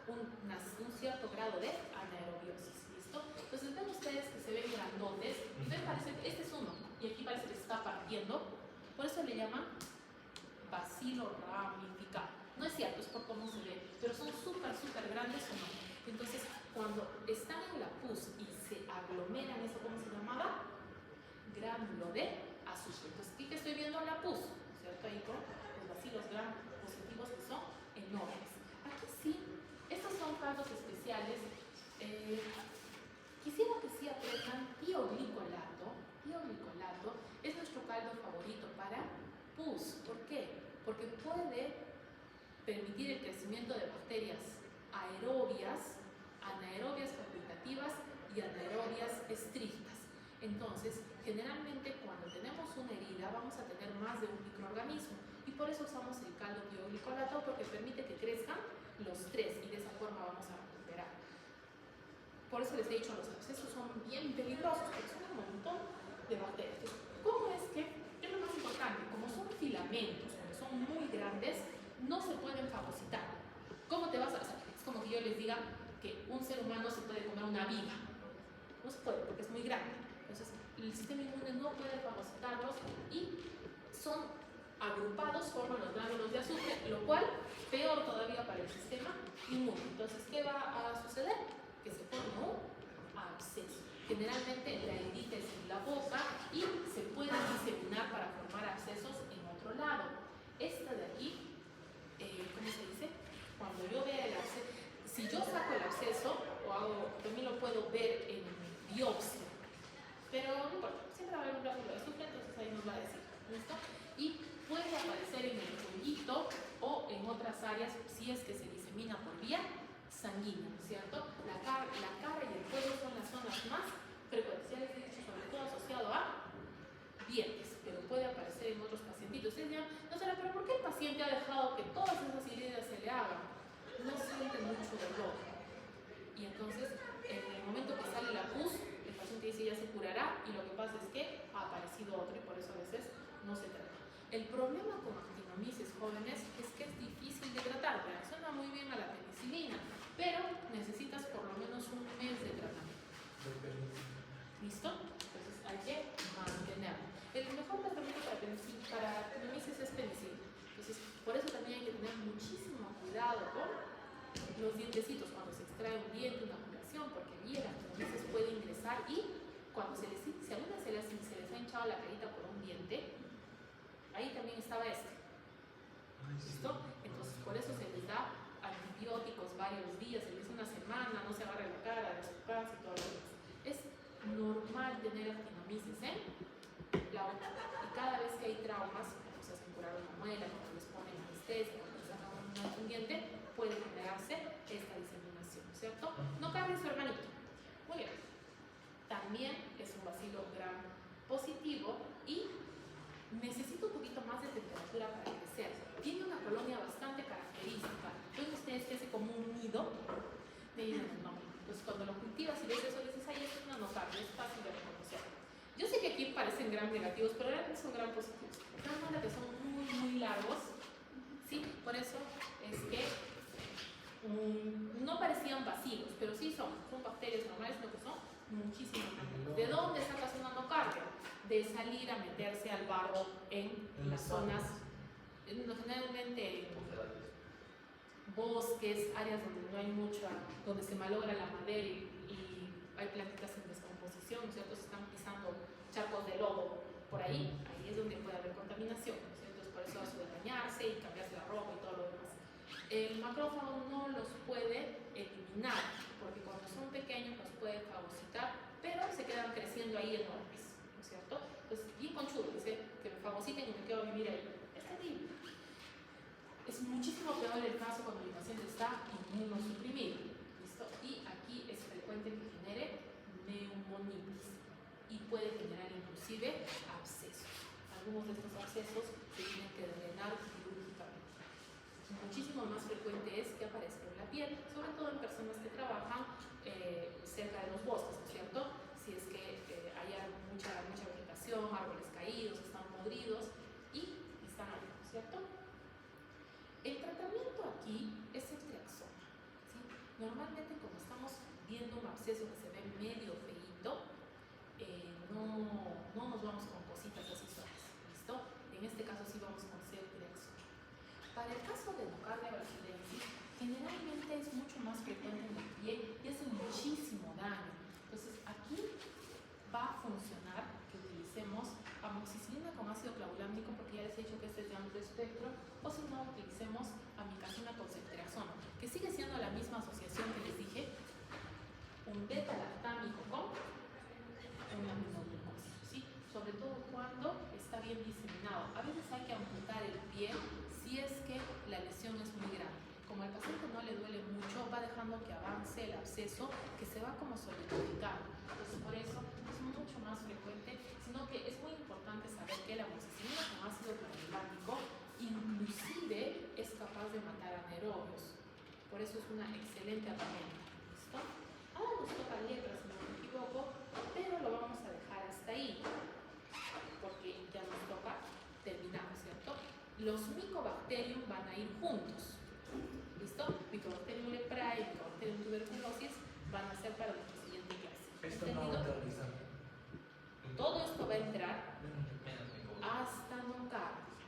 un cierto grado de anaerobiosis. ¿Listo? Entonces ven ustedes que se ven grandotes, y ven, parece que este es uno, y aquí parece que se está partiendo, por eso le llaman bacilo ramificado. No es cierto, es por cómo se ve, pero son súper grandes o no. Entonces, cuando están en la pus y se aglomeran, ¿eso cómo se llamaba? Gránulo de azufre. Entonces, aquí que estoy viendo la pus, ¿cierto? Ahí con los bacilos gram positivos que son enormes. Aquí sí, estos son casos especiales. Quisiera que sí aprendan tioglicolato. Tioglicolato es nuestro caldo favorito para pus. ¿Por qué? Porque puede permitir el crecimiento de bacterias aerobias, anaerobias facultativas y anaerobias estrictas. Entonces, generalmente cuando tenemos una herida vamos a tener más de un microorganismo y por eso usamos el caldo tioglicolato porque permite que crezcan los tres y de esa forma vamos a recuperar. Por eso les he dicho, los abscesos son bien peligrosos porque son un montón de bacterias. Entonces, ¿cómo es que? Es lo más importante, como son filamentos, como son muy grandes, no se pueden fagocitar. ¿Cómo te vas a hacer? Es como que yo les diga que un ser humano se puede comer una viga. No se puede porque es muy grande. Entonces, el sistema inmune no puede fagocitarlos y son agrupados, forman los gránulos de azufre, lo cual peor todavía para el sistema inmune. Entonces, ¿qué va a suceder? Que se forma un absceso. Generalmente la herida es en la boca y se puede diseminar para formar abscesos en otro lado. Esta de aquí, ¿cómo se dice? Cuando yo vea el absceso, si yo saco el absceso, también lo puedo ver en biopsia, pero no importa, siempre va a haber un gránulo de azufre, entonces ahí nos va a decir, ¿listo? Y puede aparecer en el cuellito o en otras áreas si es que se disemina por vía sanguínea, ¿no es cierto? La cara y el cuello son las zonas más frecuentes, ya les he dicho, sobre todo asociado a dientes, pero puede aparecer en otros pacientitos. Ustedes dirán, no sé, pero ¿por qué el paciente ha dejado que todas esas heridas se le hagan? No siente mucho dolor. Y entonces, en el momento que sale la pus, el paciente dice ya se curará, y lo que pasa es que ha aparecido otro y por eso a veces no se trata. El problema con actinomyces jóvenes es que es difícil de tratar. Reacciona muy bien a la penicilina, pero necesitas por lo menos un mes de tratamiento. ¿Listo? Entonces hay que mantenerlo. El mejor tratamiento para actinomyces es penicilina. Entonces, por eso también hay que tener muchísimo cuidado con los dientecitos cuando se extrae un diente, una curación, porque allí el actinomyces puede ingresar y cuando si alguna se les ha hinchado la carita por un diente, ahí también estaba este. ¿Listo? Entonces, por eso se les da antibióticos varios días, se les dice una semana, no se agarre la cara, descansa y todo lo demás. Es normal tener actinomyces en muela, cuando les ponen anestesia, cuando les sacan un diente, puede generarse esta diseminación, ¿cierto? Nocardia es su hermanito. Muy bien. También es un bacilo gram positivo y necesita un poquito más de temperatura para crecer. Tiene una colonia bastante característica. ¿Ven ustedes que hace como un nido? De ahí viene el nombre. Entonces, cuando lo cultivas y ves eso, dices, ay, esto es una nocardia, es fácil de reconocer. Yo sé que aquí parecen gram negativos, pero realmente son gram positivos. Se dan cuenta que son muy, muy largos. Sí, por eso es que no parecían bacilos, pero sí son bacterias normales, lo que son muchísimo más. ¿De dónde sacas una nocardia? De salir a meterse al barro en las zonas, generalmente bosques, áreas donde no hay mucha, donde se malogra la madera y hay plantitas en descomposición, ¿no es cierto? Se están pisando charcos de lodo por ahí es donde puede haber contaminación, ¿no es cierto? Entonces por eso suele dañarse y cambiarse la ropa y todo lo demás. El macrófago no los puede eliminar, porque cuando son pequeños los puede fagocitar, pero se quedan creciendo ahí enormes, ¿no es cierto? Entonces, bien conchudo, dice que me fagociten y me quedo a vivir ahí. Es terrible. Es muchísimo peor el caso cuando el paciente está inmunosuprimido, ¿listo? Y aquí es frecuente que genere neumonitis y puede generar inclusive abscesos. Algunos de estos abscesos se tienen que drenar quirúrgicamente. Muchísimo más frecuente es que aparezca en la piel, sobre todo en personas que trabajan cerca de los bosques, ¿no es cierto? Si es que hay mucha vegetación, árboles caídos, están podridos y están ahí, ¿no es cierto? El tratamiento aquí es el triaxona, ¿sí? Normalmente cuando estamos viendo un absceso que se ve medio feíto, no nos vamos con cositas así suaves, ¿listo? En este caso sí vamos con ceftriaxona. Para el caso de nocardia brasilensis, generalmente es mucho más frecuente en la piel y hace muchísimo daño. Entonces aquí va a funcionar que utilicemos amoxicilina con ácido clavulámico, porque ya les he dicho que este es de amplio espectro, o si no, utilicemos amikacina con ceftriaxona, que sigue siendo la misma asociación que les dije, un beta-lactámico con una aminoglucosa, ¿sí? Sobre todo cuando está bien diseminado. A veces hay que amputar el pie si es que la lesión es muy grande. Como al paciente no le duele mucho, va dejando que avance el absceso, que se va como solidificando. Entonces, por eso es mucho más frecuente, sino que es muy importante saber que la amoxicilina con ácido clavulámico inclusive es capaz de matar anaerobios. Por eso es una excelente herramienta. ¿Listo? Ahora nos toca letras, si no me equivoco, pero lo vamos a dejar hasta ahí, porque ya nos toca terminar, ¿cierto? Los Mycobacterium van a ir juntos. ¿Listo? Mycobacterium leprae y Mycobacterium tuberculosis van a ser para nuestra siguiente clase. Esto no va a utilizar. Todo esto va a entrar hasta nocardia,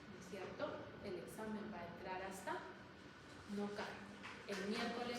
¿no es cierto? El examen va a entrar hasta nocardia. El miércoles